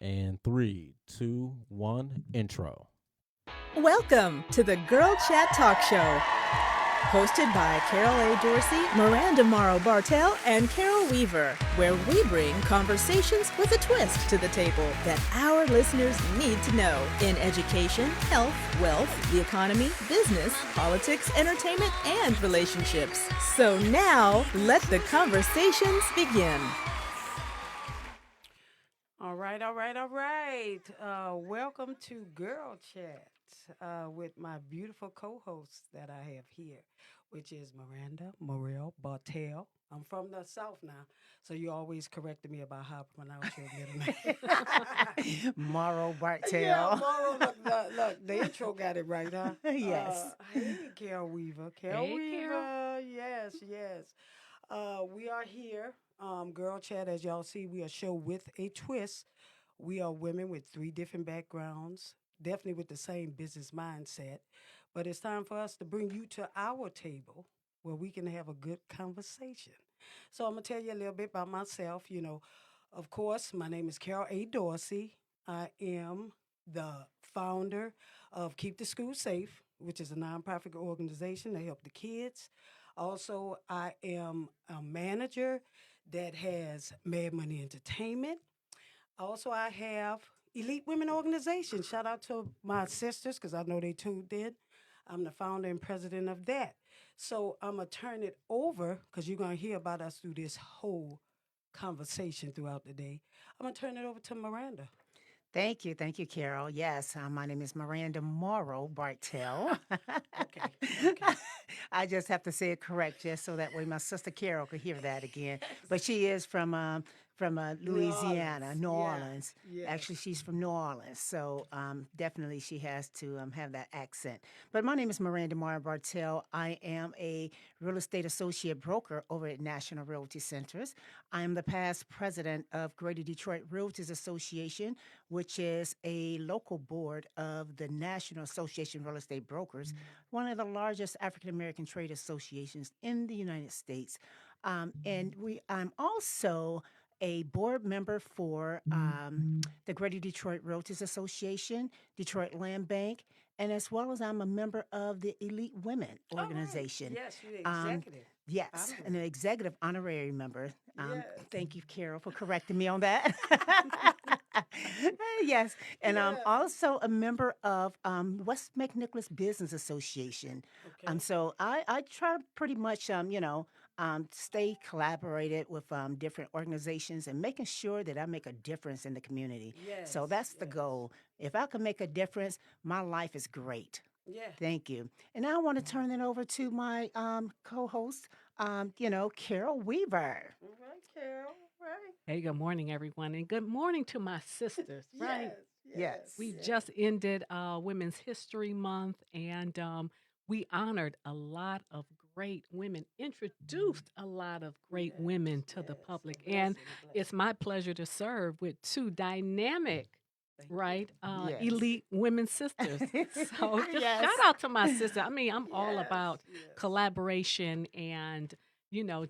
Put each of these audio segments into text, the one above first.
And three, two, one, intro. Welcome to the Girl Chat Talk Show, hosted by Girrl A. Dorsey, Miranda Morrow Bartell, and Carol Weaver, where we bring conversations with a twist to the table that our listeners need to know in education, health, wealth, the economy, business, politics, entertainment, and relationships. So now, let the conversations begin. All right. Welcome to Girl Chat with my beautiful co-hosts that I have here, which is Miranda, Morrow, Bartell. I'm from the South now, so you always corrected me about how to pronounce your middle name. Morrow Yeah, Bartell. Morrow, look, the intro got it right, huh? Yes. Hey, Carol Weaver. Carol Hey, Carol. Weaver, yes. We are here, Girl Chat, as y'all see, we are a show with a twist. We are women with three different backgrounds, definitely with the same business mindset. But it's time for us to bring you to our table where we can have a good conversation. So I'm going to tell you a little bit about myself. Of course, my name is Carol A. Dorsey. I am the founder of Keep the School Safe, which is a nonprofit organization that help the kids. Also, I am a manager that has Mad Money Entertainment. Also, I have Elite Women Organization. Shout out to my sisters because I know they tuned in. I'm the founder and president of that. So I'm going to turn it over because you're going to hear about us through this whole conversation throughout the day. I'm going to turn it over to Miranda. Thank you. Thank you, Carol. Yes, my name is Miranda Morrow Bartell. Okay. I just have to say it correct just so that way my sister Carol could hear that again. But she is from Louisiana, New Orleans. Yes. Actually, she's from New Orleans, so definitely she has to have that accent. But my name is Miranda Morrow Bartell. I am a real estate associate broker over at National Realty Centers. I am the past president of Greater Detroit Realtors Association, which is a local board of the National Association of Real Estate Brokers, one of the largest African American trade associations in the United States. I'm also a board member for the Greater Detroit Realtors Association, Detroit Land Bank, and as well as I'm a member of the Elite Women All right. Organization. Yes, you're Um, executive. yes, Honorary. an executive honorary member. Yes. Thank you, Carol, for correcting me on that. Yes, and I'm Yeah. also a member of West McNicholas Business Association. Okay. So I try to pretty much, stay collaborated with different organizations and making sure that I make a difference in the community. Yes. So that's the Yes. goal. If I can make a difference, my life is great. Yeah. Thank you. And now I want to turn it over to my co-host, Carol Weaver. All right, Carol. Right. Hey, good morning, everyone, and good morning to my sisters, right? Yes. Yes. We just ended Women's History Month, and we honored a lot of great women, introduced a lot of great women to the public, and it's my pleasure to serve with two dynamic, Thank right, Yes. elite women sisters. So just Yes. shout out to my sister. I mean, I'm all about Yes. collaboration and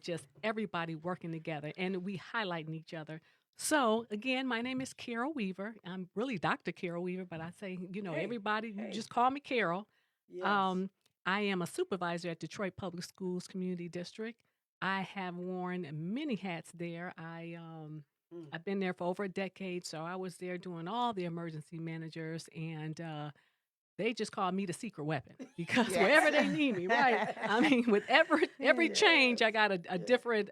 just everybody working together and we highlighting each other. So again, my name is Carol Weaver. I'm really Dr. Carol Weaver, but I say, Hey, everybody, you hey. just call me Carol. Yes. Um, I am a supervisor at Detroit Public Schools Community District. I have worn many hats there. Mm. I've been there for over a decade, so I was there doing all the emergency managers, and they just call me the secret weapon because Yes. wherever they need me, right? I mean, with every change, I got a different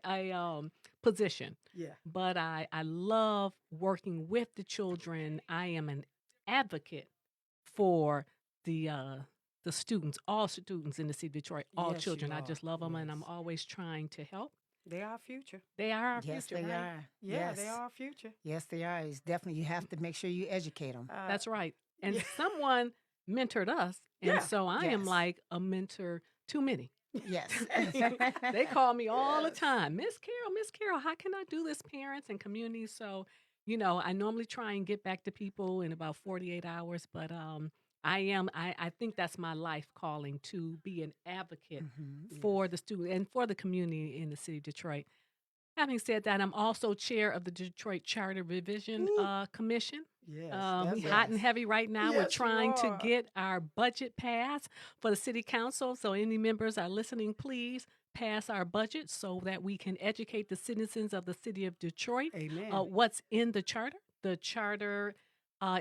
position. Yeah. But I love working with the children. I am an advocate for the uh, the students, all students in the city of Detroit, all Yes, you children. I are. just love them, and I'm Yes. always trying to help. They are our future. They are our Yes, future, they right? are. Yeah, Yes. they are our future. Yes, they are. It's definitely, you have to make sure you educate them. That's right. And yeah. someone mentored us, and Yeah. so I am Yes. like a mentor too many. Yes. They call me all the Yes. time, Miss Carol, how can I do this, parents and community? So, I normally try and get back to people in about 48 hours, but I think that's my life calling to be an advocate Mhm. for Yes. the student and for the community in the city of Detroit. Having said that, I'm also chair of the Detroit Charter Revision Ooh. Commission. Yes, We that's hot and Yes. heavy right now. We're Yes, you trying to are. get our budget passed for the city council. So any members are listening, please pass our budget so that we can educate the citizens of the city of Detroit Amen. what's in the charter. The charter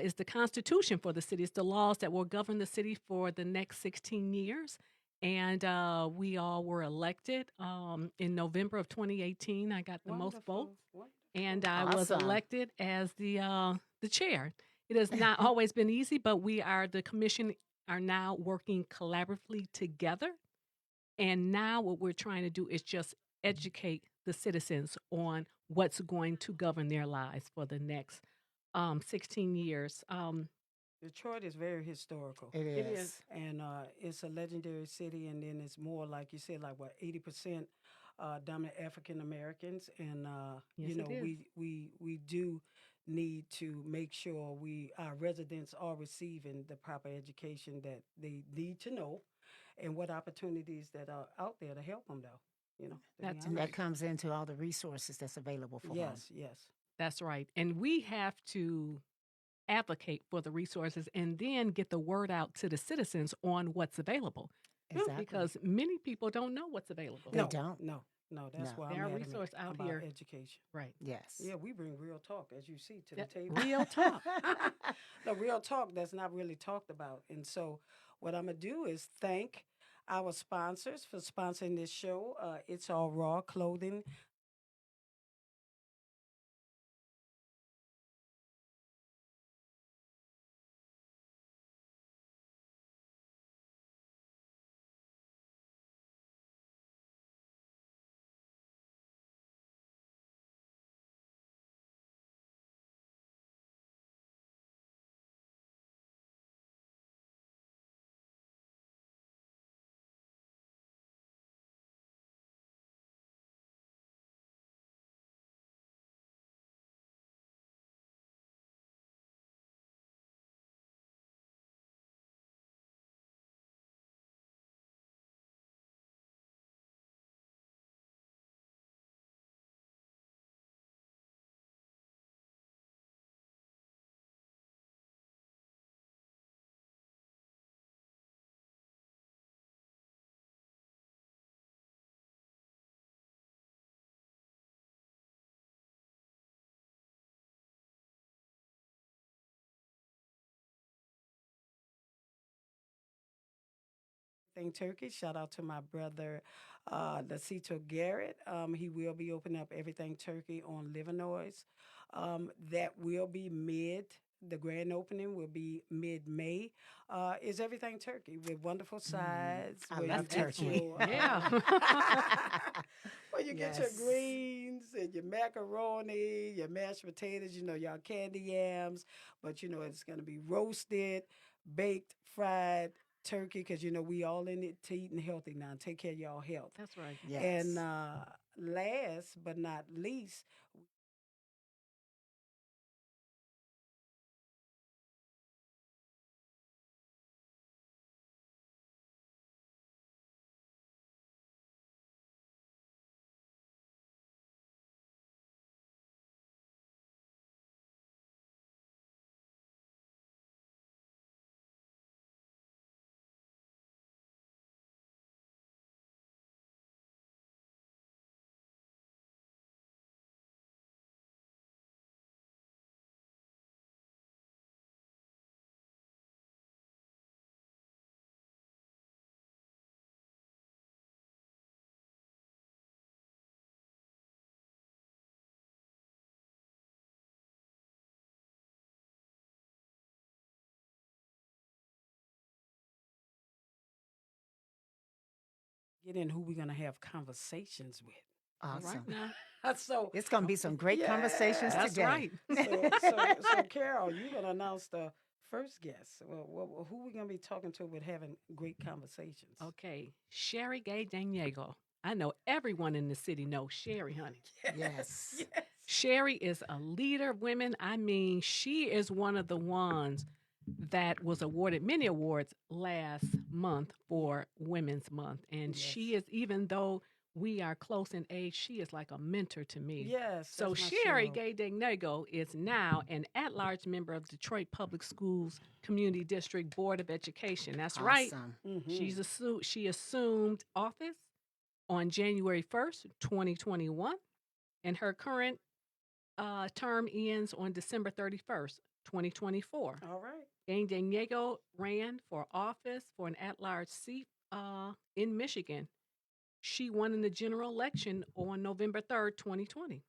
is the constitution for the city. It's the laws that will govern the city for the next 16 years. And we all were elected in November of 2018. I got the most votes, Wonderful. and I was Awesome. elected as the chair. It has not always been easy, but the commission are now working collaboratively together. And now what we're trying to do is just educate the citizens on what's going to govern their lives for the next 16 years. Detroit is very historical. It It is. is. And it's a legendary city, and then it's more like you said, like what 80% dominant African Americans, and Yes, you know it is. we do need to make sure our residents are receiving the proper education that they need to know, and what opportunities that are out there to help them, though. You know, to be That's And honest. that comes into all the resources that's available for them. Yes, yes. That's right. And we have to advocate for the resources and then get the word out to the citizens on what's available. Exactly. Because many people don't know what's available. They No, don't. no. That's No. why There I'm are adamant resources out about here. education. Right. Yes. Yeah, we bring real talk, as you see, to the Yep. table. Real talk. The real talk that's not really talked about. And so, what I'm going to do is thank our sponsors for sponsoring this show. It's All Raw Clothing. Everything Turkey. Shout out to my brother, Lasito Garrett. He will be opening up Everything Turkey on Livernois. That will be the grand opening will be mid-May. Is Everything Turkey with wonderful sides. I where love you get turkey. your, Yeah. where you get your Yes. greens and your macaroni, your mashed potatoes, your candy yams. But, it's going to be roasted, baked, fried, turkey, because we all in it to eating healthy now. Take care of y'all health. That's right. Yes. And last but not least, get in who we're going to have conversations with. All Awesome. right now. So It's going to be some great conversations Yeah. That's today. right. so Carol, you're gonna announce the first guest. Well, who we gonna be talking to with having great conversations? Okay. Sherry Gay Daniego. I know everyone in the city knows Sherry, honey. Yes. Yes. Sherry is a leader of women. I mean, she is one of the ones that was awarded many awards last month for Women's Month. And she Yes. is, even though we are close in age. She is like a mentor to me. Yes, So that's my Sherry show. Gay Degnego is now an at-large member of Detroit Public Schools Community District Board of Education. That's right. Awesome. Mm-hmm. She assumed office on January 1st, 2021, and her current term ends on December 31st, 2024. All right. Gay Degnego ran for office for an at-large seat in Michigan. She won in the general election on November 3rd, 2020.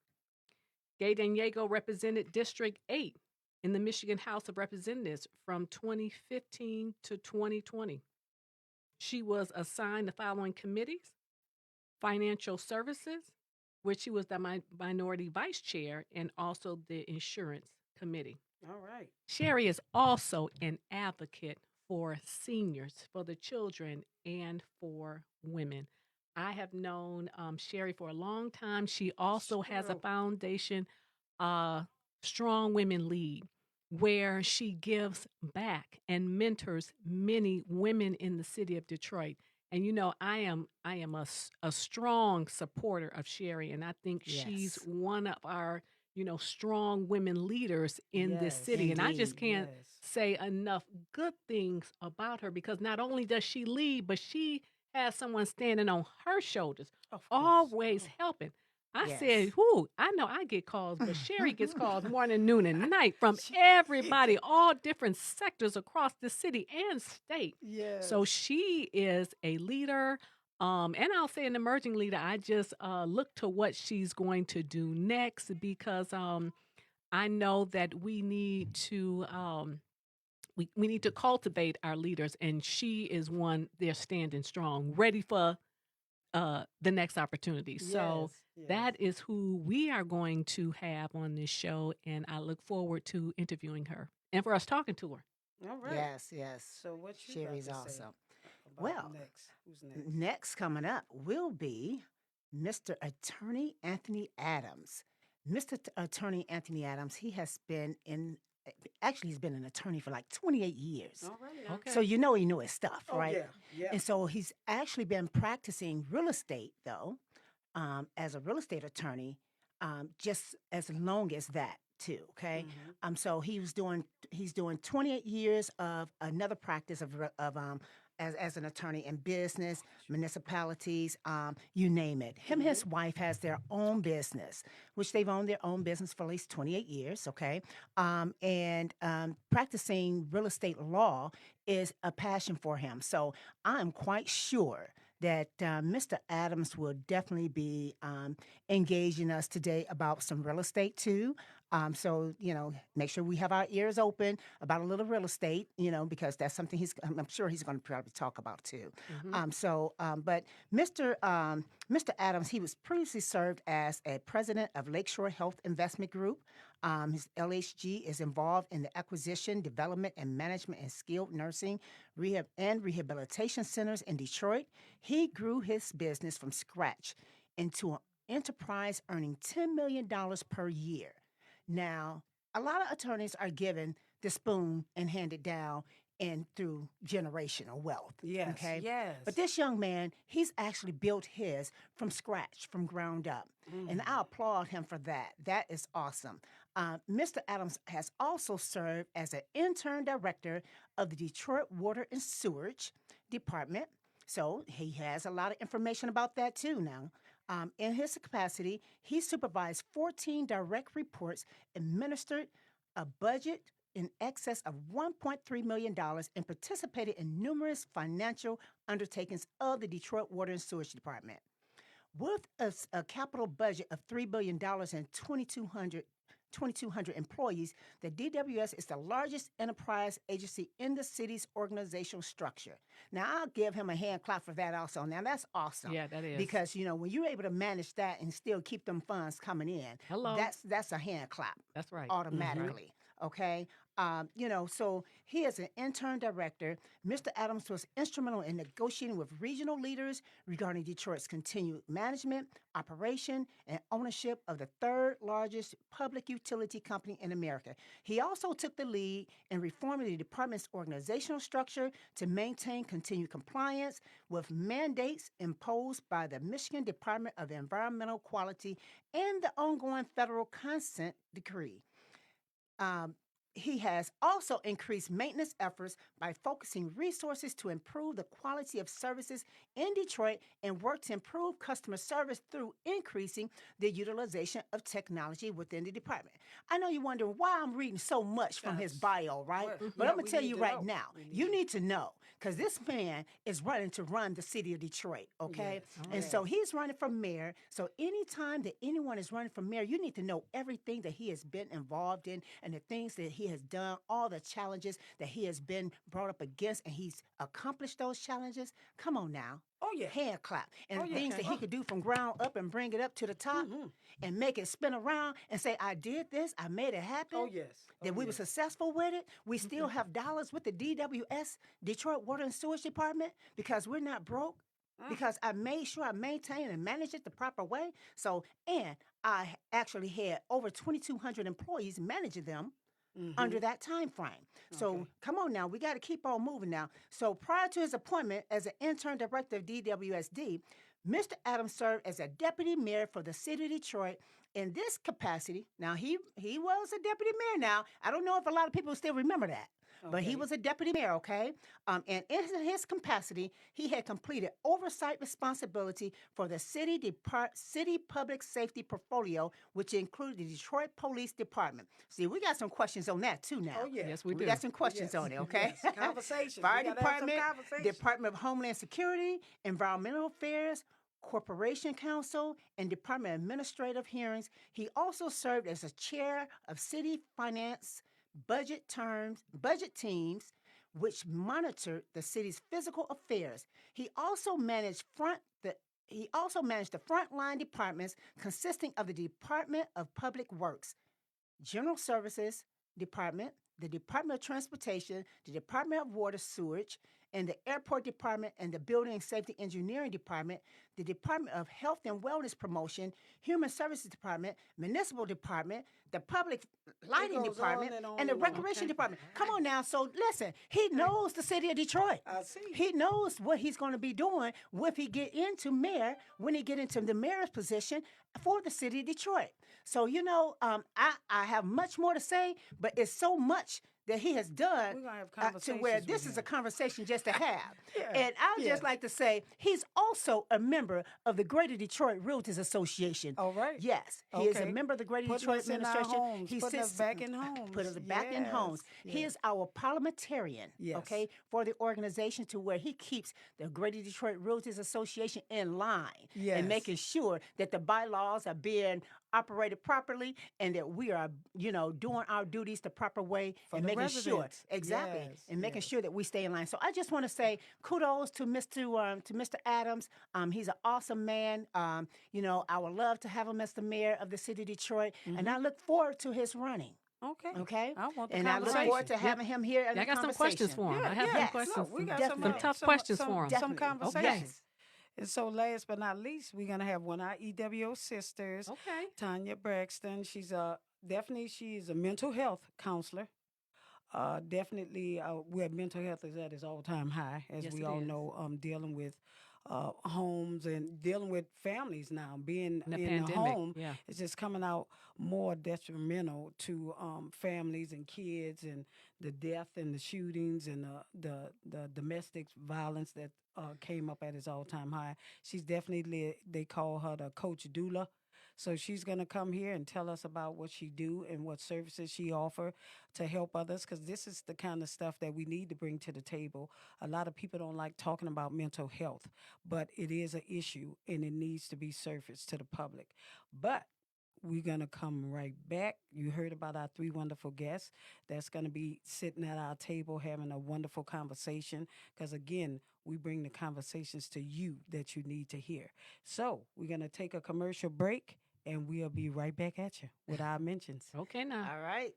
Gay Daniego represented District 8 in the Michigan House of Representatives from 2015 to 2020. She was assigned the following committees: Financial Services, where she was the minority vice chair, and also the Insurance Committee. All right. Sherry is also an advocate for seniors, for the children, and for women. I have known Sherry for a long time. She also has a Squirrel. foundation, Strong Women Lead, where she gives back and mentors many women in the city of Detroit. And you know, I am a strong supporter of Sherry, and I think she's Yes. one of our strong women leaders in this Yes. city. And I just Indeed. can't Yes. say enough good things about her, because not only does she lead, but she has someone standing on her shoulders, Of course. always Oh. helping. I said, Yes. whoo, I know I get calls, but Sherry gets calls morning, noon, and night from She- everybody, all different sectors across the city and state. Yes. So she is a leader, and I'll say an emerging leader. I just look to what she's going to do next, because I know that we need to cultivate our leaders, and she is one. They're standing strong, ready for the next opportunity. So Yes. that is who we are going to have on this show, and I look forward to interviewing her and for us talking to her. All right. Yes, yes. So what you Sherry's got to say awesome. about Well, next? Who's next? next coming up will be Mr. Attorney Anthony Adams. Attorney Anthony Adams, he has been actually, he's been an attorney for like 28 years. All right. Now. Okay. So you know he knew his stuff, Oh right? yeah. Yeah. And so he's actually been practicing real estate, though, as a real estate attorney, just as long as that too. Okay, Mhm. so he's doing 28 years of another practice of as an attorney in business, municipalities, you name it. Him and his wife has their own business, which they've owned their own business for at least 28 years. Okay, and practicing real estate law is a passion for him. So I'm quite sure that Mr. Adams will definitely be engaging us today about some real estate too. So, make sure we have our ears open about a little real estate, because that's something I'm sure he's going to probably talk about too. Mhm. But Mr. Adams, he was previously served as a president of Lakeshore Health Investment Group. His LHG is involved in the acquisition, development, and management and skilled nursing, rehab, and rehabilitation centers in Detroit. He grew his business from scratch into an enterprise earning $10 million per year. Now, a lot of attorneys are given the spoon and handed down and through generational wealth. Yes. Okay. Yes. But this young man, he's actually built his from scratch, from ground up. And I applaud him for that. That is awesome. Mr. Adams has also served as an intern director of the Detroit Water and Sewerage Department. So he has a lot of information about that too now. In his capacity, he supervised 14 direct reports, administered a budget in excess of $1.3 million, and participated in numerous financial undertakings of the Detroit Water and Sewage Department. With a capital budget of $3 billion and 2,200 employees, the DWS is the largest enterprise agency in the city's organizational structure. Now, I'll give him a hand clap for that also. Now, that's awesome. Yeah, that is. Because, when you're able to manage that and still keep them funds coming in, Hello. that's a hand clap That's right. automatically. Okay. So he is an intern director. Mr. Adams was instrumental in negotiating with regional leaders regarding Detroit's continued management, operation, and ownership of the third largest public utility company in America. He also took the lead in reforming the department's organizational structure to maintain continued compliance with mandates imposed by the Michigan Department of Environmental Quality and the ongoing federal consent decree. Um, he has also increased maintenance efforts by focusing resources to improve the quality of services in Detroit and work to improve customer service through increasing the utilization of technology within the department. I know you're wondering why I'm reading so much from his bio, right? But I'm going to tell you right now, you need to know because this man is running to run the city of Detroit, okay? And so he's running for mayor. So anytime that anyone is running for mayor, you need to know everything that he has been involved in and the things that he has done, all the challenges that he has been brought up against, and he's accomplished those challenges. Come on now. Oh, yeah. Hand clap. And things that he could do from ground up and bring it up to the top and make it spin around and say, I did this, I made it happen. Oh, yes. That we were successful with it. We still have dollars with the DWS, Detroit Water and Sewage Department, because we're not broke. Because I made sure I maintained and managed it the proper way. So, and I actually had over 2,200 employees managing them under that time frame. So come on now, we got to keep on moving now. So prior to his appointment as an intern director of DWSD, Mr. Adams served as a deputy mayor for the city of Detroit. In this capacity, now he was a deputy mayor now. I don't know if a lot of people still remember that. But he was a deputy mayor, okay? And in his capacity, he had completed oversight responsibility for the city public safety portfolio, which included the Detroit Police Department. See, we got some questions on that too now. Oh, yeah. Yes, we do. We got some questions on it, okay? Yes. Conversation. Fire We gotta have some Department, conversation. Department of Homeland Security, Environmental Affairs, Corporation Council, and Department of Administrative Hearings. He also served as a chair of city finance budget teams, which monitored the city's physical affairs. He also managed the frontline departments consisting of the Department of Public Works, General Services Department, the Department of Transportation, the Department of Water Sewage, and the Airport Department and the Building and Safety Engineering Department, the Department of Health and Wellness Promotion, Human Services Department, Municipal Department, the Public Lighting Department, and the Recreation Department. Come on now. So listen, he knows the city of Detroit. I see. He knows what he's going to be doing if he get into mayor, when he get into the mayor's position for the city of Detroit. So, I have much more to say, but it's so much that he has done We're gonna have to where conversations this with is a him. conversation just to have. Yeah, And I would yeah. just like to say he's also a member of the Greater Detroit Realtors Association. All right. Yes, he is a Okay. member of the Greater Putting Detroit us in our Administration. homes, He putting us back in homes. Put us back in homes. Yes, He yes. is our parliamentarian, Yes. okay, for the organization, to where he keeps the Greater Detroit Realtors Association in line Yes. and making sure that the bylaws are being operated properly and that we are, doing our duties the proper way For and the making sure residents. exactly Yes, and making yes. sure that we stay in line. So I just want to say kudos to Mr. Adams. He's an awesome man. I would love to have him as the mayor of the city of Detroit, and I look forward to his running. Okay. Okay, I want the and I look conversation. forward to having him here. In Yeah, I the got some questions for him. I have some Yes. questions. Look, we got Definitely. some tough questions for him. Some Definitely. conversation. Yes. And so last but not least, we're gonna have one of our EWO sisters, Okay. Tanya Braxton. She's she's a mental health counselor. Definitely, where mental health is at its all-time high, as Yes, we it all is. know. Dealing with homes and dealing with families now, being In the in the pandemic, home, yeah. it's just coming out more detrimental to families and kids, and the death and the shootings and the domestic violence that came up at its all-time high. She's definitely, they call her the coach doula. So she's going to come here and tell us about what she do and what services she offer to help others, because this is the kind of stuff that we need to bring to the table. A lot of people don't like talking about mental health, but it is an issue and it needs to be surfaced to the public. But we're going to come right back. You heard about our three wonderful guests that's going to be sitting at our table having a wonderful conversation, because, again, we bring the conversations to you that you need to hear. So we're going to take a commercial break, and we'll be right back at you with our mentions. Okay, now. All right.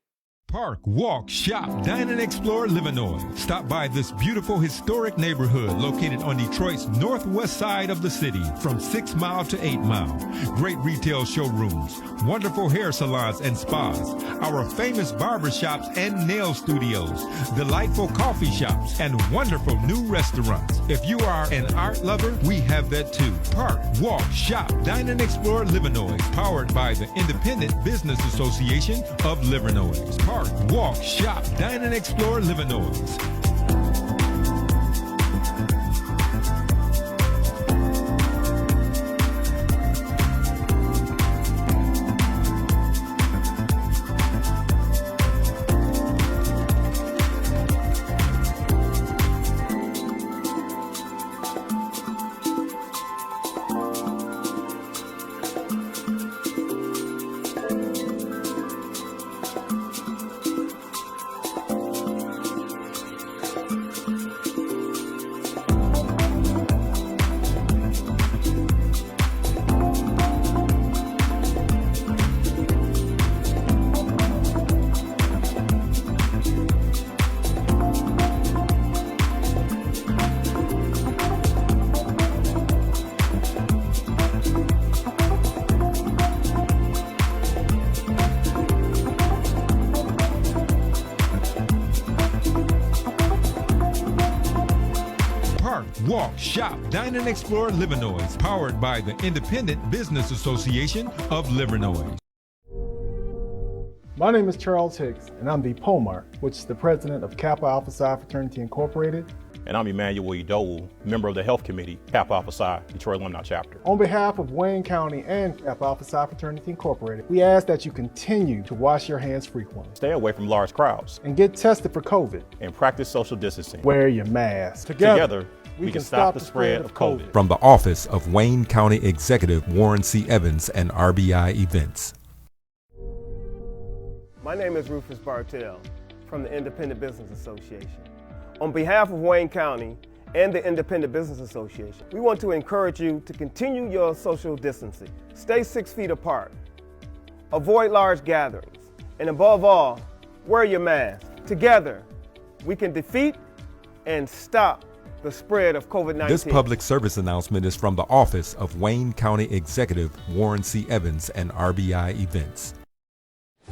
Park, walk, shop, dine, and explore Livernois. Stop by this beautiful historic neighborhood located on Detroit's northwest side of the city from 6 Mile to 8 Mile. Great retail showrooms, wonderful hair salons and spas, our famous barber shops and nail studios, delightful coffee shops, and wonderful new restaurants. If you are an art lover, we have that too. Park, walk, shop, dine, and explore Livernois. Powered by the Independent Business Association of Livernois. Park, walk, shop, dine, and explore Livernois. Walk, shop, dine, and explore Livernois. Powered by the Independent Business Association of Livernois. My name is Charles Hicks, and I'm the POMAR, which is the president of Kappa Alpha Psi Fraternity Incorporated. And I'm Emmanuel Dole, member of the Health Committee, Kappa Alpha Psi, Detroit Alumni Chapter. On behalf of Wayne County and Kappa Alpha Psi Fraternity Incorporated, we ask that you continue to wash your hands frequently. Stay away from large crowds. And get tested for COVID. And practice social distancing. Wear your mask. Together we can stop the spread of COVID. From the Office of Wayne County Executive Warren C. Evans and RBI Events. My name is Rufus Bartell from the Independent Business Association. On behalf of Wayne County and the Independent Business Association, we want to encourage you to continue your social distancing. Stay 6 feet apart. Avoid large gatherings. And above all, wear your mask. Together, we can defeat and stop the spread of COVID-19. This public service announcement is from the Office of Wayne County Executive Warren C. Evans and RBI Events.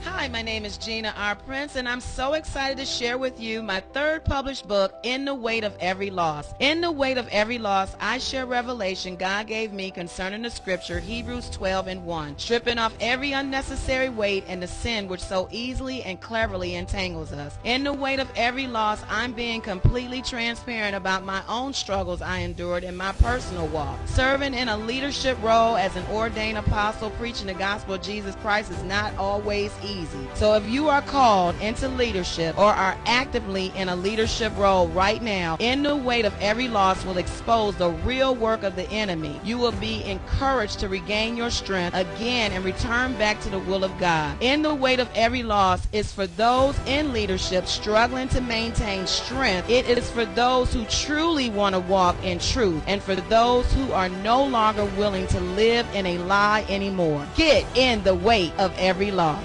Hi, my name is Gina R. Prince, and I'm so excited to share with you my third published book, In the Weight of Every Loss. In the Weight of Every Loss, I share revelation God gave me concerning the scripture, Hebrews 12:1, stripping off every unnecessary weight and the sin which so easily and cleverly entangles us. In the weight of every loss, I'm being completely transparent about my own struggles I endured in my personal walk. Serving in a leadership role as an ordained apostle preaching the gospel of Jesus Christ is not always easy. So if you are called into leadership or are actively in a leadership role right now, In the Weight of Every Loss will expose the real work of the enemy. You will be encouraged to regain your strength again and return back to the will of God. In the Weight of Every Loss is for those in leadership struggling to maintain strength. It is for those who truly want to walk in truth and for those who are no longer willing to live in a lie anymore. Get in the weight of every loss.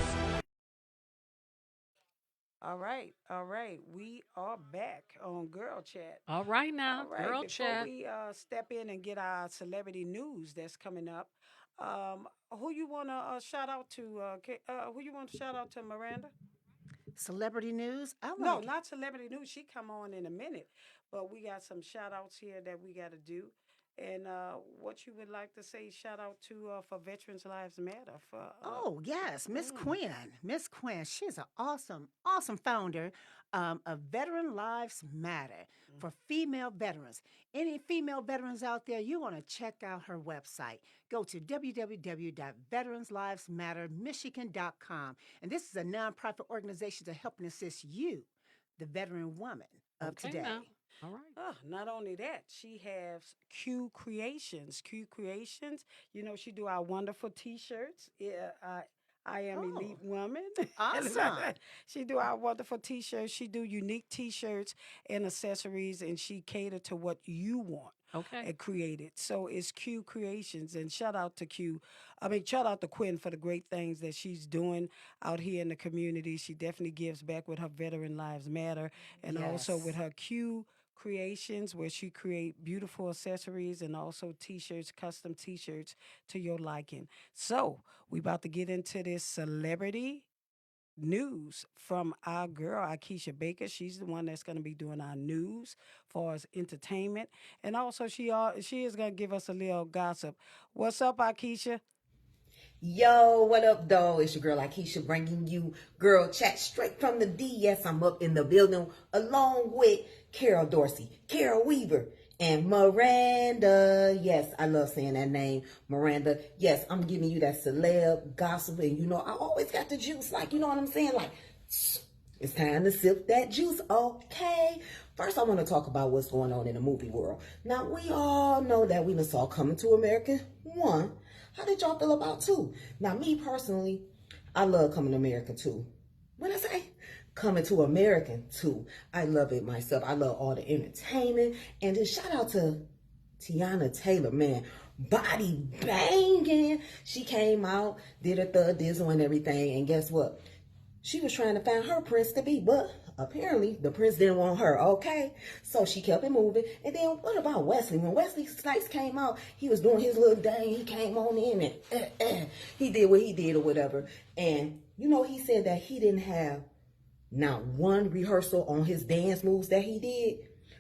All right. We are back on Girrl Chat. All right now, All right, Girl before Chat. we step in and get our celebrity news that's coming up, who you want to shout out to? Who you want to shout out to, Miranda? Celebrity news? No, not celebrity news. She come on in a minute, but we got some shout outs here that we got to do. And what you would like to say, shout out to for Veterans Lives Matter. Oh, yes, Miss Quinn. Miss Quinn, she's an awesome founder of Veteran Lives Matter for female veterans. Any female veterans out there, you want to check out her website. Go to www.veteranslivesmattermichigan.com. And this is a nonprofit organization to help and assist you, the veteran woman of today. Now. All right. Not only that, she has Q Creations. Q Creations, you know, she do our wonderful T-shirts. I am Elite Woman. Awesome. She do our wonderful T-shirts. She do unique T-shirts and accessories, and she cater to what you want. Okay. and created. So it's Q Creations, and shout out to Q. I mean, shout out to Quinn for the great things that she's doing out here in the community. She definitely gives back with her Veteran Lives Matter, and also with Yes. her Q Creations, where she create beautiful accessories and also T-shirts, custom T-shirts to your liking. So we about to get into this celebrity news from our girl, Akeisha Baker. She's the one that's going to be doing our news for us entertainment. And also she is going to give us a little gossip. What's up, Akeisha? Yo, what up, though? It's your girl Akeisha bringing you Girl Chat straight from the D. Yes, I'm up in the building along with Carol Dorsey, Carol Weaver, and Miranda. Yes, I love saying that name, Miranda. Yes, I'm giving you that celeb gossip, and you know, I always got the juice, like, you know what I'm saying? Like, it's time to sip that juice, okay? First, I want to talk about what's going on in the movie world. Now, we all know that we saw Coming to America 1. How did y'all feel about 2? Now, me personally, I love Coming to America 2. When I say Coming to America 2, I love it myself. I love all the entertainment. And just shout out to Tiana Taylor, man. Body banging. She came out, did her thug dizzle and everything. And guess what? She was trying to find her prince to be, but apparently the prince didn't want her, okay? So she kept it moving. And then what about Wesley? When Wesley Snipes came out, he was doing his little thing. He came on in and he did what he did or whatever. And, you know, he said that he didn't have not one rehearsal on his dance moves that he did.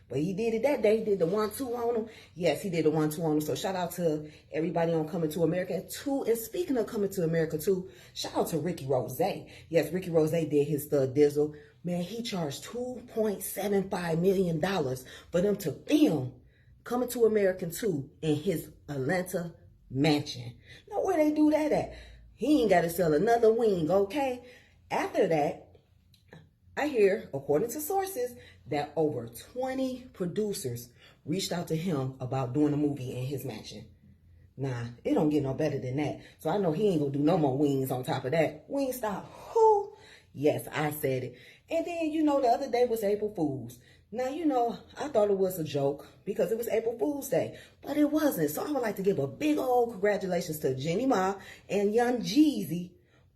But he did it that day. He did the 1-2 on him. Yes, he did the 1-2 on him. So shout out to everybody on Coming to America 2. And speaking of Coming to America 2, shout out to Ricky Rose. Yes, Ricky Rose did his thug dizzle. Man, he charged $2.75 million for them to film Coming to America 2 in his Atlanta mansion. Now, where they do that at? He ain't got to sell another wing, okay? After that, I hear, according to sources, that over 20 producers reached out to him about doing a movie in his mansion. Nah, it don't get no better than that. So I know he ain't gonna do no more wings on top of that. Wingstop, who? Yes, I said it. And then, you know, the other day was April Fool's. Now, you know, I thought it was a joke because it was April Fool's Day, but it wasn't. So I would like to give a big old congratulations to Jenny Ma and Young Jeezy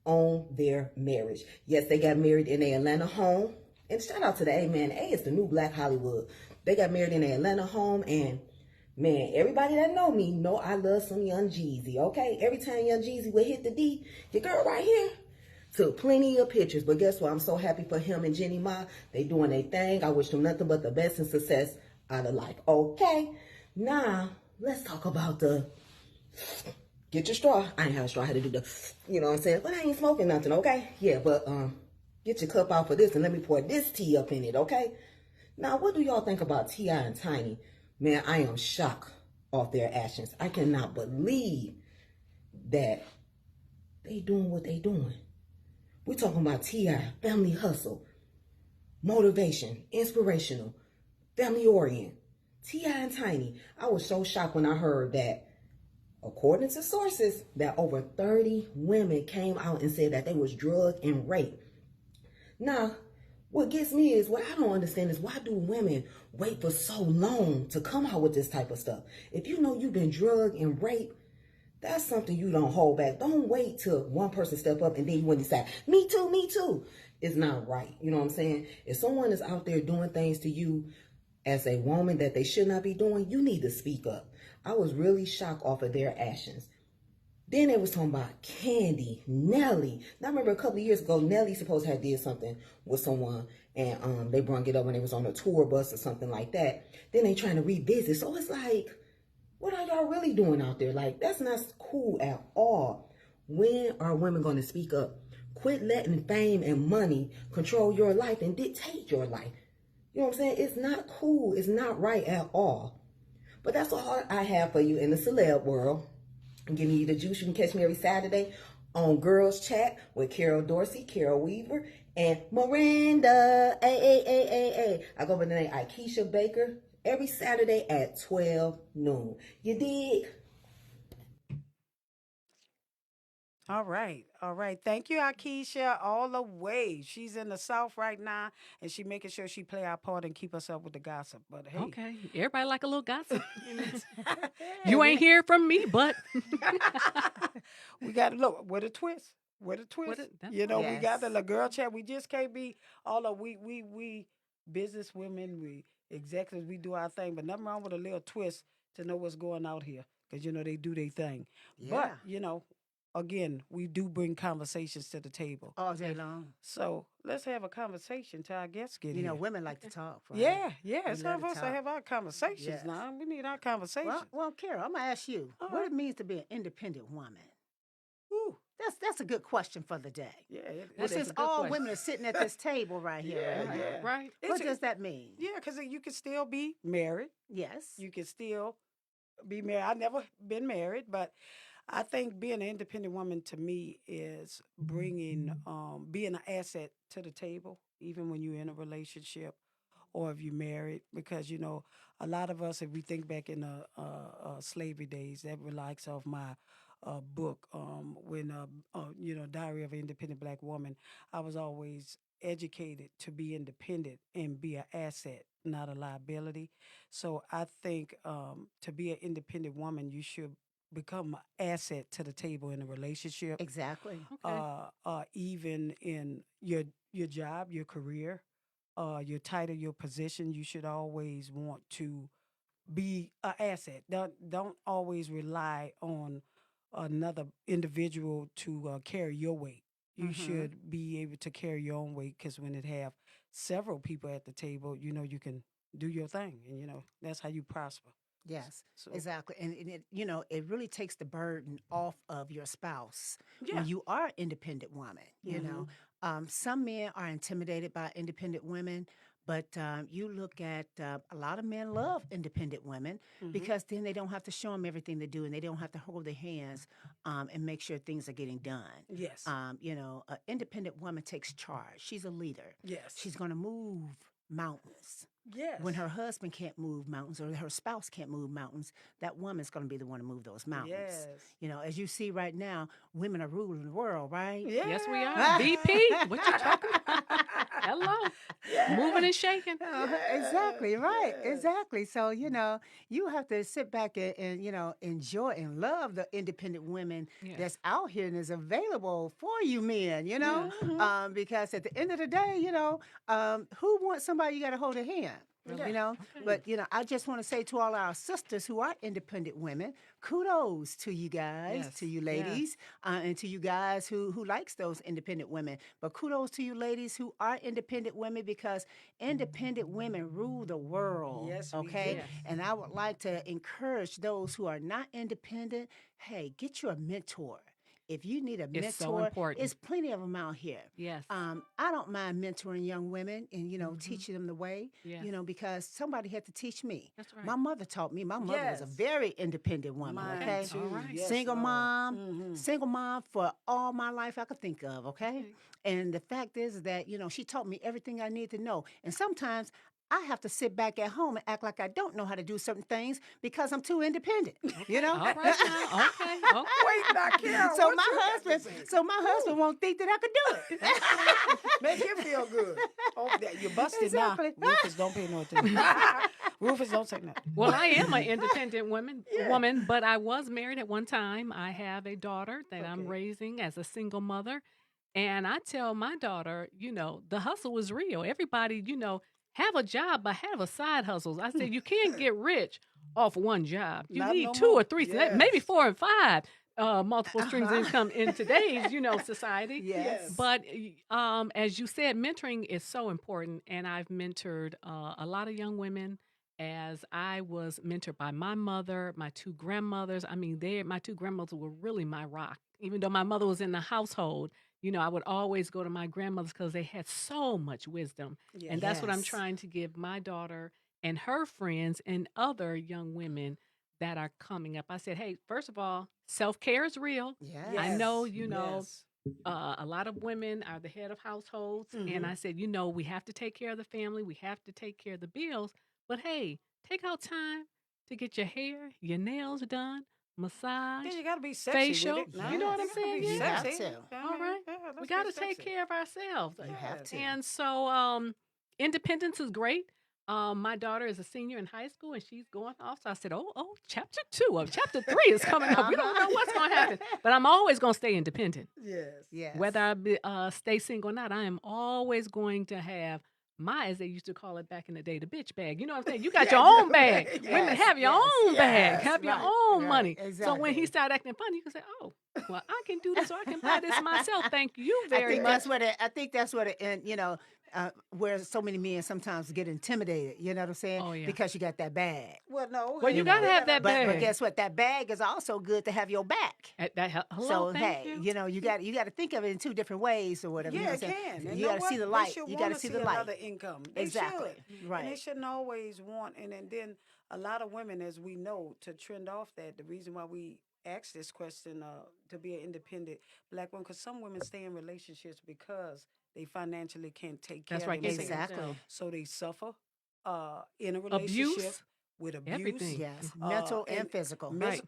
on their marriage. Yes, they got married in their Atlanta home. And shout out to the A, man. A is the new Black Hollywood. They got married in their Atlanta home. And, man, everybody that know me know I love some Young Jeezy, okay? Every time Young Jeezy would hit the D, your girl right here took plenty of pictures. But guess what? I'm so happy for him and Jenny Ma. They doing their thing. I wish them nothing but the best and success out of life, okay? Now, let's talk about the... Get your straw. I ain't had a straw. I had to do the, you know what I'm saying? But I ain't smoking nothing, okay? Yeah, but get your cup out for this and let me pour this tea up in it, okay? Now, what do y'all think about T.I. and Tiny? Man, I am shocked off their actions. I cannot believe that they doing what they doing. We're talking about T.I., family hustle, motivation, inspirational, family orient. T.I. and Tiny. I was so shocked when I heard that, according to sources, that over 30 women came out and said that they was drugged and raped. Now, what gets me is, what I don't understand is, why do women wait for so long to come out with this type of stuff? If you know you've been drugged and raped, that's something you don't hold back. Don't wait till one person step up and then you want to say, me too, me too. It's not right. You know what I'm saying? If someone is out there doing things to you as a woman that they should not be doing, you need to speak up. I was really shocked off of their actions. Then they was talking about Candy, Nelly. Now I remember a couple of years ago, Nelly supposed to have did something with someone, and they brung it up when they was on a tour bus or something like that. Then they trying to revisit. So it's like, what are y'all really doing out there? Like, that's not cool at all. When are women going to speak up? Quit letting fame and money control your life and dictate your life. You know what I'm saying? It's not cool. It's not right at all. But that's all I have for you in the celeb world. I'm giving you the juice. You can catch me every Saturday on Girls Chat with Carol Dorsey, Carol Weaver, and Miranda. I go by the name Akeisha Baker every Saturday at 12 noon. You dig? All right. All right. Thank you, Akeisha, all the way. She's in the South right now, and she making sure she play our part and keep us up with the gossip. But hey. Okay, everybody like a little gossip. Hey, You ain't hear from me, but we got to look with a twist. With a twist. that's You know, right. we got the Yes. little girl chat. We just can't be all of we business women, we executives, we do our thing, but nothing wrong with a little twist to know what's going out here. Because you know they do their thing. But, Yeah. you know, again, we do bring conversations to the table. All day long. So let's have a conversation till our guests get You know, here. women like to talk, right? Yeah, yeah. We It's love time to for us to talk. have our conversations Yes. now. We need our conversations. Well, Carol, I'm gonna ask you All what right. it means to be an independent woman. Ooh, That's a good question for the day. yeah. Well, is since a good all question. women are sitting at this table right here, Yeah, right? yeah. Right. What does that mean? Yeah, because you can still be married. Yes. You can still be married. I've never been married, but I think being an independent woman to me is bringing, being an asset to the table, even when you're in a relationship or if you're married. Because, you know, a lot of us, if we think back in the slavery days, that relates off my book, you know, Diary of an Independent Black Woman, I was always educated to be independent and be an asset, not a liability. So I think to be an independent woman, you should become an asset to the table in a relationship, Exactly. Okay. even in your job, your career, your title, your position. You should always want to be an asset. Don't always rely on another individual to carry your weight. You Mm-hmm. should be able to carry your own weight because when it have several people at the table, you know you can do your thing, and you know that's how you prosper. Yes, So exactly. And it, you know, it really takes the burden off of your spouse yeah, when you are independent woman. You know, some men are intimidated by independent women, but you look at a lot of men love independent women because then they don't have to show them everything they do and they don't have to hold their hands and make sure things are getting done. yes, You know, an independent woman takes charge. She's a leader. yes, She's going to move mountains. yes. When her husband can't move mountains or her spouse can't move mountains, that woman's going to be the one to move those mountains. Yes. You know, as you see right now, women are ruling the world, right? Yeah. Yes, we are. VP, what you talking about? Hello. Moving and shaking. Exactly, right. Yes. Exactly. So, you know, you have to sit back and, you know, enjoy and love the independent women Yes. that's out here and is available for you men, you know? Because at the end of the day, you know, who wants somebody you got to hold their hand? You know, but you know, I just want to say to all our sisters who are independent women, kudos to you guys, Yes, to you ladies, and to you guys who likes those independent women. But kudos to you ladies who are independent women because independent women rule the world. Yes, we Okay, do. Yes. and I would like to encourage those who are not independent. Hey, get you a mentor. If you need a It's so mentor, important. there's plenty of them out here. Yes. I don't mind mentoring young women and, you know, teaching them the way, Yes. you know, because somebody had to teach me. That's right. My mother taught me. My mother was a Yes. very independent woman, Mine okay? too. All right. Yes, Single Lord. mom, single mom for all my life I could think of, okay? And the fact is that, you know, she taught me everything I need to know. And sometimes I have to sit back at home and act like I don't know how to do certain things because I'm too independent, you know? All right now. Okay. Okay. Wait, now, Carol, So what my you got to husband, say? so my husband won't think that I could do it. Make you feel good. Oh, you busted Exactly. now. Rufus, don't pay no attention. Rufus, don't say nothing. Well, I am an independent woman, but I was married at one time. I have a daughter that I'm Okay. raising as a single mother. And I tell my daughter, you know, the hustle is real. Everybody, you know, have a job, but have a side hustle. I said, you can't get rich off one job. You Not need no two more. or three, maybe Yes. 4 and 5 multiple streams of income in today's, you know, society. Yes. But as you said, mentoring is so important. And I've mentored a lot of young women as I was mentored by my mother, my two grandmothers. I mean, my two grandmothers were really my rock. Even though my mother was in the household, you know, I would always go to my grandmothers because they had so much wisdom. Yes. And that's what I'm Yes. trying to give my daughter and her friends and other young women that are coming up. I said, hey, first of all, self-care is real. Yes. I know, you know, Yes. a lot of women are the head of households. And I said, you know, we have to take care of the family. We have to take care of the bills. But hey, take out time to get your hair, your nails done, massage, Yeah, you got to be sexy facial. with it. Yes. You know what I'm You gotta saying? be Yeah. You have sexy. to. All right. Let's We be got to take sexy. care of ourselves. You have to. And so independence is great. My daughter is a senior in high school and she's going off. So I said, oh, chapter 2 or chapter 3 is coming up. We don't know what's going to happen. But I'm always going to stay independent. Yes. Yes. Whether I be, stay single or not, I am always going to have my, as they used to call it back in the day, the bitch bag. You know what I'm saying? You got your own bag. Women have your own bag. Have your own money. So when he started acting funny, you can say, oh, well, I can do this or I can buy this myself. Thank you very much. I think that's what it, where so many men sometimes get intimidated. You know what I'm saying? Oh, yeah. Because you got that bag. Well, no. Well, you got to have that bag. But guess what? That bag is also good to have your back. Hello, So thank hey, you. you got to think of it in two different ways or whatever. Yeah, you know it what I'm saying? can. And You got to see the They light. should You got to wanna see the light. another income. They Exactly. should. Right. And they shouldn't always want. And then a lot of women, as we know, to trend off that, the reason why we ask this question to be an independent black woman, because some women stay in relationships because they financially can't take care That's right. of Can't themselves. take themselves. So they suffer in a relationship Abuse. with abuse. Everything. Yes, mental and physical. Right.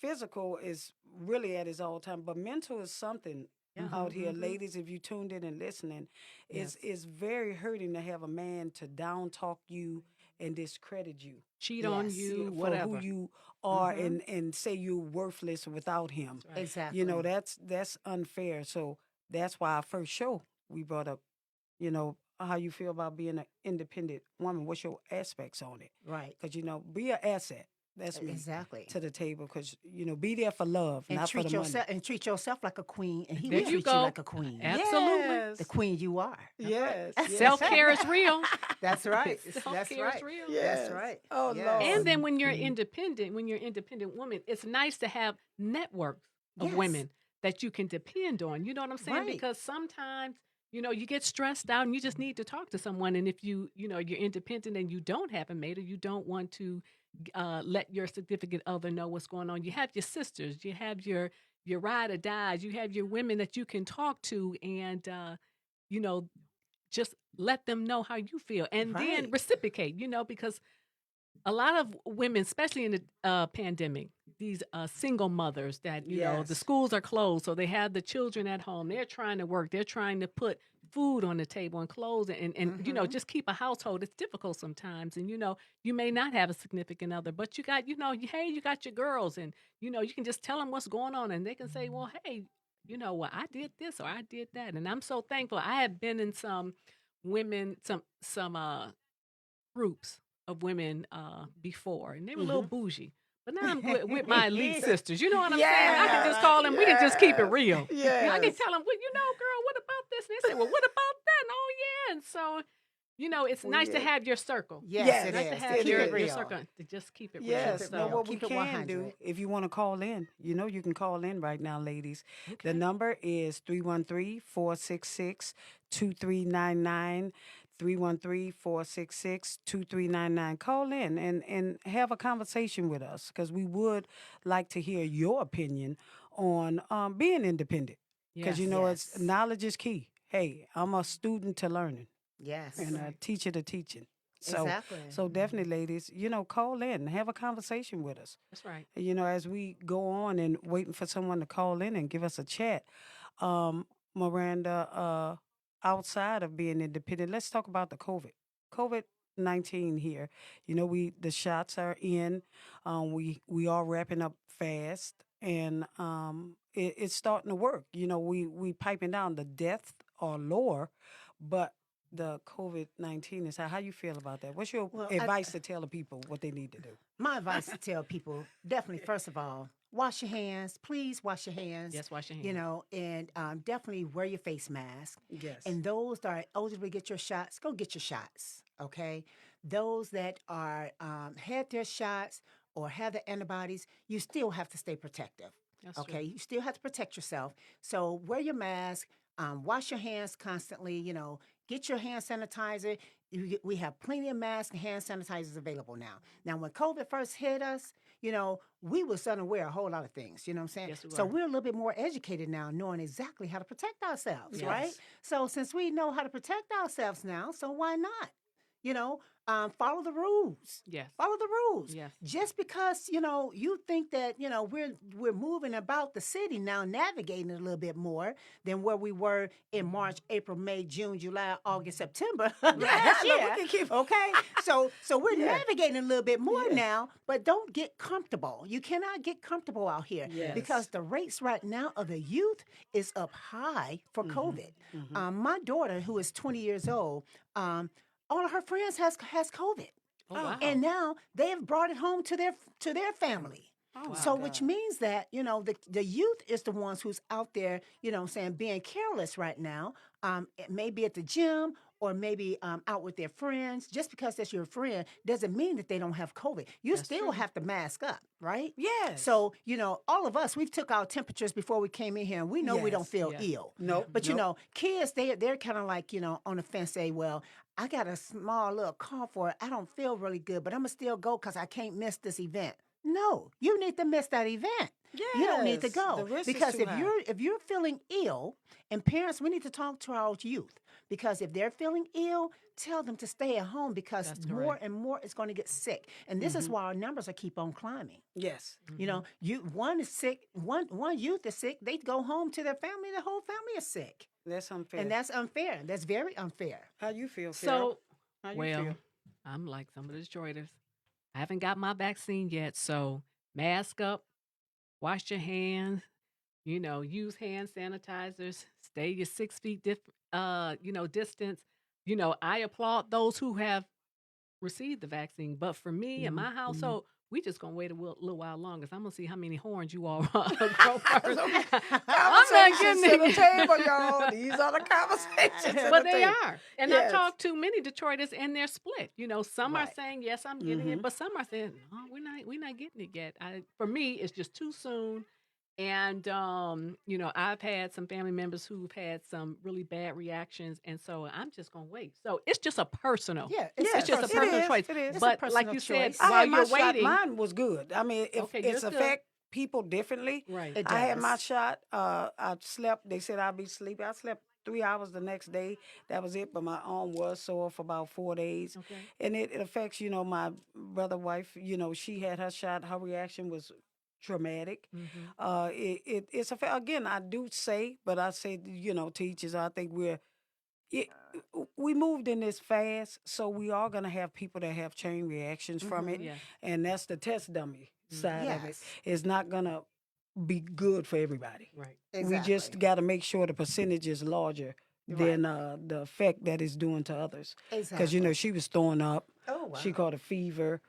Physical is really at its all time, but mental is something out here, ladies. If you tuned in and listening, it's very hurting to have a man to down talk you and discredit you, Cheat on you, for whatever. who you are, and say you're worthless without him. Right. Exactly. You know, that's unfair. So that's why our first show we brought up, how you feel about being an independent woman. What's your aspects on it? Right. Because be an asset. That's me. Exactly. To the table, because be there for love, And not for treat the yourself money. and treat yourself like a queen, and he There will you treat go. you like a queen. Absolutely. The queen you are. Yes. Self-care is real. That's right. Self-care That's is right. real. That's right. Oh, Yes. Lord. And then when you're independent woman, it's nice to have networks of Yes. women that you can depend on. You know what I'm saying? Right. Because sometimes, you get stressed out and you just need to talk to someone. And if you're independent and you don't have a mate or you don't want to let your significant other know what's going on, you have your sisters, you have your ride or dies, you have your women that you can talk to and, just let them know how you feel and then Right. reciprocate, because a lot of women, especially in the pandemic, these single mothers that, the Yes. schools are closed, so they have the children at home. They're trying to work. They're trying to put food on the table and clothes and just keep a household. It's difficult sometimes. And, you may not have a significant other, but you got, hey, you got your girls and, you can just tell them what's going on and they can say, well, hey, well, I did this or I did that. And I'm so thankful. I have been in some women, some groups of women before, and they were a little bougie. But now I'm with my elite sisters. You know what I'm saying? I can just call them. We can just keep it real. Yes. I can tell them, well, girl, what about this? And they say, well, what about that? And, oh, yeah. And so, it's nice to have your circle. Yes, Yes, it Nice is. to To have keep your, it your real. circle to just keep it real. Yes. it Now, real. what we Keep it can 100. do, if you want to call in, you can call in right now, ladies. Okay. The number is 313-466-2399. 313-466-2399. Call in and have a conversation with us, because we would like to hear your opinion on being independent. Because Yes. it's knowledge is key. Hey, I'm a student to learning Yes. and a teacher to teaching. So, Exactly. so definitely, ladies, call in and have a conversation with us. That's right. As we go on and waiting for someone to call in and give us a chat. Miranda, outside of being independent, let's talk about the COVID-19 here. The shots are in. We are wrapping up fast, and it's starting to work. We piping down. The death are lower, but the COVID-19 is how you feel about that? What's your Well, advice to tell the people what they need to do? My advice to tell people, definitely, first of all, wash your hands. Please wash your hands. Yes, wash your hands. And definitely wear your face mask. Yes. And those that are eligible to get your shots, go get your shots, okay? Those that are had their shots or have the antibodies, you still have to stay protective, That's okay? true. You still have to protect yourself. So wear your mask, wash your hands constantly, get your hand sanitizer. We have plenty of masks and hand sanitizers available now. Now, when COVID first hit us, we was unaware of a whole lot of things, you know what I'm saying? Yes, we So were. we're a little bit more educated now, knowing exactly how to protect ourselves, right? Yes. So since we know how to protect ourselves now, so why not? follow the rules. Yes. Follow the rules. Yes. Just because, you think that, we're moving about the city now, navigating it a little bit more than where we were in March, April, May, June, July, August, September last year. Okay? So we're navigating a little bit more now, but don't get comfortable. You cannot get comfortable out here because the rates right now of the youth is up high for COVID. My daughter, who is 20 years old, all of her friends has COVID. Oh, wow. And now they have brought it home to their family. Oh, So my which God. means that, the youth is the ones who's out there, being careless right now. It may be at the gym or maybe out with their friends. Just because that's your friend doesn't mean that they don't have COVID. You That's still true. have to mask up, right? Yes. So, all of us, we've took our temperatures before we came in here, and we know we don't Yes. feel Yeah. ill. Nope. But, kids, they're kind of like, on the fence, say, well, I got a small little cough or I don't feel really good, but I'm going to still go because I can't miss this event. No, you need to miss that event. You don't need to Yes, go the risk is because too high. if you're feeling ill, and parents, we need to talk to our youth because if they're feeling ill, tell them to stay at home because That's more correct. and more is going to get sick, and this is why our numbers are keep on climbing. Yes. One is sick, one youth is sick. They go home to their family, the whole family is sick, That's unfair. and that's unfair. That's very unfair. How you feel, Carol? So, How you well, feel? I'm like some of the Detroiters. I haven't got my vaccine yet, so mask up, wash your hands, use hand sanitizers, stay your 6 feet distance. I applaud those who have received the vaccine, but for me and my household, we just gonna wait a little while longer. So I'm gonna see how many horns you all grow first. I'm not Conversations getting to the it. table, y'all. These are the conversations. at But the they table. are. And Yes. I talked to many Detroiters and they're split. Some are Right. saying, yes, I'm getting it, but some are saying, no, we're not getting it yet. For me, it's just too soon. And I've had some family members who've had some really bad reactions, and so I'm just gonna wait. So it's just a personal. Yeah, It's just a it personal is, choice. it is. It's a But like personal you said, choice. I while had my you're shot. waiting, Mine was good. I mean, Okay, it's yours good. affect people differently. right? It I had my does. shot. I slept. They said I'd be sleepy. I slept 3 hours the next day. That was it. But my arm was sore for about 4 days. Okay. And it affects, my brother wife. She had her shot. Her reaction was traumatic. Mm-hmm. It's again. I do say, but I say, teachers. I think we moved in this fast, so we are gonna have people that have chain reactions from it, Yeah. and that's the test dummy side of it. Yes. It's not gonna be good for everybody. Right. We just got to make sure the percentage is larger than the effect that it's doing to others. Because Exactly. she was throwing up. Oh, wow. She caught a fever.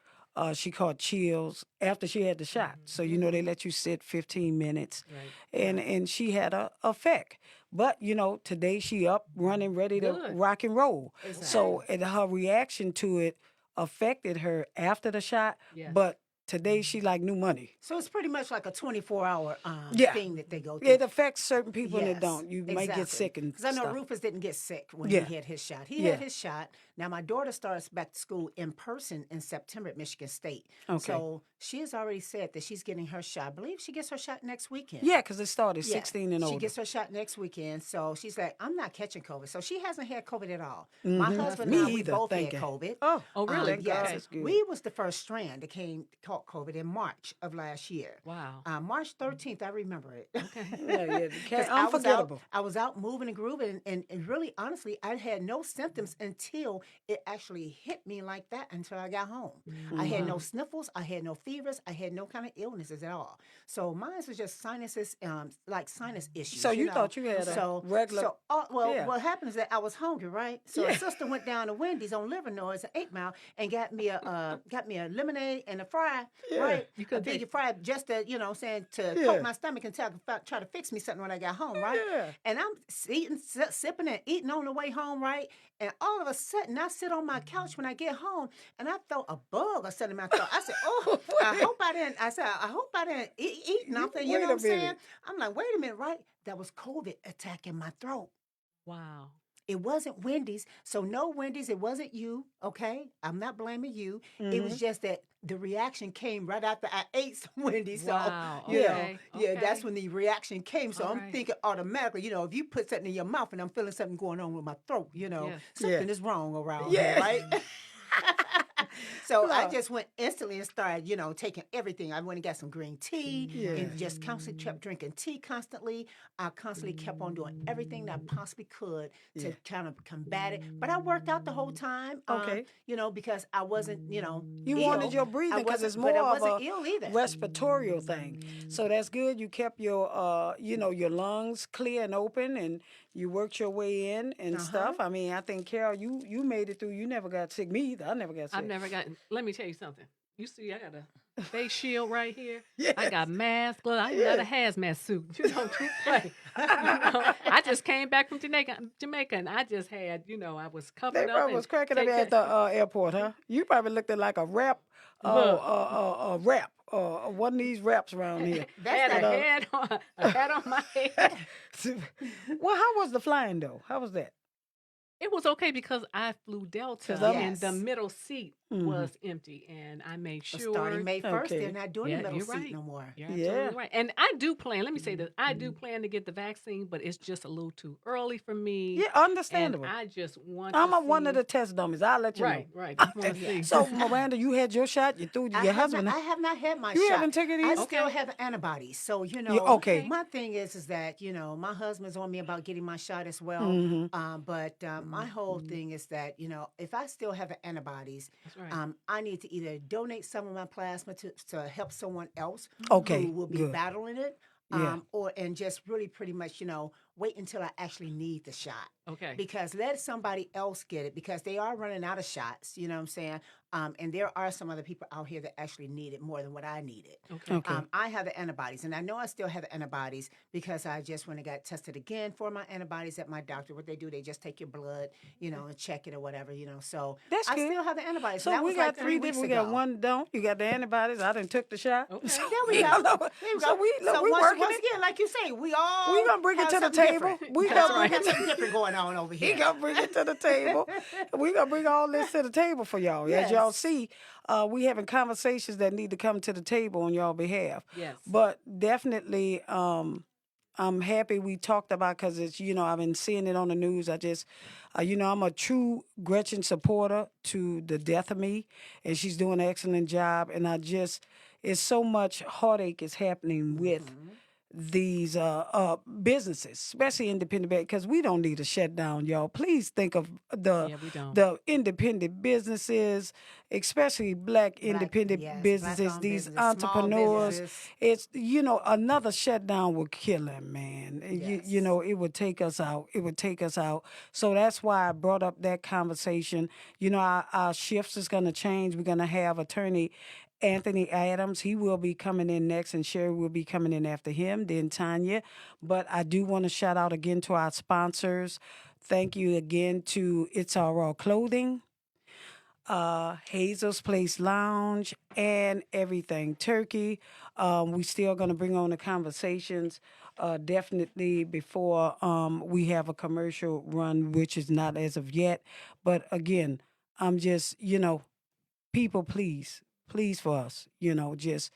She caught chills after she had the shot. So they let you sit 15 minutes, Right. and she had a effect. But today she up, running, ready to Good. rock and roll. So her reaction to it affected her after the shot. Yes. But today she like new money. So it's pretty much like a 24-hour Yeah. thing that they go through. It affects certain people and it Yes, don't. You might get sick and Because I know stuff. Rufus didn't get sick when Yeah. he had his shot. He Yeah. had his shot. Now my daughter starts back to school in person in September at Michigan State. Okay. So she has already said that she's getting her shot. I believe she gets her shot next weekend. Yeah, because it started Yeah. 16 and older. She gets her shot next weekend. So she's like, I'm not catching COVID. So she hasn't had COVID at all. My husband Me and I, we either, both thank had God. COVID. Oh, really? Thank God. Okay. That's good. We was the first strand that caught COVID in March of last year. Wow. March 13th, I remember it. Okay. Yeah, 'Cause I was unforgettable. out moving and grooving, and really, honestly, I had no symptoms until it actually hit me like that until I got home. I had no sniffles, I had no fevers, I had no kind of illnesses at all. So mine was just sinuses, like sinus issues. So you know? thought you had a regular- So, Yeah. what happened is that I was hungry, right? So a sister went down to Wendy's on Livernois at 8 Mile and got me a lemonade and a fry, right? You A couldn't big take- fry just to to Yeah. coat my stomach and try to fix me something when I got home, right? Yeah. And I'm eating, sipping and eating on the way home, right? And all of a sudden, I sit on my couch when I get home, and I felt a bug or something in my throat. I said, "Oh, I hope I didn't." I said, "I hope I didn't eat nothing." You Wait know a what I'm saying? minute. I'm like, "Wait a minute, right?" That was COVID attacking my throat. Wow. It wasn't Wendy's. So no Wendy's. It wasn't you. Okay. I'm not blaming you. It Mm-hmm. was just that the reaction came right after I ate some Wendy's. So, Wow, you know, okay, yeah, that's okay. when the reaction came. So All I'm right. thinking automatically, if you put something in your mouth and I'm feeling something going on with my throat, Yes. something is wrong around Yeah. here, right? So I just went instantly and started, taking everything. I went and got some green tea and just constantly kept drinking tea constantly. I constantly kept on doing everything that I possibly could to kind of combat it. But I worked out the whole time, because I wasn't, You ill. wanted your breathing because it's more but I of wasn't a ill either. respiratory thing. So that's good. You kept your, your lungs clear and open, and you worked your way in and stuff. I mean, I think, Carol, you made it through. You never got sick. Me either. I never got sick. I've never gotten. Let me tell you something. You see, I got a face shield right here. Yes. I got mask, gloves. I even got a hazmat suit. You don't play. I just came back from Jamaica, and I just had, I was covered They up. probably was cracking up at the airport, huh? You probably looked at like a rap, one of these raps around here. Had a hat on my head. Well, how was the flying though? How was that? It was okay because I flew Delta, and the middle seat was empty, and I made sure. Starting May 1st, they're not doing the middle seat no more. You're absolutely right. And I do plan. Let me say this: I do plan to get the vaccine, but it's just a little too early for me. Yeah, understandable. And I just want. I'm one of the test dummies. I'll let you know. Right. I want to see. So, Miranda, you had your shot. You threw your husband. I have not had my shot. You haven't taken it either? I still have antibodies. So okay. My thing is that my husband's on me about getting my shot as well. But my whole thing is that if I still have the antibodies, I need to either donate some of my plasma to help someone else who will be battling it, and just really pretty much wait until I actually need the shot. Okay. Because let somebody else get it, because they are running out of shots. You know what I'm saying? And there are some other people out here that actually need it more than what I needed. Okay. I have the antibodies, and I know I still have the antibodies because I just went and got tested again for my antibodies at my doctor. What they do, they just take your blood, and check it or whatever, So that's good. I still have the antibodies. So we got 3 weeks. We got one don't. You got the antibodies. I done took the shot. Okay. There we go. So we working once it. again, like you say, we gonna bring it to the table. We gonna bring it something different going on over here. He gonna bring it to the table. We gonna bring all this to the table for y'all. Yes. As y'all see, we having conversations that need to come to the table on y'all behalf. Yes. But definitely, I'm happy we talked about, because it's I've been seeing it on the news. I just, I'm a true Gretchen supporter to the death of me, and she's doing an excellent job. And it's so much heartache is happening with these businesses, especially independent, because we don't need a shutdown, y'all. Please think of the independent businesses, especially black independent businesses, these business, entrepreneurs. It's Another shutdown would kill them, man. Yes. It would take us out. It would take us out. So that's why I brought up that conversation. Our shifts is going to change. We're going to have attorney Anthony Adams, he will be coming in next, and Sherry will be coming in after him, then Tanya. But I do want to shout out again to our sponsors. Thank you again to It's Our Raw Clothing, Hazel's Place Lounge, and Everything Turkey. We still going to bring on the conversations definitely before we have a commercial run, which is not as of yet. But again, I'm just, people, please for us, just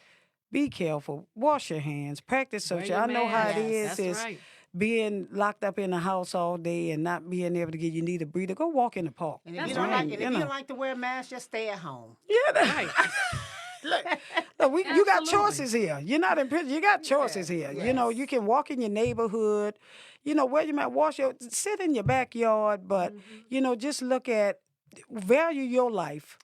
be careful, wash your hands, practice social. I know how it is being locked up in a house all day and not being able to get, you need a breather, go walk in the park. And if you don't like to wear a mask, just stay at home. Yeah, right. Look, you got choices here. You're not in prison. You got choices here. Yes. You can walk in your neighborhood, where you might sit in your backyard, but, just look at, value your life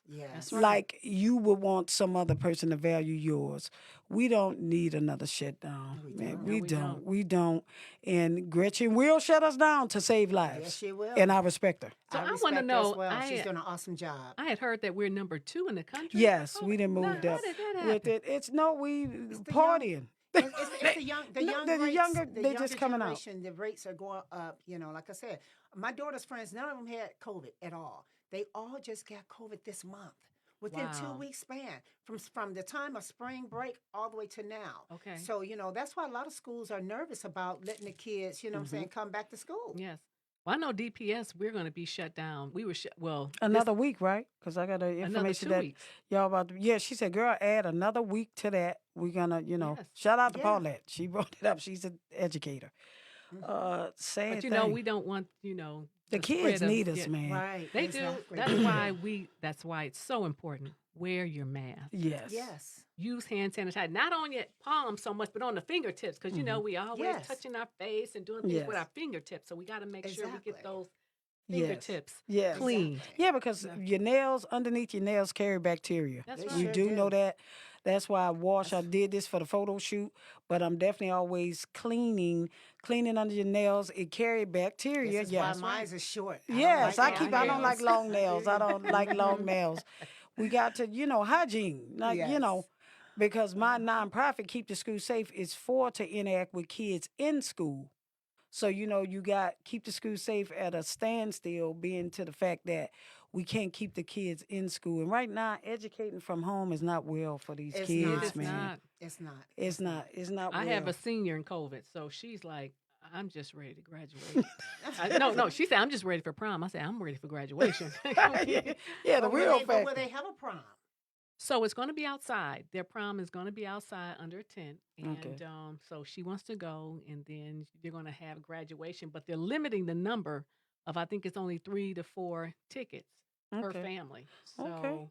like you would want some other person to value yours. We don't need another shutdown. We don't. And Gretchen will shut us down to save lives. Yes, she will. And I respect her. So I want to know. She's doing an awesome job. I had heard that we're number 2 in the country. Yes, we done moved up with it. It's partying. It's the young younger, they're just coming out. The rates are going up. Like I said, my daughter's friends, none of them had COVID at all. They all just got COVID this month. Within 2 weeks span, from the time of spring break all the way to now. Okay. So, that's why a lot of schools are nervous about letting the kids, come back to school. Yes. Well, I know DPS, we're going to be shut down. We were another week, right? Because I got the information that y'all about to, she said, girl, add another week to that. We're going to, shout out to Paulette. She brought it up. She's an educator. Sad but thing. we don't want, The to kids spread need of- us, yeah, man. Right. They do. That's why it's so important. Wear your mask. Yes. Yes. Use hand sanitizer, not on your palms so much, but on the fingertips, because you know we always Yes. touching our face and doing things with Yes. our fingertips. So we got to make sure we get Exactly. those Yes. fingertips Yes. clean. Yeah, because your nails, underneath your nails, carry bacteria. That's They right. We sure do do. know that. That's why I did this for the photo shoot, but I'm definitely always cleaning under your nails. It carry bacteria. This is yes. why mine is short. I don't Yes, like I long don't like nails. long nails. I don't like long nails. We got to, hygiene. Like, Yes. because my nonprofit, Keep the School Safe, is to interact with kids in school. So, you got Keep the School Safe at a standstill, being to the fact that we can't keep the kids in school. And right now, educating from home is not well for these It's kids, not. It's man. not. It's not. It's not. It's not I well. have a senior in COVID, so she's like, I'm just ready to graduate. No, she said, I'm just ready for prom. I said, I'm ready for graduation. Yeah, the But will real they- but fact. will they have a prom? So it's going to be outside. Their prom is going to be outside under a tent. And Okay. so she wants to go, and then they're going to have graduation, but they're limiting the number of, I think it's only 3 to 4 tickets per Okay. family. So Okay.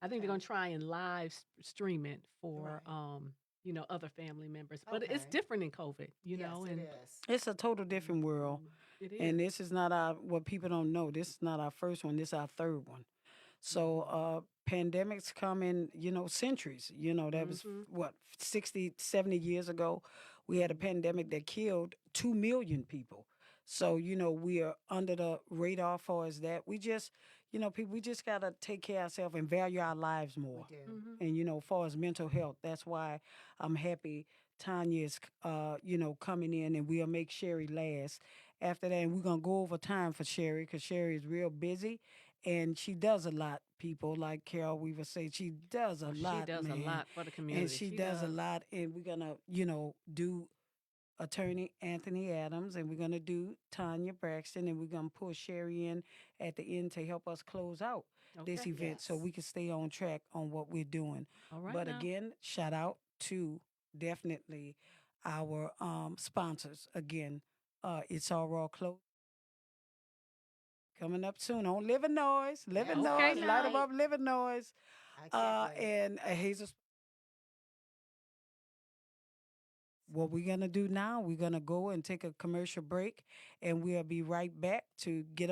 I think they're going to try and live stream it for, other family members. But it's Okay. different in COVID, know. Yes, And it is. It's a total different world. It is. And this is not what people don't know. This is not our first one. This is our third one. So pandemics come in, centuries. That was what, 60, 70 years ago. We had a pandemic that killed 2 million people. So, we are under the radar for as that. We just, people, we just got to take care of ourselves and value our lives more. We do. And, far as mental health, that's why I'm happy Tanya is, coming in, and we'll make Sherry last. After that, and we're going to go over time for Sherry, because Sherry is real busy, and she does a lot, people. Like Carol Weaver said, she does a lot, She does man. a lot for the community. And she does a lot, and we're going to, do Attorney Anthony Adams, and we're going to do Tanya Braxton, and we're going to pull Sherry in at the end to help us close out this Okay. event so Yes. we can stay on track on what we're doing. All right But now. again, shout out to definitely our sponsors. Again, It's All Raw Clothes. Coming up soon on Living Noise. Living Yeah. Okay, Noise. now. Light 'em up, Living Noise. I can't wait. And Hazel. What we're going to do now, we're going to go and take a commercial break, and we'll be right back to get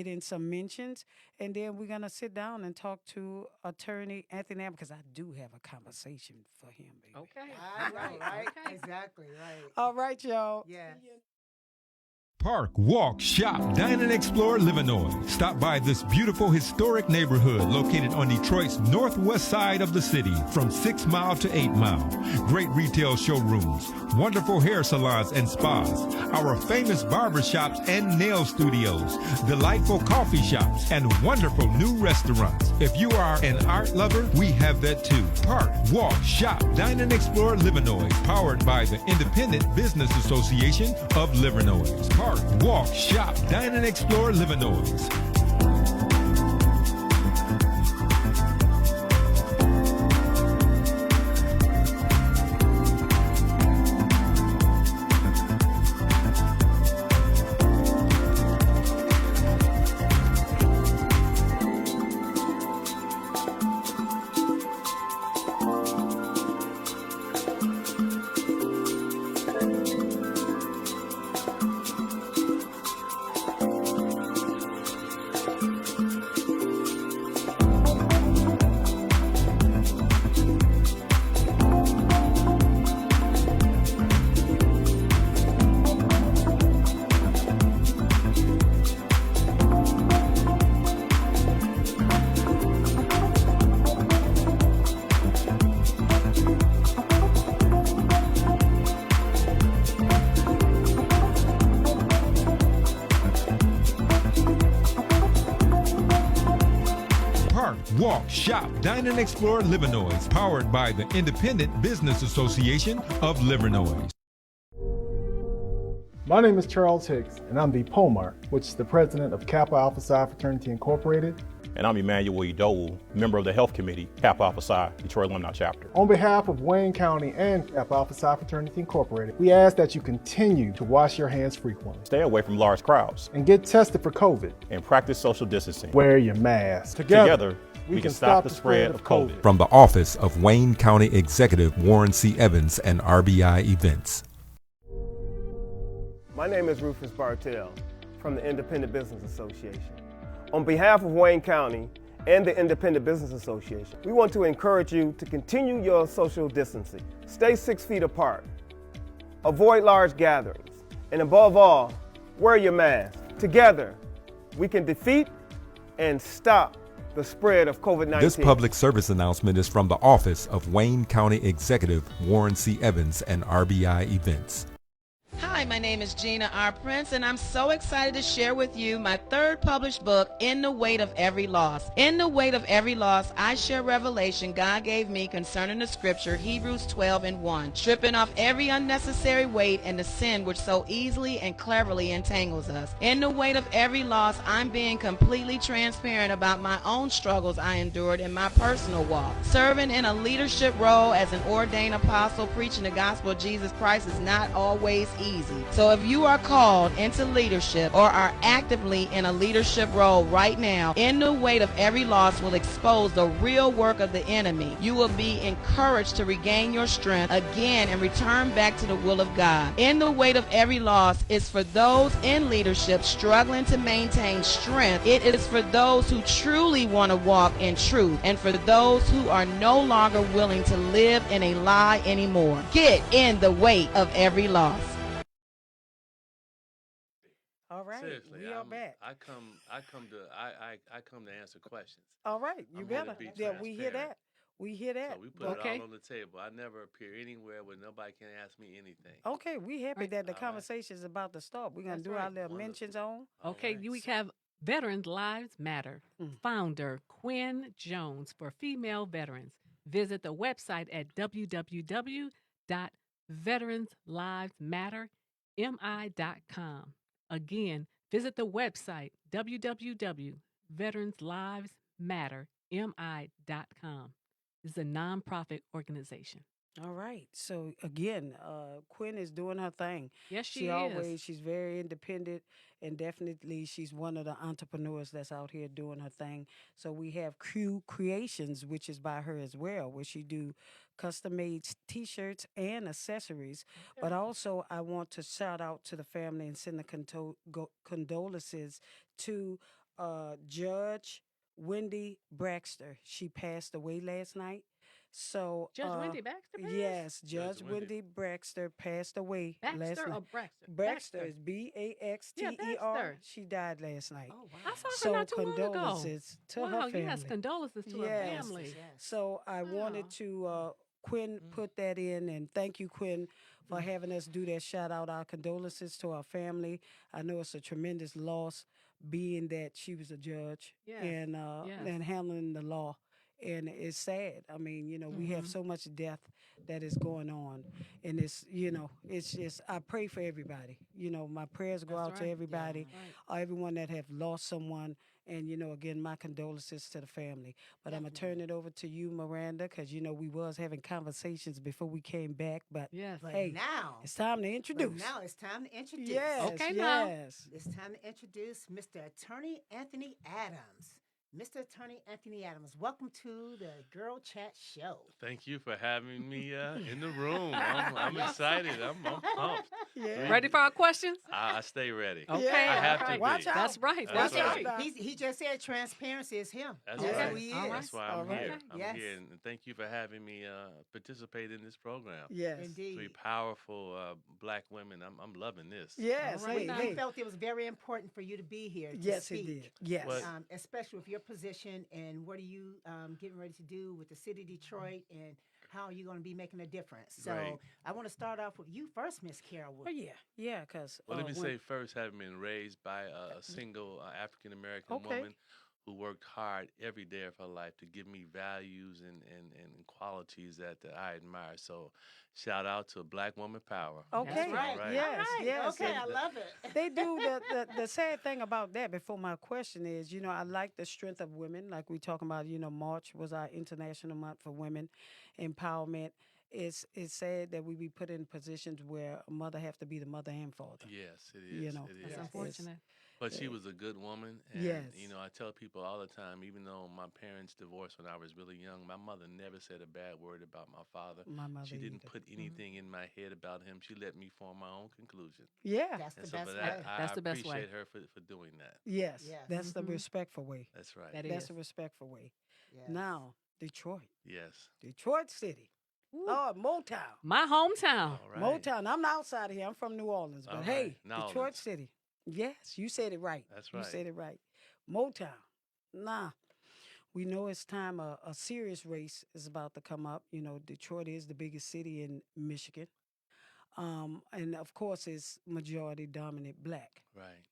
in some mentions, and then we're going to sit down and talk to Attorney Anthony Adams, because I do have a conversation for him, baby. Okay. I know, right? Okay. Exactly, right. All right, y'all. Yes. Park, walk, shop, dine, and explore Livernois. Stop by this beautiful historic neighborhood located on Detroit's northwest side of the city from 6 Mile to 8 Mile. Great retail showrooms, wonderful hair salons and spas, our famous barber shops and nail studios, delightful coffee shops, and wonderful new restaurants. If you are an art lover, we have that too. Park, walk, shop, dine, and explore Livernois, powered by the Independent Business Association of Livernois. Park, walk, shop, dine, and explore Livernois. Walk, shop, dine, and explore Livernois, powered by the Independent Business Association of Livernois. My name is Charles Hicks, and I'm the POMAR, which is the president of Kappa Alpha Psi Fraternity Incorporated. And I'm Emmanuel E. Dole, member of the Health Committee, Kappa Alpha Psi, Detroit Alumni Chapter. On behalf of Wayne County and Kappa Alpha Psi Fraternity Incorporated, we ask that you continue to wash your hands frequently. Stay away from large crowds. And get tested for COVID. And practice social distancing. Wear your mask. Together we can stop the spread of COVID. From the office of Wayne County Executive Warren C. Evans and RBI Events. My name is Rufus Bartell from the Independent Business Association. On behalf of Wayne County and the Independent Business Association, we want to encourage you to continue your social distancing. Stay 6 feet apart. Avoid large gatherings. And above all, wear your mask. Together, we can defeat and stop the spread of COVID-19. This public service announcement is from the office of Wayne County Executive Warren C. Evans and RBI Events. Hi, my name is Gina R. Prince, and I'm so excited to share with you my third published book, In the Weight of Every Loss. In the Weight of Every Loss, I share revelation God gave me concerning the scripture, Hebrews 12:1, stripping off every unnecessary weight and the sin which so easily and cleverly entangles us. In the weight of every loss, I'm being completely transparent about my own struggles I endured in my personal walk. Serving in a leadership role as an ordained apostle preaching the gospel of Jesus Christ is not always easy. So if you are called into leadership or are actively in a leadership role right now, In the Weight of Every Loss will expose the real work of the enemy. You will be encouraged to regain your strength again and return back to the will of God. In the Weight of Every Loss is for those in leadership struggling to maintain strength. It is for those who truly want to walk in truth and for those who are no longer willing to live in a lie anymore. Get in the weight of every loss. All right, Seriously, we are back. I come to answer questions. All right, you I'm here to better. be Yeah, we hear transparent. that. We hear that. So we put it all on the table. I never appear anywhere where nobody can ask me anything. Okay, we happy that the All right. conversation is about to start. We're gonna That's do our right. little Wonderful. mentions on. Okay, All right. we have Veterans Lives Matter founder Quinn Jones for female veterans. Visit the website at www.veteranslivesmattermi.com. Again, visit the website www.veteranslivesmattermi.com. This is a nonprofit organization. All right. So again, Quinn is doing her thing. Yes, she is. She's very independent, and definitely she's one of the entrepreneurs that's out here doing her thing. So we have Q Creations, which is by her as well, where she do custom made T-shirts and accessories. But also, I want to shout out to the family and send the condolences to Judge Wendy Brexter. She passed away last night. So Judge Wendy Baxter passed? Yes, Judge Judge Wendy. Wendy Brexter passed away last Baxter night. or Brexter? Brexter is Baxter. Yeah, Baxter. She died last night. Oh, wow. I saw her So not too long ago. condolences to Wow, her family. yes, condolences to her Yes. family. So I wanted to Quinn put that in, and thank you, Quinn, for having us do that. Shout out our condolences to our family. I know it's a tremendous loss, being that she was a judge Yes, and yes. and handling the law. And it's sad. I mean, we have so much death that is going on, and it's just. I pray for everybody. My prayers go That's out to right. everybody, everyone that have lost someone, and again, my condolences to the family. But I'm gonna turn it over to you, Miranda, because we was having conversations before we came back. But Yes. But hey, now, it's time to introduce. now it's time to introduce. Yes, Okay, now. yes. It's time to introduce Mr. Attorney Anthony Adams. Mr. Attorney Anthony Adams, welcome to the Girl Chat Show. Thank you for having me in the room. I'm excited. I'm pumped. Yeah. Ready for our questions? I stay ready. Okay. Yeah, I have all to right. Watch be. out. That's right. That's That's right. right. He just said transparency is him. That's Yeah. right. who he All is. right. That's why All I'm right. here. I'm Yes. here, and thank you for having me participate in this program. Yes. Indeed. Three powerful black women. I'm loving this. Yes. All right, Hey, now. We hey. felt it was very important for you to be here to Yes, speak. it did. Yes. What- Especially with your position and what are you getting ready to do with the city of Detroit and how are you going to be making a difference? So Great. I want to start off with you first, Miss Carol. Oh yeah, because Well, let me say first, having been raised by a single African American Okay. woman who worked hard every day of her life to give me values and qualities that I admire. So shout out to Black Woman Power. Okay. All right. Yes. Yes. Okay, I love it. They do. The sad thing about that, before my question is, I like the strength of women. Like we talking about, March was our International Month for Women Empowerment. It's sad that we be put in positions where a mother have to be the mother and father. Yes, it You is. know, It That's is. unfortunate. But she was a good woman. And, Yes. I tell people all the time, even though my parents divorced when I was really young, my mother never said a bad word about my father. My mother She didn't either. put anything in my head about him. She let me form my own conclusion. Yeah. That's And the so, best but way. That's the I best way. appreciate her for doing that. Yes. Yes. That's the Mhm. respectful way. That's right. That That's is. the respectful way. Yes. Now, Detroit. Yes. Detroit City. Lord, Motown. My hometown. All right. Motown. I'm outside of here. I'm from New Orleans. But All hey, right. New Detroit Orleans. City. Yes, you said it right. That's You right. said it right. Motown. Nah. We know it's time a serious race is about to come up. Detroit is the biggest city in Michigan. And of course, it's majority dominant black. Right.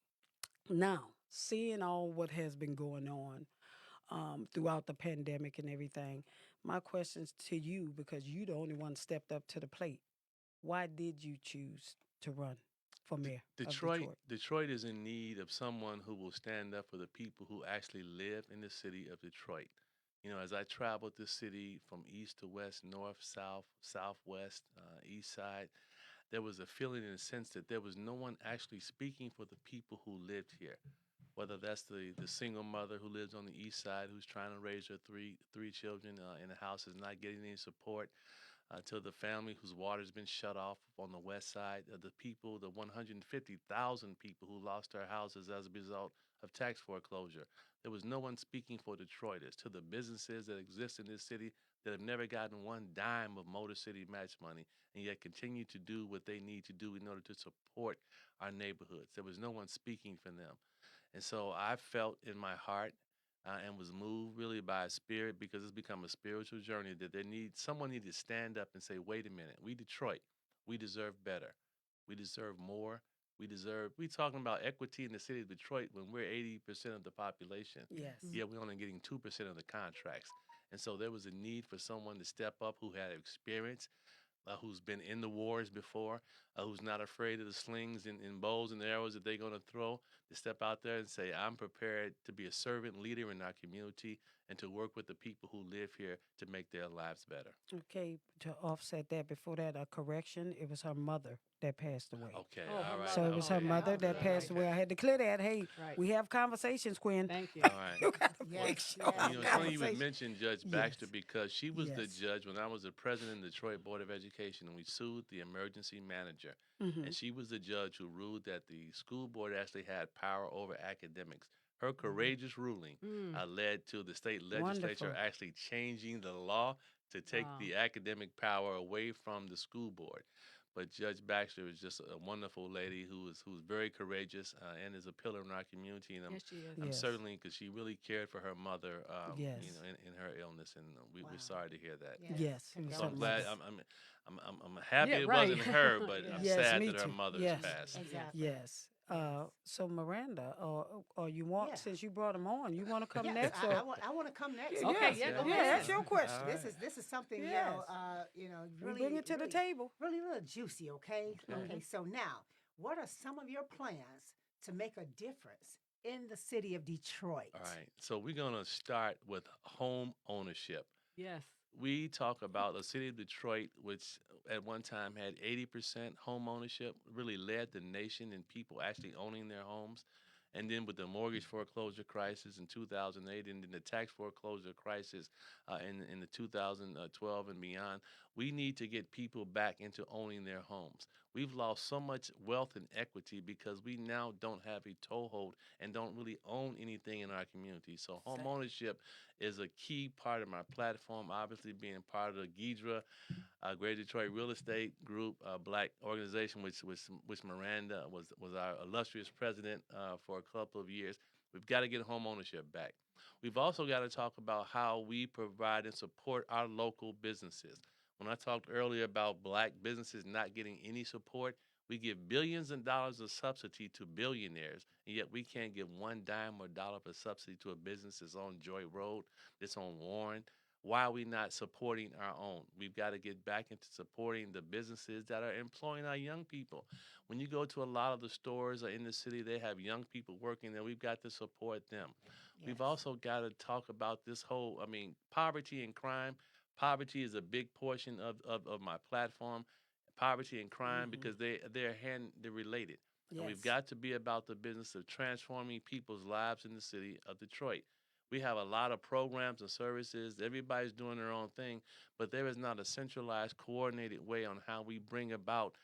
Now, seeing all what has been going on throughout the pandemic and everything, my questions to you, because you the only one stepped up to the plate. Why did you choose to run for mayor of Detroit is in need of someone who will stand up for the people who actually live in the city of Detroit. As I traveled the city from east to west, north, south, southwest, east side, there was a feeling and a sense that there was no one actually speaking for the people who lived here. Whether that's the single mother who lives on the east side who's trying to raise her three children in a house is not getting any support, to the family whose water's been shut off on the west side, the people, the 150,000 people who lost their houses as a result of tax foreclosure. There was no one speaking for Detroiters, to the businesses that exist in this city that have never gotten one dime of Motor City match money and yet continue to do what they need to do in order to support our neighborhoods. There was no one speaking for them. And so I felt in my heart and was moved really by a spirit, because it's become a spiritual journey, that someone needed to stand up and say, wait a minute, we Detroit, we deserve better. We deserve more. We talking about equity in the city of Detroit when we're 80% of the population. Yes. Yet we're only getting 2% of the contracts. And so there was a need for someone to step up who had experience, who's been in the wars before, who's not afraid of the slings and bows and arrows that they're going to throw, to step out there and say, I'm prepared to be a servant leader in our community and to work with the people who live here to make their lives better. Okay, to offset that, before that, a correction, it was her mother that passed away. Okay, Oh, all right. So it was her okay. mother that passed away. I had to clear that. Hey, Right. we have conversations, Quinn. Thank you. All right. You gotta Yes, make sure. yes. It's funny you would mention Judge Baxter, Yes. because she was the Yes. judge when I was the president of the Detroit Board of Education, and we sued the emergency manager. Mhm. And she was the judge who ruled that the school board actually had power over academics. Her courageous ruling led to the state legislature Wonderful. actually changing the law to take Wow. the academic power away from the school board. But Judge Baxter is just a wonderful lady who's very courageous and is a pillar in our community. And Yes, she is. I'm Yes. certainly, because she really cared for her mother, Yes. in her illness, and Wow. we're sorry to hear that. Yes. Yes. it was So I'm her glad. mother. I'm happy Yeah, it right. wasn't her, but I'm Yes, sad me that her too. mother's Yes. passed. Exactly. Yes. So Miranda, or you want, Yeah. since you brought him on, you want to come Yes, next? I Or? want to come next. Yeah, Okay, yes. yeah, go Yeah, ahead. ask your question. All This right. is something Yes. We really bring it to the really, table. really a little juicy. Okay. Okay. Okay. So now, what are some of your plans to make a difference in the city of Detroit? All right. So we're gonna start with home ownership. Yes. We talk about the city of Detroit, which at one time had 80% home ownership, really led the nation in people actually owning their homes. And then with the mortgage foreclosure crisis in 2008, and then the tax foreclosure crisis in the 2012 and beyond, we need to get people back into owning their homes. We've lost so much wealth and equity because we now don't have a toehold and don't really own anything in our community. So home ownership is a key part of my platform, obviously being part of the GIDRA, Greater Detroit Real Estate Group, black organization, which Miranda was our illustrious president for a couple of years. We've got to get home ownership back. We've also got to talk about how we provide and support our local businesses. When I talked earlier about black businesses not getting any support, We give billions of dollars of subsidy to billionaires, and yet we can't give one dime or dollar of subsidy to a business that's on Joy Road, that's on Warren. Why are we not supporting our own? We've got to get back into supporting the businesses that are employing our young people. When you go to a lot of the stores in the city, they have young people working there. We've got to support them. We've also got to talk about this whole, poverty and crime. Poverty is a big portion of my platform. Poverty and crime because they're related. And we've got to be about the business of transforming people's lives in the city of Detroit. We have a lot of programs and services. Everybody's doing their own thing, but there is not a centralized, coordinated way on how we bring about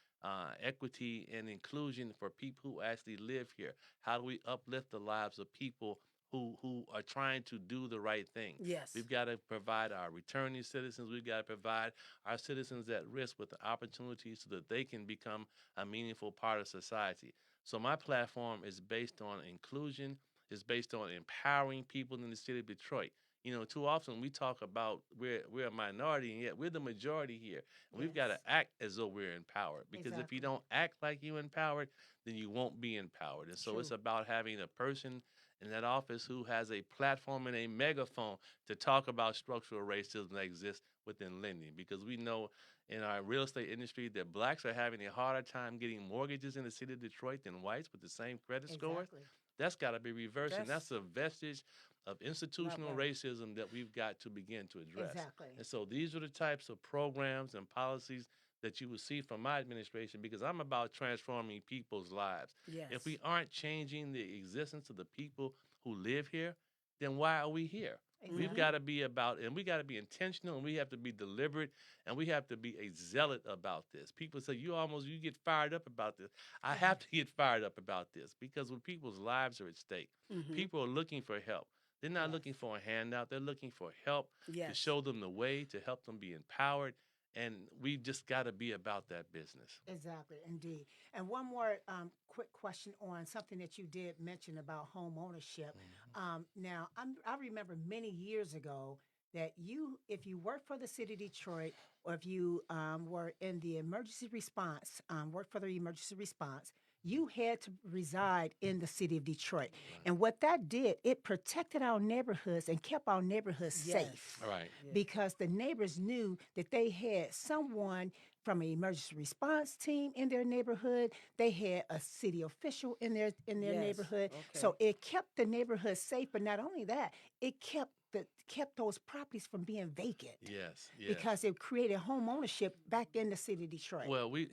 equity and inclusion for people who actually live here. How do we uplift the lives of people who are trying to do the right thing? Yes. We've got to provide our returning citizens. We've got to provide our citizens at risk with the opportunities so that they can become a meaningful part of society. So my platform is based on inclusion, is based on empowering people in the city of Detroit. You know, too often we talk about we're a minority, and yet we're the majority here. And we've got to act as though we're empowered. Because if you don't act like you're empowered, then you won't be empowered. And so it's about having a person in that office who has a platform and a megaphone to talk about structural racism that exists within lending. Because we know in our real estate industry that blacks are having a harder time getting mortgages in the city of Detroit than whites with the same credit scores. That's got to be reversed, and that's a vestige of institutional racism that we've got to begin to address. And so these are the types of programs and policies that you will see from my administration, because I'm about transforming people's lives. If we aren't changing the existence of the people who live here, then why are we here? We've got to be about, and we got to be intentional, and we have to be deliberate, and we have to be a zealot about this. People say, you get fired up about this. I have to get fired up about this, because when people's lives are at stake, people are looking for help. They're not looking for a handout. They're looking for help to show them the way, to help them be empowered. And we've just got to be about that business. Exactly, indeed. And one more quick question on something that you did mention about home ownership. Now, I remember many years ago that if you worked for the city of Detroit, or if you were in the emergency response, worked for the emergency response, you had to reside in the city of Detroit. And what that did, it protected our neighborhoods and kept our neighborhoods safe. Right. Because the neighbors knew that they had someone from an emergency response team in their neighborhood. They had a city official in their neighborhood. So it kept the neighborhood safe. But not only that, it kept those properties from being vacant. Yes. Because it created home ownership back in the city of Detroit. Well, when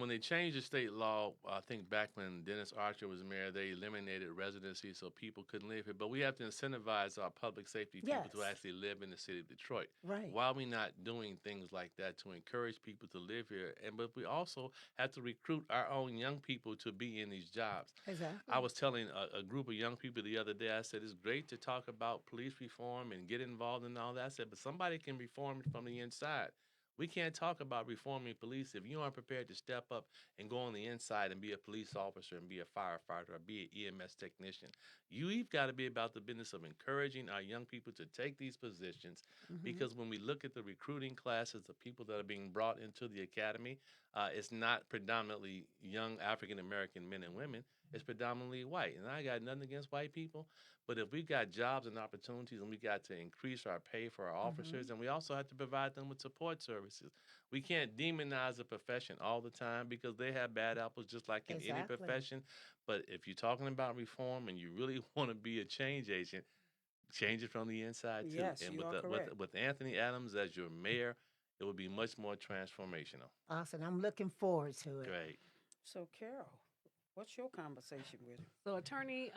they changed the state law, I think back when Dennis Archer was mayor, they eliminated residency so people couldn't live here. But we have to incentivize our public safety people to actually live in the city of Detroit. Right. Why are we not doing things like that to encourage people to live here? But we also have to recruit our own young people to be in these jobs. Exactly. I was telling a group of young people the other day, I said, it's great to talk about police reform and get involved in all that. I said, but somebody can reform it from the inside. We can't talk about reforming police if you aren't prepared to step up and go on the inside and be a police officer and be a firefighter or be an EMS technician. You've got to be about the business of encouraging our young people to take these positions, because when we look at the recruiting classes of people that are being brought into the academy, it's not predominantly young African-American men and women. It's predominantly white. And I got nothing against white people, but if we've got jobs and opportunities and we got to increase our pay for our officers, and we also have to provide them with support services. We can't demonize a profession all the time because they have bad apples just like in any profession. But if you're talking about reform and you really want to be a change agent, change it from the inside too. Yes, And you are correct. with Anthony Adams as your mayor, it will be much more transformational. Awesome. I'm looking forward to it. Great. So, Carol, what's your conversation with him? So, Attorney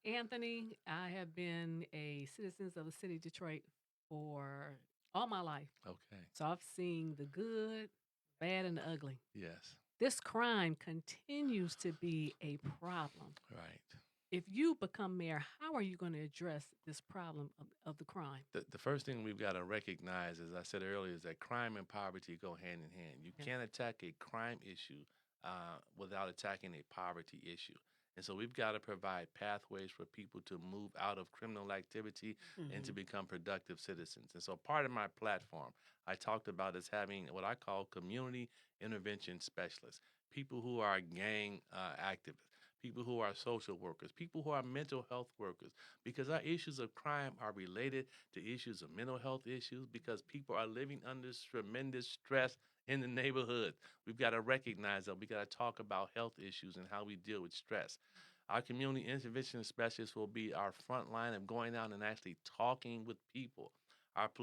Anthony, I have been a citizen of the city of Detroit for all my life. Okay. So I've seen the good, bad, and the ugly. Yes. This crime continues to be a problem. Right. If you become mayor, how are you going to address this problem of the crime? The first thing we've got to recognize, as I said earlier, is that crime and poverty go hand in hand. You can't attack a crime issue without attacking a poverty issue. And so we've got to provide pathways for people to move out of criminal activity and to become productive citizens. And so part of my platform I talked about is having what I call community intervention specialists. people who are gang activists, people who are social workers, people who are mental health workers, because our issues of crime are related to issues of mental health issues because people are living under tremendous stress in the neighborhood. We've got to recognize that. We got to talk about health issues and how we deal with stress. Our community intervention specialists will be our front line of going out and actually talking with people.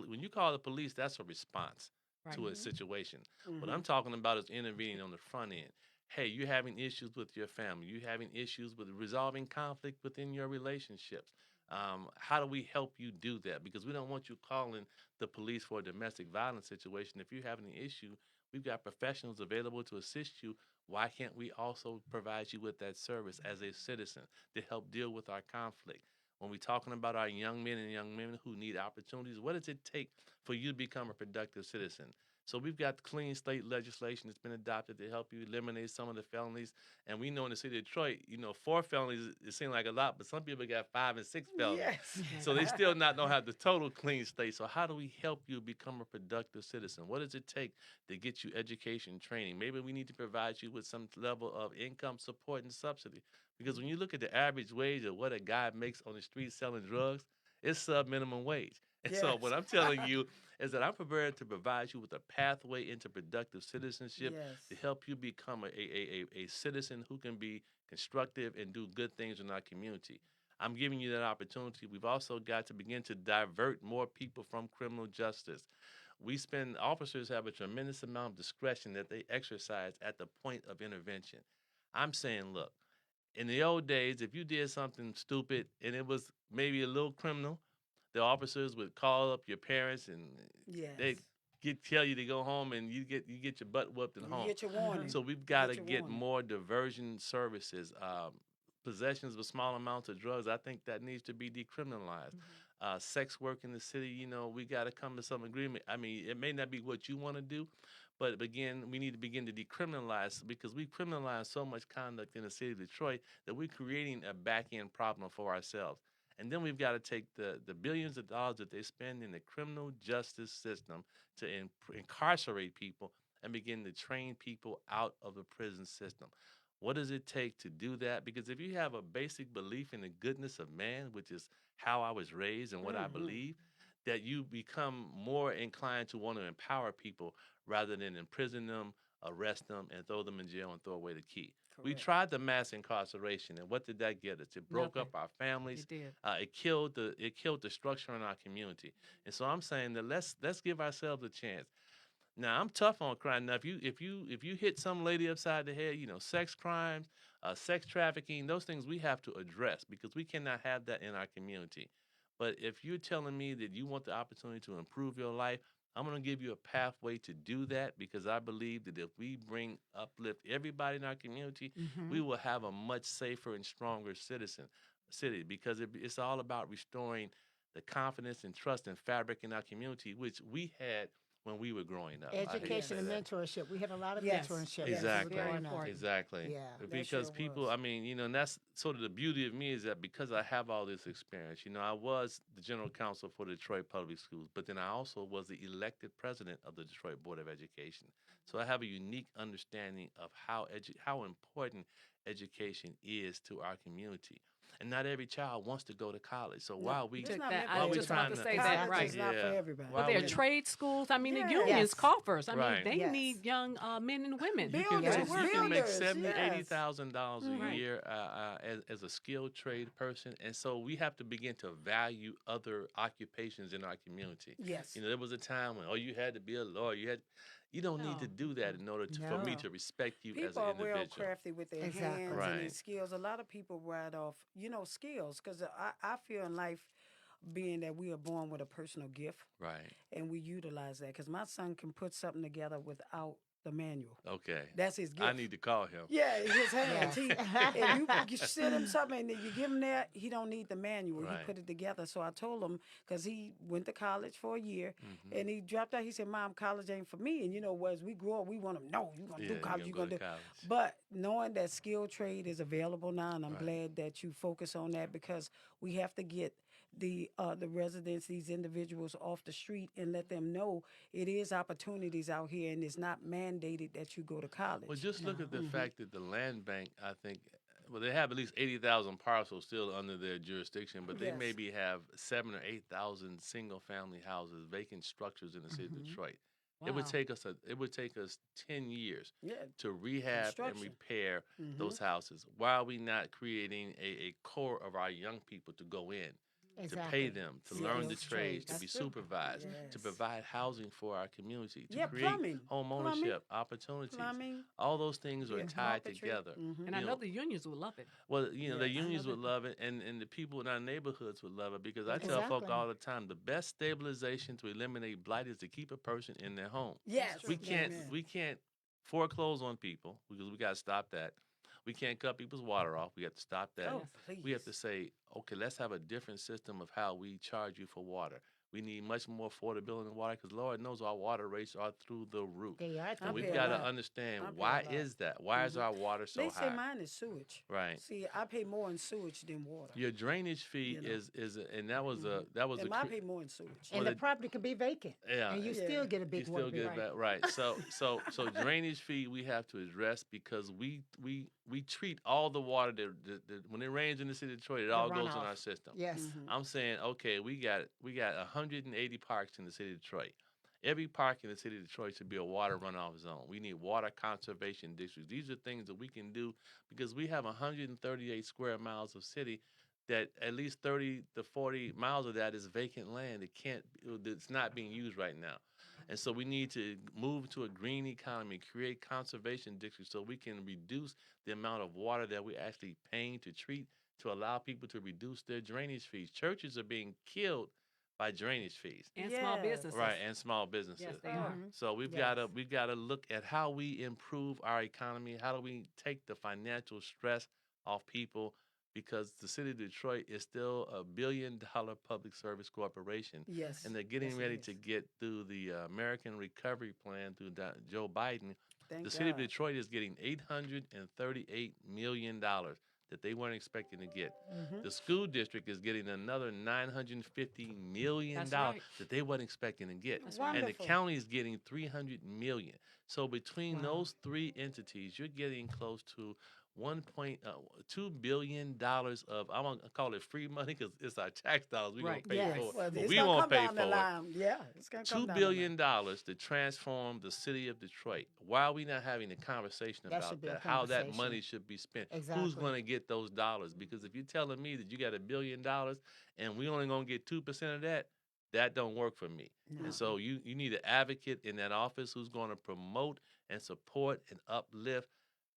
When you call the police, that's a response Right. to a situation. What I'm Mhm. talking about is intervening on the front end. Hey, you're having issues with your family. You're having issues with resolving conflict within your relationships. How do we help you do that? Because we don't want you calling the police for a domestic violence situation. If you have an issue, we've got professionals available to assist you. Why can't we also provide you with that service as a citizen to help deal with our conflict? When we're talking about our young men and young women who need opportunities, what does it take for you to become a productive citizen? So we've got clean slate legislation that's been adopted to help you eliminate some of the felonies. And we know in the city of Detroit, 4 felonies, it seems like a lot, but some people got 5 and 6 felonies. Yes. So they still don't have the total clean slate. So how do we help you become a productive citizen? What does it take to get you education, training? Maybe we need to provide you with some level of income support and subsidy. Because when you look at the average wage of what a guy makes on the street selling drugs, it's sub minimum wage. And so Yes. what I'm telling you is that I'm prepared to provide you with a pathway into productive citizenship to Yes. help you become a citizen who can be constructive and do good things in our community. I'm giving you that opportunity. We've also got to begin to divert more people from criminal justice. Officers have a tremendous amount of discretion that they exercise at the point of intervention. I'm saying, look, in the old days, if you did something stupid and it was maybe a little criminal, the officers would call up your parents and Yes. they tell you to go home and you get your butt whooped at You home. get your warning. So we've You got to your get warning. more diversion services. Possessions of small amounts of drugs, I think that needs to be decriminalized. Sex work in the city, we got to come to some agreement. I mean, it may not be what you want to do, but again, we need to begin to decriminalize because we criminalize so much conduct in the city of Detroit that we're creating a back end problem for ourselves. And then we've got to take the billions of dollars that they spend in the criminal justice system to incarcerate people and begin to train people out of the prison system. What does it take to do that? Because if you have a basic belief in the goodness of man, which is how I was raised and what I believe, that you become more inclined to want to empower people rather than imprison them, arrest them, and throw them in jail and throw away the key. We tried the mass incarceration, and what did that get us? It broke up our families. It did. It killed the structure in our community. And so I'm saying that let's give ourselves a chance. Now I'm tough on crime. Now if you hit some lady upside the head, sex crimes, sex trafficking, those things we have to address because we cannot have that in our community. But if you're telling me that you want the opportunity to improve your life, I'm going to give you a pathway to do that because I believe that if we uplift everybody in our community, we will have a much safer and stronger city because it's all about restoring the confidence and trust and fabric in our community, which we had when we were growing up. I hate to Education say and that. mentorship. We had a lot of Yes. mentorship. Yes. Exactly. Very important. Exactly. Yeah. Because sure people, was. I mean, and that's sort of the beauty of me is that because I have all this experience, I was the general counsel for the Detroit Public Schools, but then I also was the elected president of the Detroit Board of Education. So I have a unique understanding of how important education is to our community. And not every child wants to go to college. So while we It's took not that. meant I for while we just want to trying say to- that, College right. is not for Yeah. everybody. While But they're we- trade schools. I mean, the Yes. unions, Yes. coffers. I mean, Right. they Yes. need young men and women. You can Builders, make, you can make builders, $70,000, yes. $80,000 a Right. year as a skilled trade person, and so we have to begin to value other occupations in our community. Yes. There was a time when you had to be a lawyer. You don't need to No. do that in order for me No. to respect you as People an are well individual. crafty with their Exactly. hands and their Right. skills. A lot of people write off, skills, because I feel in life, being that we are born with a personal gift, Right. and we utilize that. Because my son can put something together without the manual. Okay. That's his gift. I need to call him. Yeah, his hands. Yes. If you send him something and you give him that, he don't need the manual. Right. He put it together. So I told him, because he went to college for a year, and he dropped out. He said, "Mom, college ain't for me." And as we grow up, we want him, no, you're going to do college. You're going to do. college. But knowing that skilled trade is available now, and I'm Right. glad that you focus on that because we have to get the residents, these individuals off the street, and let them know it is opportunities out here, and it's not mandated that you go to college. Well, just look at the Mhm. fact that the land bank, I think, well, they have at least 80,000 parcels still under their jurisdiction, but they Yes. maybe have 7 or 8,000 single-family houses, vacant structures in the city of Detroit. It would Wow. take us 10 years Yeah. to rehab and Construction. repair Mhm. those houses. Why are we not creating a core of our young people to go in? To pay Exactly. them, to Yeah, learn the those trades, to trades. be That's true. supervised, to Yes. provide housing for our community, to Yeah, create plumbing. home Plumbing. ownership opportunities. Plumbing. All those things are Yeah, tied carpentry. together. Mhm. And I know the unions will love it. Well, the Yes. unions that- would love it, and the people in our neighborhoods would love it because I tell folk Exactly. all the time the best stabilization to eliminate blight is to keep a person in their home. Yes. We can't Amen. we can't foreclose on people because we got to stop that. We can't cut people's water off. We have to stop that. Oh, We have please. to say, okay, let's have a different system of how we charge you for water. We need much more affordability in water because Lord knows our water rates are through the roof. They are. I And pay we've a got to lot. understand I pay a why lot. is that? Why is Mhm. our water so They say high? mine is sewage. Right. See, I pay more in sewage than water. Your drainage fee You know. and that was a And I pay more in sewage. And Well, the property can be vacant. yeah, And you Yeah. still get a you big still water get bill. it back, right? So drainage fee we have to address because we treat all the water that when it rains in the city of Detroit, it all goes in runoff. our system. Yes. Mhm. I'm saying, okay, we got 180 parks in the city of Detroit. Every park in the city of Detroit should be a water runoff zone. We need water conservation districts. These are things that we can do because we have 138 square miles of city that at least 30 to 40 miles of that is vacant land. It's not being used right now. And so we need to move to a green economy, create conservation districts so we can reduce the amount of water that we're actually paying to treat to allow people to reduce their drainage fees. Churches are being killed by drainage fees. And small Yes. businesses. Right, and small businesses. Yes, they are. So we've Yes. got to look at how we improve our economy. How do we take the financial stress off people? Because the city of Detroit is still a $1 billion public service corporation, Yes. and they're getting Yes, it ready is. to get through the American Recovery Plan through Joe Biden. Thank The city of God. Detroit is getting $838 million that they weren't expecting to get. Mhm. The school district is getting another $950 million That's right. that they weren't expecting to get. That's right. And the Wonderful. county is getting $300 million. So between Wow. those three entities, you're getting close to $2 billion of, I want to call it free money because it's our tax dollars. We're Right. going to pay Yes. for it. Well, But it's we gonna won't come pay down the for it. line. Yeah, it's gonna come $2 down billion the line. to transform the city of Detroit. Why are we not having a conversation That about should be a that? How that conversation. money should be spent? Who's Exactly. going to get those dollars? Because if you're telling me that you got $1 billion and we only going to get 2% of that, that don't work for me. No. And so you need an advocate in that office who's going to promote and support and uplift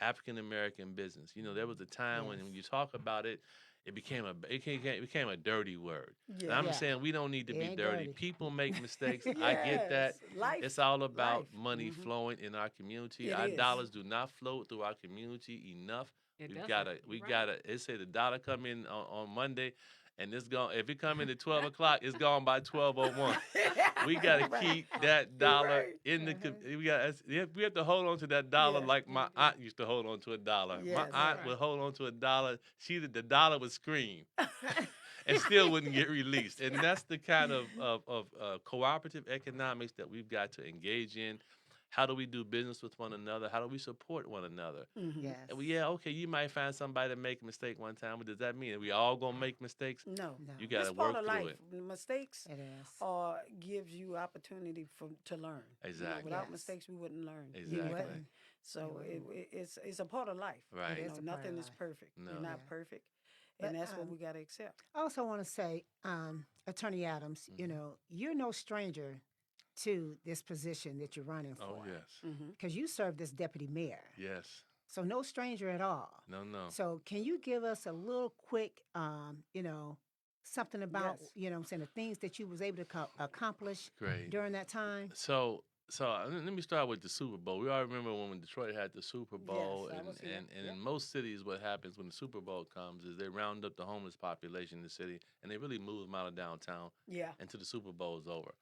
African American business. You know, there was a time when you talk about it, it became a dirty word. And Yeah. I'm Yeah. saying we don't need to It be ain't dirty. dirty. People make mistakes. I get that. Yes. Life. It's all about Life. money Mhm. flowing in our community. It Our is. dollars do not flow through our community enough. It We've doesn't. gotta You're right. it say the dollar come in on Monday and it's gone if it come in at 12 o'clock, it's gone by 12:01. We gotta Right. keep that dollar right. in the we have to hold on to that dollar Yeah. like my aunt used to hold on to a dollar. My Yes. aunt Right. would hold on to a dollar. The dollar would scream and still wouldn't get released. And that's the kind of cooperative economics that we've got to engage in. How do we do business with one another? How do we support one another? Mhm. Yes. And okay, you might find somebody that make a mistake one time, but does that mean that we all gonna make mistakes? No. No. You gotta It's part work of through life. it. Mistakes It is. gives you opportunity to learn. You know, Exactly. without Yes. mistakes, we wouldn't learn. Exactly. wouldn't. So You it's a part of life. Right. You It know, is a part nothing of is life. perfect. No. We're not Yeah. perfect, But, and that's what we got to accept. I also want to say, Attorney Adams, you know, you're no stranger to this position that you're running for. Oh yes. Mm-hmm. Because you served as deputy mayor. Yes. So no stranger at all. No. So can you give us a little quick, you know, something about, Yes. you know what I'm saying, the things that you was able to accomplish Great. during that time? So let me start with the Super Bowl. We all remember when Detroit had the Super Bowl, I and, was here. and, and Yep. in most cities, what happens when the Super Bowl comes is they round up the homeless population in the city, and they really move them out of downtown Yeah. until the Super Bowl is over.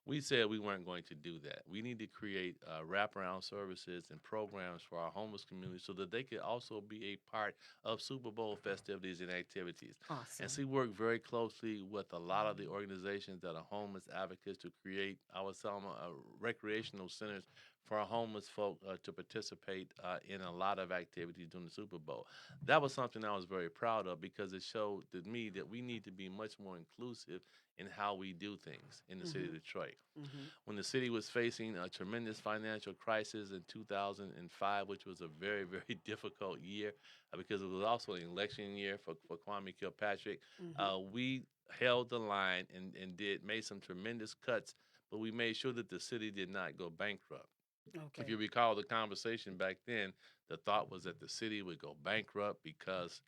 we said we weren't going to do that. We need to create wraparound services and programs for our homeless community so that they could also be a part of Super Bowl festivities and activities. Awesome. And so we work very closely with a lot of the organizations that are homeless advocates to create, I would tell them, recreational centers for our homeless folk to participate in a lot of activities during the Super Bowl. That was something I was very proud of because it showed to me that we need to be much more inclusive in how we do things in the city of Detroit. When the city was facing a tremendous financial crisis in 2005, which was a very, very difficult year because it was also an election year for Kwame Kilpatrick, we held the line and made some tremendous cuts, but we made sure that the city did not go bankrupt. Okay. If you recall the conversation back then, the thought was that the city would go bankrupt because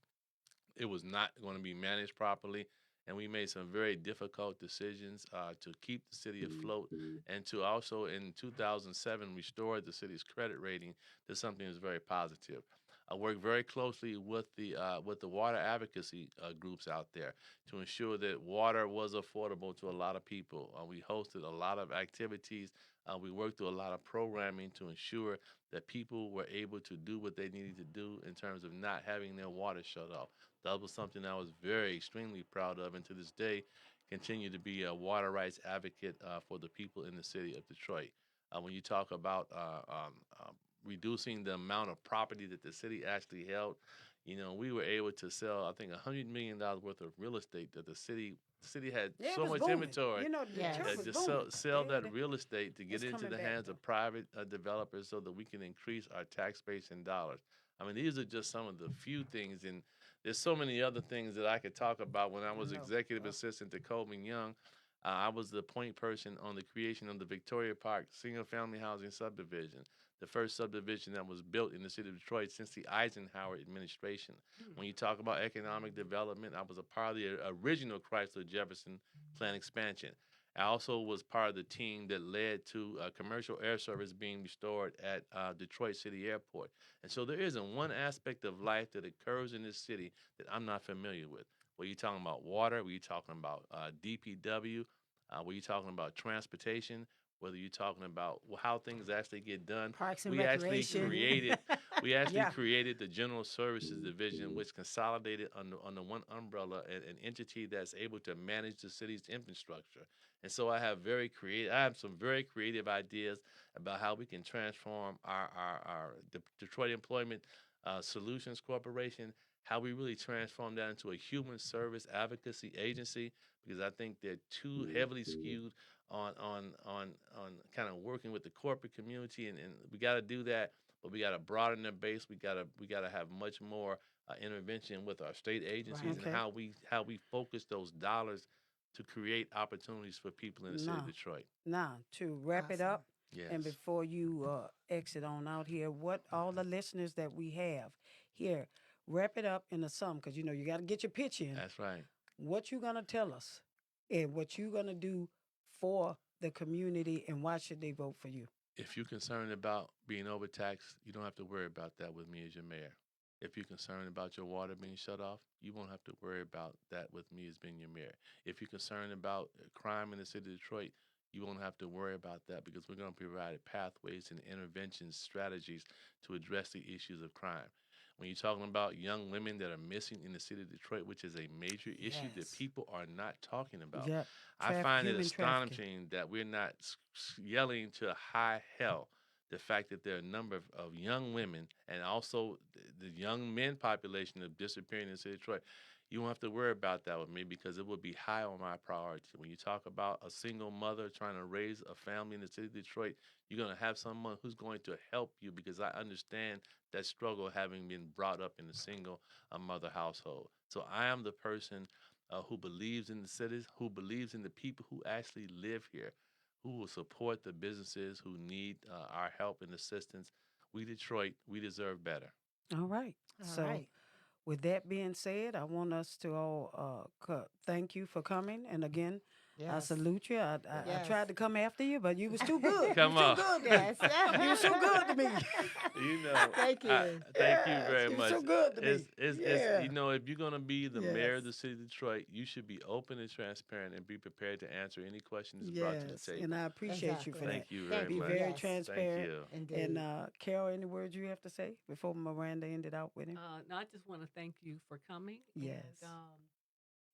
it was not going to be managed properly. And we made some very difficult decisions to keep the city afloat and to also in 2007 restore the city's credit rating to something that's very positive. I worked very closely with the water advocacy groups out there to ensure that water was affordable to a lot of people. We hosted a lot of activities. We worked through a lot of programming to ensure that people were able to do what they needed to do in terms of not having their water shut off. That was something I was very extremely proud of, and to this day, continue to be a water rights advocate for the people in the city of Detroit. When you talk about reducing the amount of property that the city actually held, we were able to sell, I think, $100 million worth of real estate that the city had Yeah, it so was much booming. inventory. You know, Detroit was To booming. sell Yeah, that real estate to get it's into coming the back, hands though. of private developers so that we can increase our tax base in dollars. I mean, these are just some of the few things, and there's so many other things that I could talk about. When I was executive assistant to Coleman Young, I was the point person on the creation of the Victoria Park single-family housing subdivision, the first subdivision that was built in the city of Detroit since the Eisenhower administration. When you talk about economic development, I was a part of the original Chrysler Jefferson plant expansion. I also was part of the team that led to commercial air service being restored at Detroit City Airport. And so there isn't one aspect of life that occurs in this city that I'm not familiar with. Were you talking about water? Were you talking about DPW? Were you talking about transportation? Whether you're talking about how things actually get done, Parks and we actually recreation. created the General Services Division, which consolidated under one umbrella an entity that's able to manage the city's infrastructure. And so I have some very creative ideas about how we can transform our Detroit Employment Solutions Corporation, how we really transform that into a human service advocacy agency, because I think they're too heavily skewed on kind of working with the corporate community, and we got to do that, but we got to broaden their base. We got to have much more intervention with our state agencies Okay. and how we focus those dollars to create opportunities for people in the city of Detroit. Now, to wrap it up, and Yes. before you exit on out here, what all the listeners that we have here, wrap it up in a sum, because you got to get your pitch in. That's right. What you gonna tell us, and what you gonna do for the community, and why should they vote for you? If you're concerned about being overtaxed, you don't have to worry about that with me as your mayor. If you're concerned about your water being shut off, you won't have to worry about that with me as being your mayor. If you're concerned about crime in the city of Detroit, you won't have to worry about that because we're going to provide pathways and intervention strategies to address the issues of crime. When you're talking about young women that are missing in the city of Detroit, which is a major issue that people are not talking about, Yeah, I find it human trafficking. astonishing that we're not yelling to high hell the fact that there are a number of young women and also the young men population that disappearing in the city of Detroit. You won't have to worry about that with me because it will be high on my priority. When you talk about a single mother trying to raise a family in the city of Detroit, you're going to have someone who's going to help you because I understand that struggle having been brought up in a single mother household. So I am the person who believes in the cities, who believes in the people who actually live here, who will support the businesses who need our help and assistance. We Detroit, we deserve better. All right. All So, right. with that being said, I want us to all thank you for coming. And again, I Yes. salute you. I Yes. tried to come after you, but you was too good. Come you was on. too good to Yes. me. You was too good to me. You know, Thank you. thank you Yes, very you much. so good to me. It's, Yeah. you know, if you're gonna be the mayor of Yes. the city of Detroit, you should be open and transparent and be prepared to answer any questions brought to the Yes, table. and I appreciate you for Thank that. you very Be much. very Yes. transparent. Thank you. Indeed. And Carol, any words you have to say before Miranda ended out with him? No, I just want to thank you for coming. Yes. And,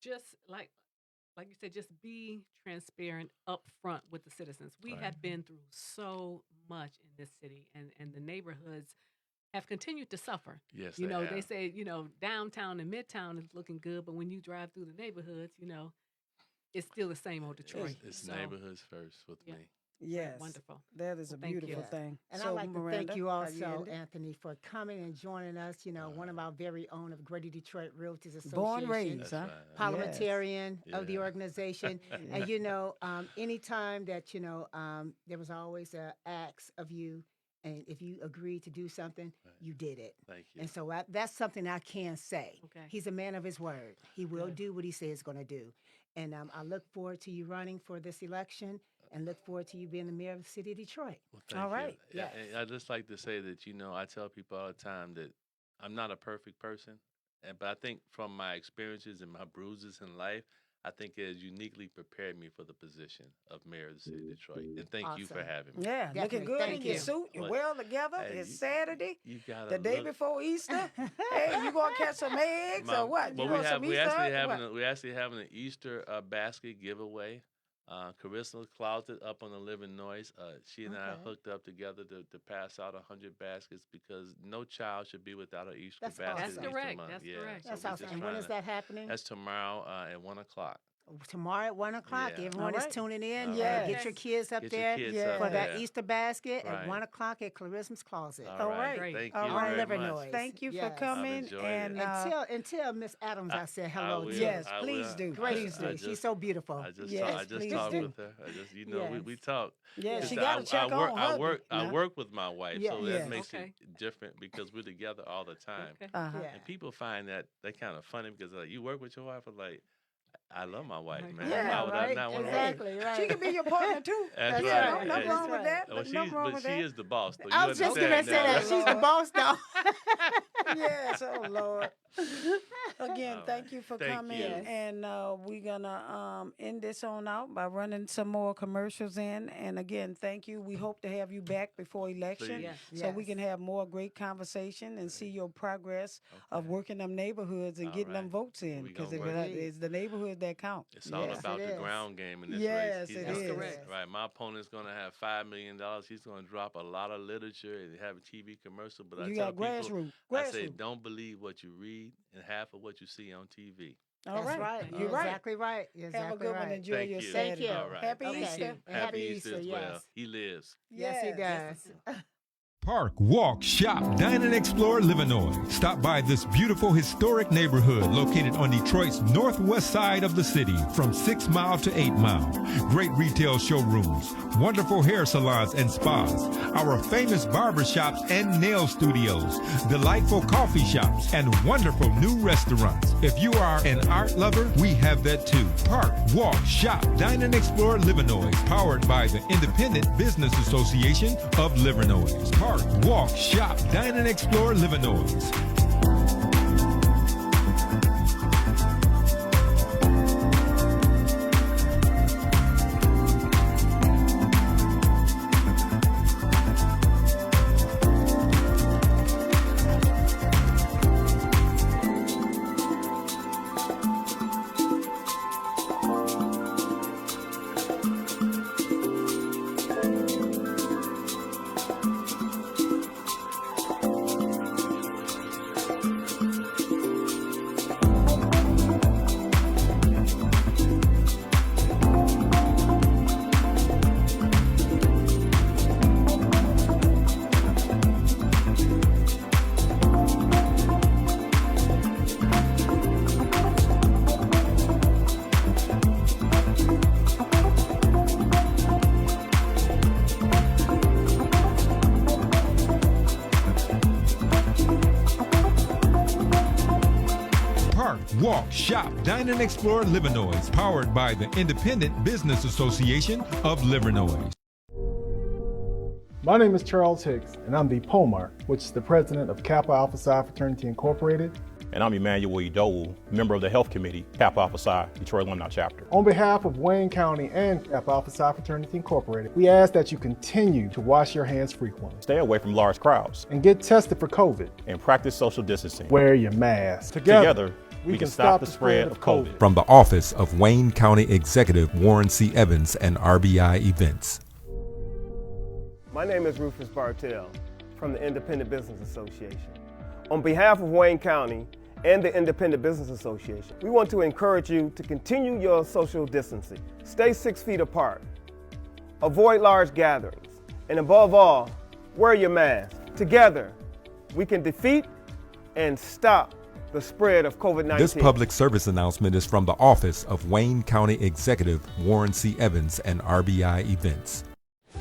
just like you said, just be transparent up front with the citizens. We Right. have been through so much in this city, and the neighborhoods have continued to suffer. Yes, You they know, have. they say, downtown and midtown is looking good, but when you drive through the neighborhoods, it's still the same old Detroit. It's So, neighborhoods first with yeah. me. Yes, Wonderful. that is Well, a thank you. beautiful thing. And So, I'd like to Miranda, thank you how also, end it? Anthony, for coming and joining us. One of our very own of Greater Detroit Realtors Association. Born raised, That's huh? right. Parliamentarian of the Yeah. organization. And, anytime that, there was always a ask of you, and if you agreed to do something, you did it. Thank you. And so that's something I can say. Okay. He's a man of his word. He will Good. do what he says he's going to do. And I look forward to you running for this election and look forward to you being the mayor of the city of Detroit. Well, thank All you. right. Yeah, Yes. and I just like to say that I tell people all the time that I'm not a perfect person, but I think from my experiences and my bruises in life, I think it has uniquely prepared me for the position of mayor of the city of Detroit. And thank you for Awesome. having me. Yeah, looking Definitely. good Thank in your you. suit. You're What? well together. Hey, It's you- Saturday, You got the day before Easter. Hey, you gonna catch some eggs or what? Well, You want some Easter eggs? we're actually having an Easter basket giveaway. Carissa Closet up on the Living Noise. She and I Okay. hooked up together to pass out 100 baskets because no child should be without an Easter That's basket. awesome. in That's Easter correct. month. That's Yeah, correct. so That's we're awesome. just And when trying is to- that happening? That's tomorrow at 1 o'clock. Tomorrow at 1 o'clock. Yeah. Everyone All is right. tuning in. All right. Get your kids up Get your there kids Yeah. up for that there. Easter basket at Right. 1 o'clock at Clarissa's Closet. All right. Great. Thank All you right. very Liver much. Noise. Thank you for Yes. coming. enjoyed And it. And tell Miss Adams I said hello will. to Yes, I please will. do. Gracious Please do. me. She's so beautiful. I just Yes, please talked do. with her. We Yes. talk. Yeah, she Because got to check on I husband. work now. with my wife, Yeah. so Yeah. that makes Okay. it different because we're together all the time. Okay. Uh-huh. Yeah. And people find that they kind of funny because like you work with your wife. I'm like, I love my wife, Right. man. Yeah, Why would right? I not want to Exactly, right. She can be your partner too. That's yeah, right. nothing That's wrong with right. that. Well, Nothing wrong with she that. is the boss. Though. I You was just going to understand say that. now, She's right? the boss, though. Yes, oh Lord. Again, All thank right. you for Thank coming. you. And we're gonna end this on out by running some more commercials in. And again, thank you. We hope to have you back before election, Please. Yes. so we Yes. can have more great conversation and see your progress of Okay. working them neighborhoods and All getting them right. votes in. We Because gonna work. it's the neighborhood that count. It's all Yes, about it the is. ground game in this Yes, race. He's it gonna- is. correct. Right. My opponent's going to have $5 million. He's going to drop a lot of literature and have a TV commercial. But I You tell got people, grassroots. I say, Grassroots. don't believe what you read and half of what you see on TV. All That's right. right. You're You're right. exactly right. You're Have a exactly good one. right. Enjoy Thank your you. Saturday. Thank you. All right. Happy Thank Easter. you. And happy Easter as Easter, well. yes. He lives. Yes, he Yes. does. Park, walk, shop, dine, and explore Livernois. Stop by this beautiful historic neighborhood located on Detroit's northwest side of the city from 6 Mile to 8 Mile. Great retail showrooms, wonderful hair salons and spas, our famous barber shops and nail studios, delightful coffee shops, and wonderful new restaurants. If you are an art lover, we have that too. Park, walk, shop, dine, and explore Livernois. Powered by the Independent Business Association of Livernois. Park, walk, shop, dine, and explore Livernois. Shop, Dine, and Explore Livernois, powered by the Independent Business Association of Livernois. My name is Charles Hicks, and I'm the POMAR, which is the president of Kappa Alpha Psi Fraternity Incorporated. And I'm Emmanuel Dole, member of the Health Committee, Kappa Alpha Psi, Detroit Alumni Chapter. On behalf of Wayne County and Kappa Alpha Psi Fraternity Incorporated, we ask that you continue to wash your hands frequently. Stay away from large crowds. And get tested for COVID. And practice social distancing. Wear your mask. Together we can stop the spread of COVID. From the Office of Wayne County Executive Warren C. Evans and RBI Events. My name is Rufus Bartell from the Independent Business Association. On behalf of Wayne County and the Independent Business Association, we want to encourage you to continue your social distancing. Stay 6 feet apart. Avoid large gatherings. And above all, wear your mask. Together, we can defeat and stop the spread of COVID-19. This public service announcement is from the Office of Wayne County Executive Warren C. Evans and RBI Events.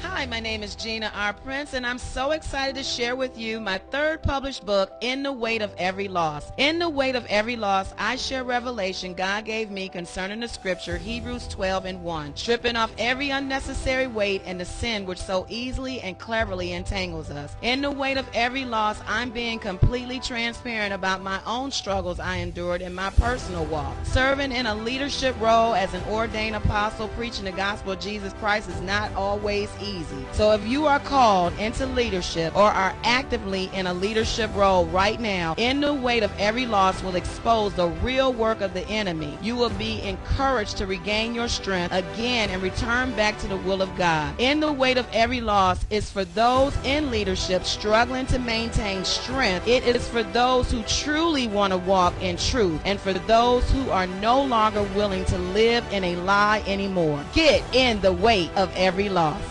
Hi, my name is Gina R. Prince, and I'm so excited to share with you my third published book, In the Weight of Every Loss. In the Weight of Every Loss, I share revelation God gave me concerning the scripture, Hebrews 12:1, stripping off every unnecessary weight and the sin which so easily and cleverly entangles us. In the weight of every loss, I'm being completely transparent about my own struggles I endured in my personal walk. Serving in a leadership role as an ordained apostle, preaching the gospel of Jesus Christ is not always easy. So if you are called into leadership or are actively in a leadership role right now, In the Weight of Every Loss will expose the real work of the enemy. You will be encouraged to regain your strength again and return back to the will of God. In the Weight of Every Loss is for those in leadership struggling to maintain strength. It is for those who truly want to walk in truth and for those who are no longer willing to live in a lie anymore. Get in the weight of every loss.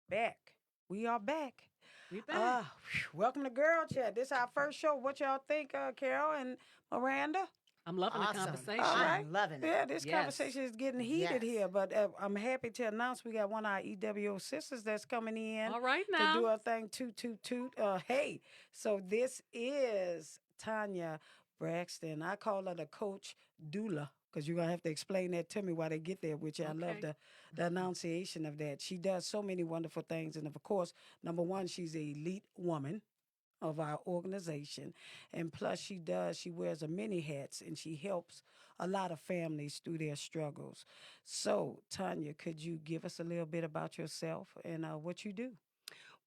Back. We are back. We back. Welcome to Girl Chat. This is our first show. What y'all think, Carol and Miranda? I'm loving the conversation. All right. I'm loving it. Yeah, this Yes. conversation is getting heated Yes. here, but I'm happy to announce we got one of our EWO sisters that's coming in. All right To now. do a thing, toot, toot, toot. Hey, so this is Tanya Braxton. I call her the coach doula because you're going to have to explain that to me while they get there, which I love the enunciation of that. She does so many wonderful things. And of course, number one, she's an elite woman of our organization. And plus she wears a many hats and she helps a lot of families through their struggles. So Tanya, could you give us a little bit about yourself and what you do?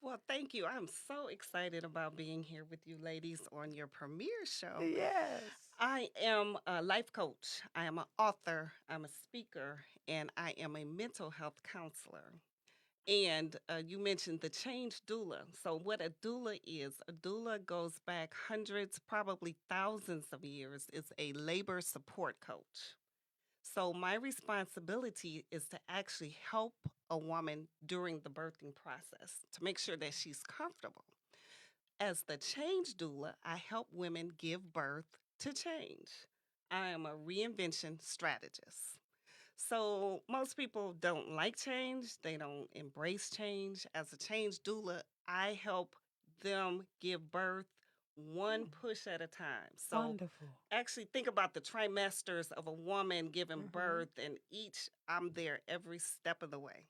Well, thank you. I'm so excited about being here with you ladies on your premiere show. Yes. I am a life coach. I am an author. I'm a speaker, and I am a mental health counselor. And you mentioned the change doula. So what a doula goes back hundreds, probably thousands of years. It's a labor support coach. So my responsibility is to actually help a woman during the birthing process to make sure that she's comfortable. As the change doula, I help women give birth to change. I am a reinvention strategist. So most people don't like change. They don't embrace change. As a change doula, I help them give birth one push at a time. So Wonderful. actually think about the trimesters of a woman giving birth, and each I'm there every step of the way.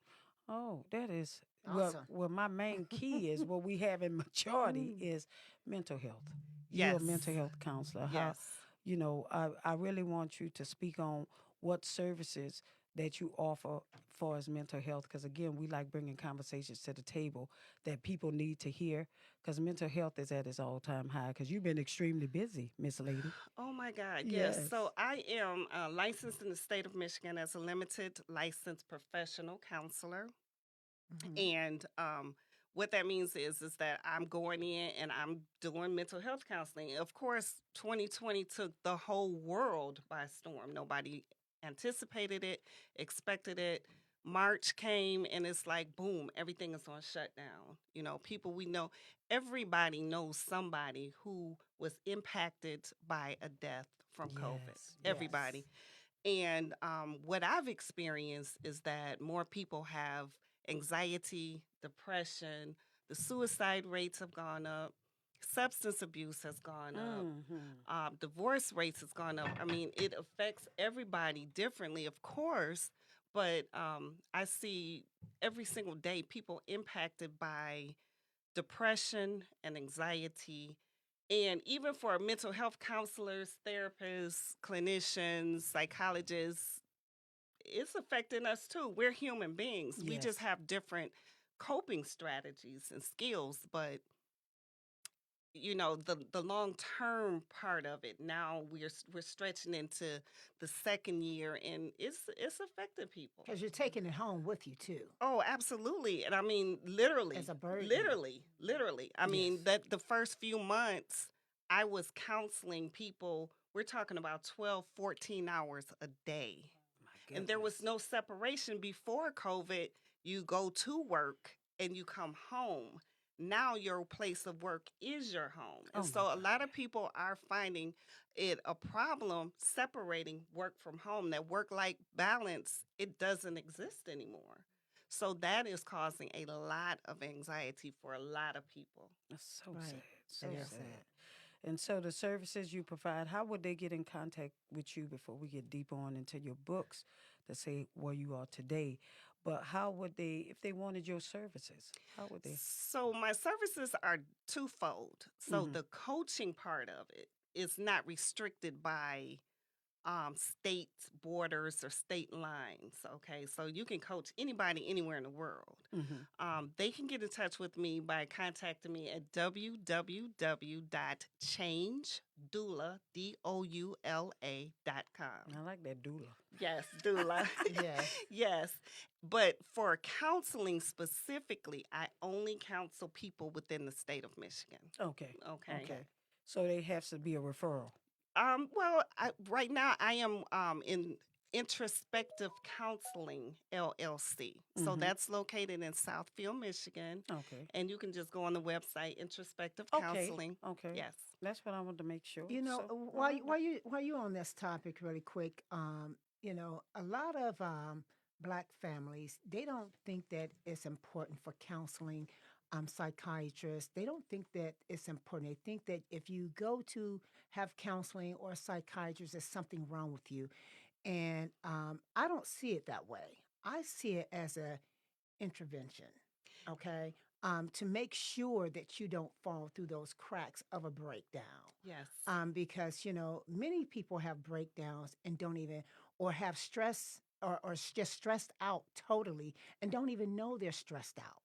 Oh, that is Awesome. well my main key is what we have in majority is mental health. You're a Yes. mental health counselor. How, Yes. you know, I really want you to speak on what services that you offer for as mental health, because again, we like bringing conversations to the table that people need to hear, because mental health is at its all-time high, because you've been extremely busy, Miss Lady. Oh my God, yes. Yes. So I am licensed in the state of Michigan as a limited licensed professional counselor. And what that means is that I'm going in and I'm doing mental health counseling. Of course, 2020 took the whole world by storm. Nobody anticipated it, expected it. March came and it's like, boom, everything is on shutdown. You know, people we know, everybody knows somebody who was impacted by a death from COVID. Yes, Everybody. And what I've experienced is that more people have anxiety, depression, the suicide rates have gone up. Substance abuse has gone up. Mm-hmm. Divorce rates has gone up. I mean, it affects everybody differently, of course, but I see every single day people impacted by depression and anxiety. And even for mental health counselors, therapists, clinicians, psychologists, it's affecting us too. We're human beings. We just Yes. have different coping strategies and skills, but the long term part of it, now we're stretching into the second year, and it's affected people. Because you're taking it home with you too, Oh, absolutely. And I mean, literally, as a burden. literally. I mean, Yes. that the first few months I was counseling people, we're talking about 12, 14 hours a day. My And there was goodness. no separation before COVID. You go to work and you come home. Now your place of work is your home. Oh And my so a God. lot of people are finding it a problem separating work from home. That work-life balance, it doesn't exist anymore. So that is causing a lot of anxiety for a lot of people. That's so sad. Right. So It is sad. sad. And so the services you provide, how would they get in contact with you before we get deeper on into your books to say where you are today? But how would they, if they wanted your services, how would they? So my services are twofold. So Mm-hmm. the coaching part of it is not restricted by state borders or state lines. Okay, so you can coach anybody anywhere in the world. Mm-hmm. They can get in touch with me by contacting me at www.changedoula.com. I like that doula. Yes, doula. Yes. Yes. But for counseling specifically, I only counsel people within the state of Michigan. Okay. Okay. Okay. So they have to be a referral. Well, right now I am in Introspective Counseling LLC. So Mhm. that's located in Southfield, Michigan. Okay. And you can just go on the website, Introspective Okay. Counseling. Okay. Yes. That's what I wanted to make sure. You know, So, while you on this topic, really quick, a lot of black families, they don't think that it's important for counseling. Psychiatrists, they don't think that it's important. They think that if you go to have counseling or a psychiatrist, there's something wrong with you. And I don't see it that way. I see it as a intervention, okay? To make sure that you don't fall through those cracks of a breakdown. Yes. Because, many people have breakdowns and don't even, or have stress or just stressed out totally and don't even know they're stressed out.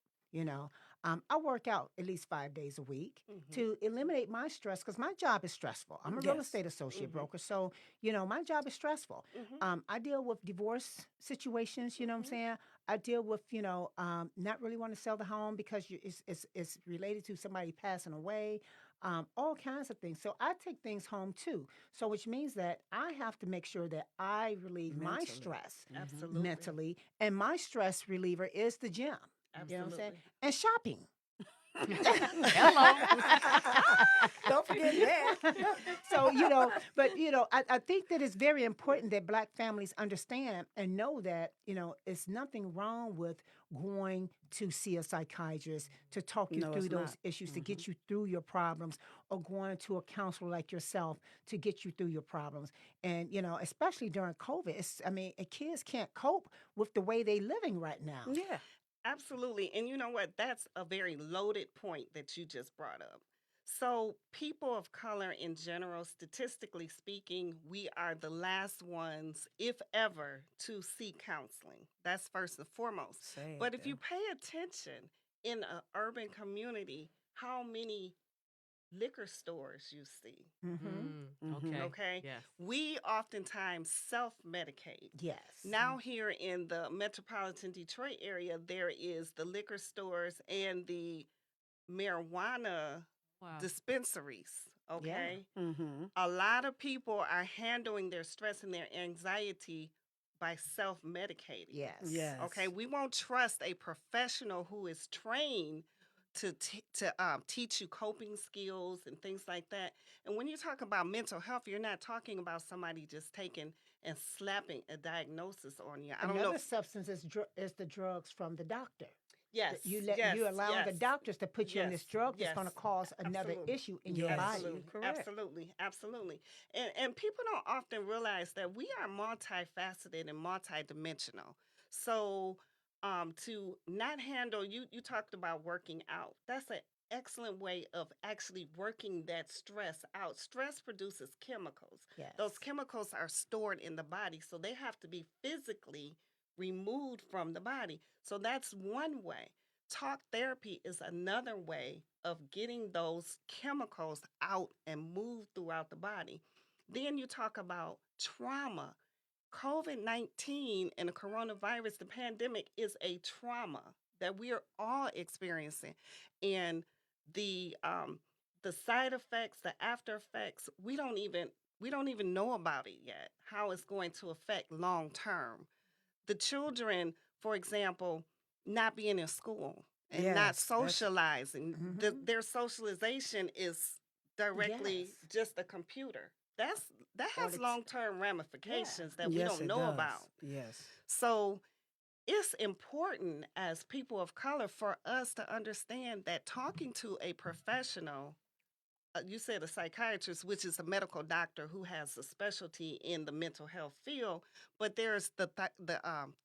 I work out at least 5 days a week to eliminate my stress because my job is stressful. I'm a real Yes. estate associate broker. So, my job is stressful. I deal with divorce situations, you know what I'm saying? I deal with, not really want to sell the home because it's related to somebody passing away, all kinds of things. So I take things home too. So which means that I have to make sure that I relieve my Mentally. stress Absolutely. mentally. And my stress reliever is the gym. You know what I'm saying? Absolutely. And shopping. Hello. Don't forget that. So, I think that it's very important that black families understand and know that, it's nothing wrong with going to see a psychiatrist to talk you No, through it's those not. issues, to get you through your problems, or going to a counselor like yourself to get you through your problems. And, especially during COVID, kids can't cope with the way they living right now. Yeah. Absolutely. And you know what? That's a very loaded point that you just brought up. So, people of color in general, statistically speaking, we are the last ones, if ever, to seek counseling. That's first and foremost. Sad. But if you though. pay attention in an urban community, how many liquor stores you see? Mm-hmm. Mhm. Okay. Okay. Yes. We oftentimes self medicate. Yes. Now, here in the metropolitan Detroit area, there is the liquor stores and the marijuana Wow. dispensaries. Okay. Mhm. A lot of people are handling their stress and their anxiety by self medicating. Yes. Yes. Okay. We won't trust a professional who is trained to teach you coping skills and things like that. And when you talk about mental health, you're not talking about somebody just taking and slapping a diagnosis on you. I don't know. Another substance is the drugs from the doctor. Yes, You allowing the doctors to put you on this drug that's going to cause another Absolutely. issue in your body. Absolutely, absolutely. And people don't often realize that we are multifaceted and multidimensional. So to not handle you talked about working out. That's an excellent way of actually working that stress out. Stress produces chemicals. Yes. Those chemicals are stored in the body, so they have to be physically removed from the body. So that's one way. Talk therapy is another way of getting those chemicals out and moved throughout the body. Then you talk about trauma. COVID-19 and the coronavirus, the pandemic, is a trauma that we are all experiencing. And the side effects, the after effects, we don't even know about it yet, how it's going to affect long term. The children, for example, not being in school and not socializing. Their socialization is directly just a computer. That has long-term ramifications that we don't know about. Yes. So it's important as people of color for us to understand that talking to a professional, you said a psychiatrist, which is a medical doctor who has a specialty in the mental health field, but there's the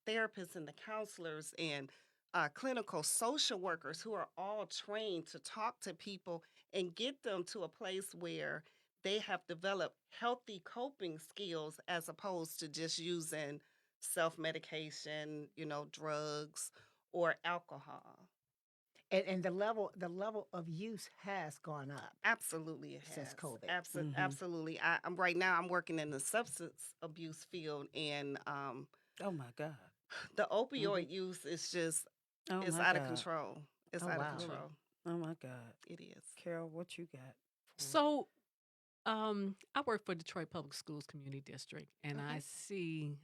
therapists and the counselors and clinical social workers who are all trained to talk to people and get them to a place where they have developed healthy coping skills as opposed to just using self-medication, drugs or alcohol. And the level of use has gone up. Absolutely, it has. Since COVID. Absolutely. I'm right now. I'm working in the substance abuse field, and oh my God, the opioid use is just it's out of control. It's out of control. Oh my God, it is. Carol, what you got? So, I work for Detroit Public Schools Community District, and I see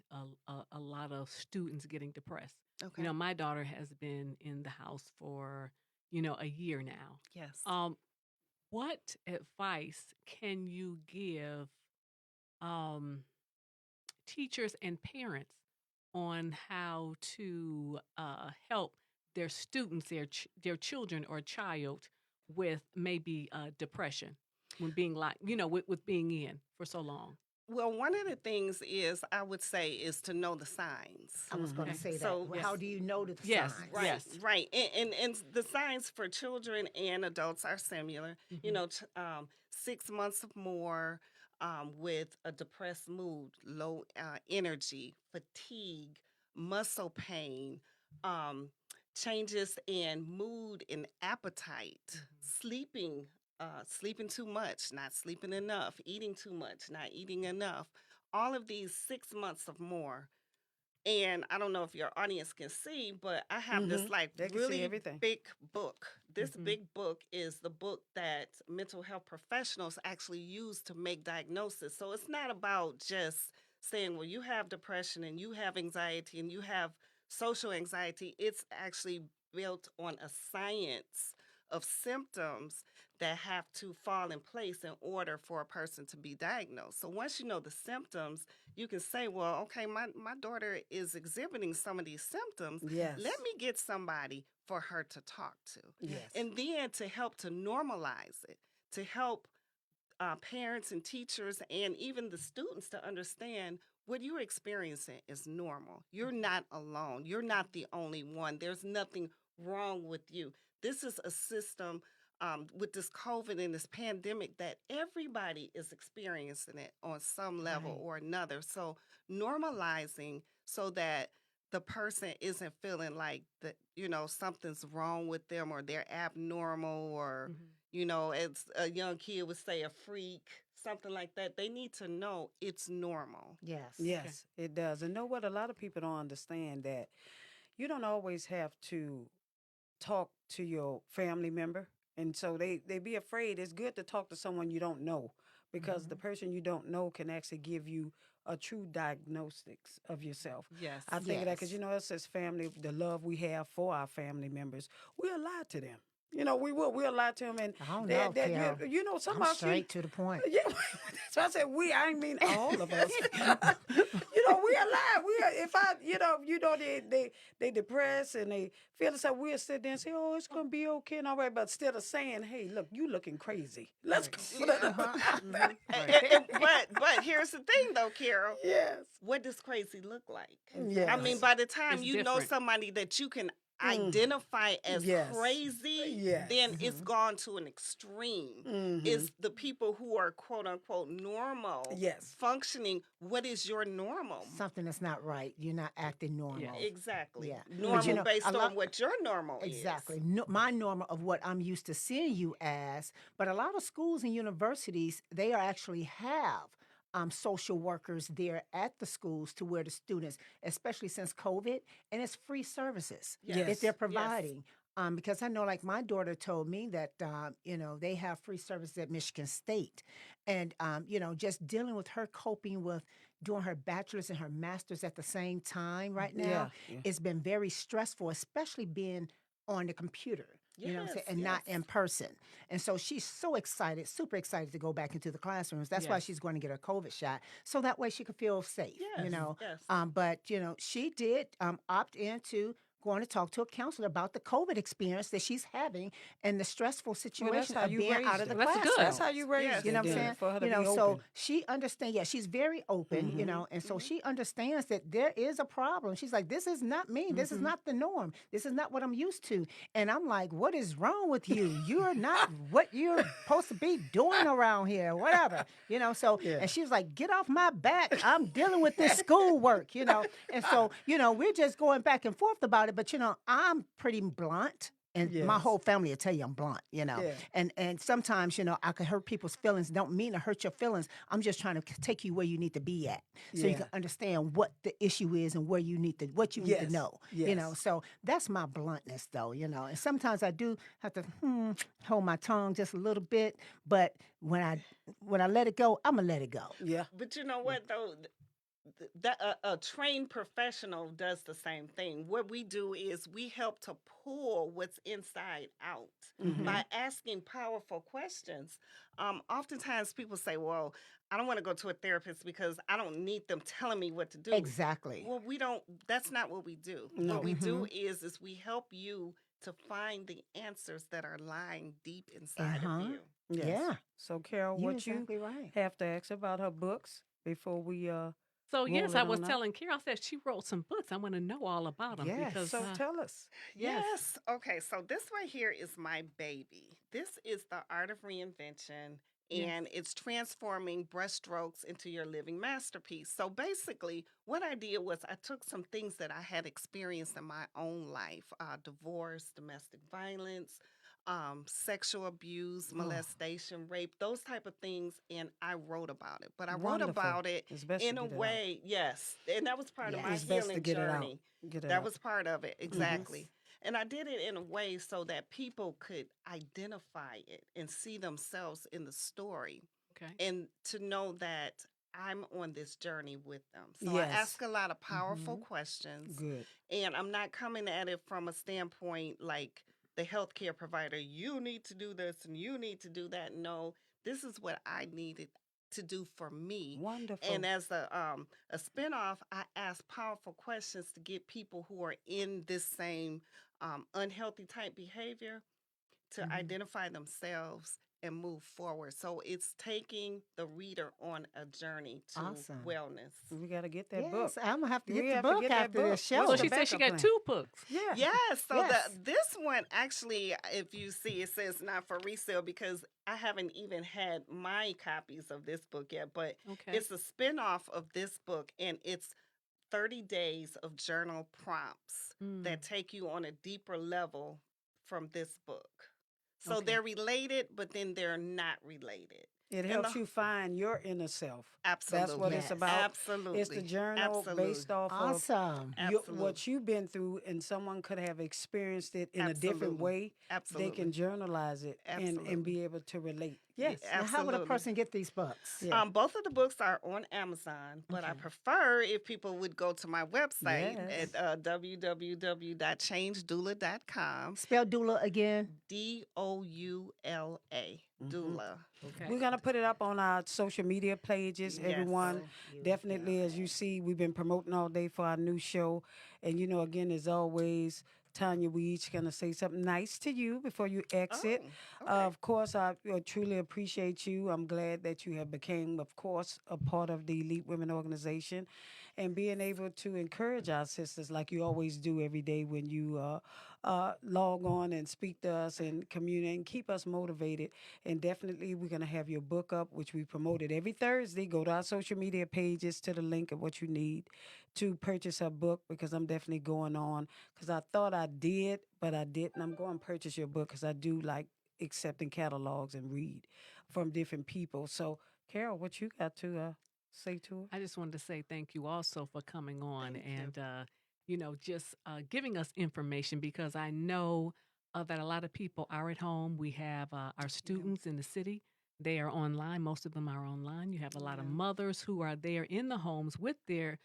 a lot of students getting depressed. Okay. My daughter has been in the house for, a year now. Yes. What advice can you give teachers and parents on how to help their students, their children or child with maybe depression when being with being in for so long? Well, one of the things I would say is to know the signs. I was going to say that. So, how do you know the Yes, signs? Right, yes. right. And the signs for children and adults are similar. 6 months or more with a depressed mood, low energy, fatigue, muscle pain, changes in mood and appetite, sleeping too much, not sleeping enough, eating too much, not eating enough. All of these 6 months or more. And I don't know if your audience can see, but I have this really big book. This big book is the book that mental health professionals actually use to make diagnosis. So it's not about just saying, well, you have depression and you have anxiety and you have social anxiety. It's actually built on a science of symptoms that have to fall in place in order for a person to be diagnosed. So once you know the symptoms, you can say, well, okay, my daughter is exhibiting some of these symptoms. Yes. Let me get somebody for her to talk to. Yes. And then to help to normalize it, to help parents and teachers and even the students to understand what you're experiencing is normal. You're not alone. You're not the only one. There's nothing wrong with you. This is a system with this COVID and this pandemic that everybody is experiencing it on some level or another. So normalizing so that the person isn't feeling like that, something's wrong with them or they're abnormal or, as a young kid would say, a freak, something like that. They need to know it's normal. Yes. Yes, it does. And know what? A lot of people don't understand that you don't always have to talk to your family member. And so they be afraid. It's good to talk to someone you don't know because the person you don't know can actually give you a true diagnostics of yourself. Yes. I think of that because, us as family, the love we have for our family members, we'll lie to them. We'll lie to them. And I don't know, Carol. some I'm of us straight to the point. Yeah, so I said we. I mean all of us. We'll lie. they depressed and they feel it's like we'll sit there and say, oh, it's gonna be okay and all right, but instead of saying, hey, look, you looking crazy. Let's go. But here's the thing, though, Carol. Yes. What does crazy look like? Yes. I mean, by the time It's you know different. somebody that you can identify as crazy, then it's gone to an extreme. It's the people who are quote unquote normal, functioning. What is your normal? Something that's not right. You're not acting normal. Exactly. Yeah. Normal based on what your normal is. Exactly. No, my normal of what I'm used to seeing you as. But a lot of schools and universities, they actually have social workers there at the schools to where the students, especially since COVID, and it's free services that they're providing. Because I know, like my daughter told me that, they have free services at Michigan State. And, just dealing with her coping with doing her bachelor's and her master's at the same time right now, it's been very stressful, especially being on the computer. You know what I'm saying? And not in person. And so she's so excited, super excited to go back into the classrooms. That's why she's going to get her COVID shot. So that way she could feel safe, But, she did opt into going to talk to a counselor about the COVID experience that she's having and the stressful situation of being out of the classroom. That's how you raise You know what I'm saying? For her to be so open. she understands, she's very open, and so she understands that there is a problem. She's like, this is not me. This is not the norm. This is not what I'm used to. And I'm like, what is wrong with you? You're not what you're supposed to be doing around here, whatever. And she was like, get off my back. I'm dealing with this schoolwork, And so, we're just going back and forth about it. But, I'm pretty blunt. And my whole family will tell you I'm blunt, And sometimes, I can hurt people's feelings. Don't mean to hurt your feelings. I'm just trying to take you where you need to be at, so you can understand what the issue is and where you need to, what you need to know. So that's my bluntness, though. And sometimes I do have to hold my tongue just a little bit, but when I let it go, I'm gonna let it go. Yeah. But you know what though. A trained professional does the same thing. What we do is we help to pull what's inside out by asking powerful questions. Oftentimes people say, well, I don't want to go to a therapist because I don't need them telling me what to do. Exactly. Well, that's not what we do. No. What we do is we help you to find the answers that are lying deep inside of you. Yes. Yeah. So, Carol, You're what exactly you right. have to ask about her books before we So yes, roll I it was on out? telling Carol, I said she wrote some books. I want to know all about them. Yes. Because, So tell us. Yes. Okay. So this right here is my baby. This is The Art of Reinvention, and it's transforming brushstrokes into your living masterpiece. So basically, what I did was I took some things that I had experienced in my own life: divorce, domestic violence, sexual abuse, molestation, rape, those type of things, and I wrote about it. But I wrote Wonderful. about it It's best to in a get it out. way, and that was part of my It's best to healing get it out. journey. Get it That out. was part of it, exactly. And I did it in a way so that people could identify it and see themselves in the story, okay. and to know that I'm on this journey with them. So Yes. I ask a lot of powerful questions, Good. and I'm not coming at it from a standpoint like the healthcare provider, you need to do this and you need to do that. No, this is what I needed to do for me. Wonderful. And as a spinoff, I ask powerful questions to get people who are in this same unhealthy type behavior to identify themselves and move forward. So it's taking the reader on a journey to Awesome. wellness. We got to get that book. Yes, I'm gonna have to We get the have to book get that after book. this show. What's Well, the she said she backup got plan? 2 books. Yeah. Yes, so Yes. this one actually, if you see, it says not for resale because I haven't even had my copies of this book yet, but Okay. it's a spinoff of this book, and it's 30 days of journal prompts that take you on a deeper level from this book. So Okay. they're related, but then they're not related. It And helps you find your inner self. Absolutely. That's what it's Yes. about. Absolutely. It's the journal based off Awesome. of what you've been through, and someone could have experienced it in a different Absolutely. way. Absolutely. They can journalize it and Absolutely. be able to relate. Yes. Now, how would a absolutely. person get these books? Yeah. Both of the books are on Amazon, but I prefer if people would go to my website Yes. at www.changedoula.com. Spell doula again. Doula. Doula. Okay. We're gonna put it up on our social media pages, Yes. everyone. Definitely, as you see, we've been promoting all day for our new show. And again, as always, Tanya, we each gonna say something nice to you before you exit. Of course, I truly appreciate you. I'm glad that you have became, of course, a part of the Elite Women Organization, and being able to encourage our sisters like you always do every day when you log on and speak to us and communicate and keep us motivated. And definitely, we're gonna have your book up, which we promoted every Thursday. Go to our social media pages to the link of what you need to purchase her book, because I'm definitely going on, because I thought I did, but I didn't. I'm going to purchase your book because I do like accepting catalogs and read from different people. So, Carol, what you got to say to her? I just wanted to say thank you also for coming on and, just giving us information, because I know that a lot of people are at home. We have our students in the city. They are online. Most of them are online. You have a lot of mothers who are there in the homes with their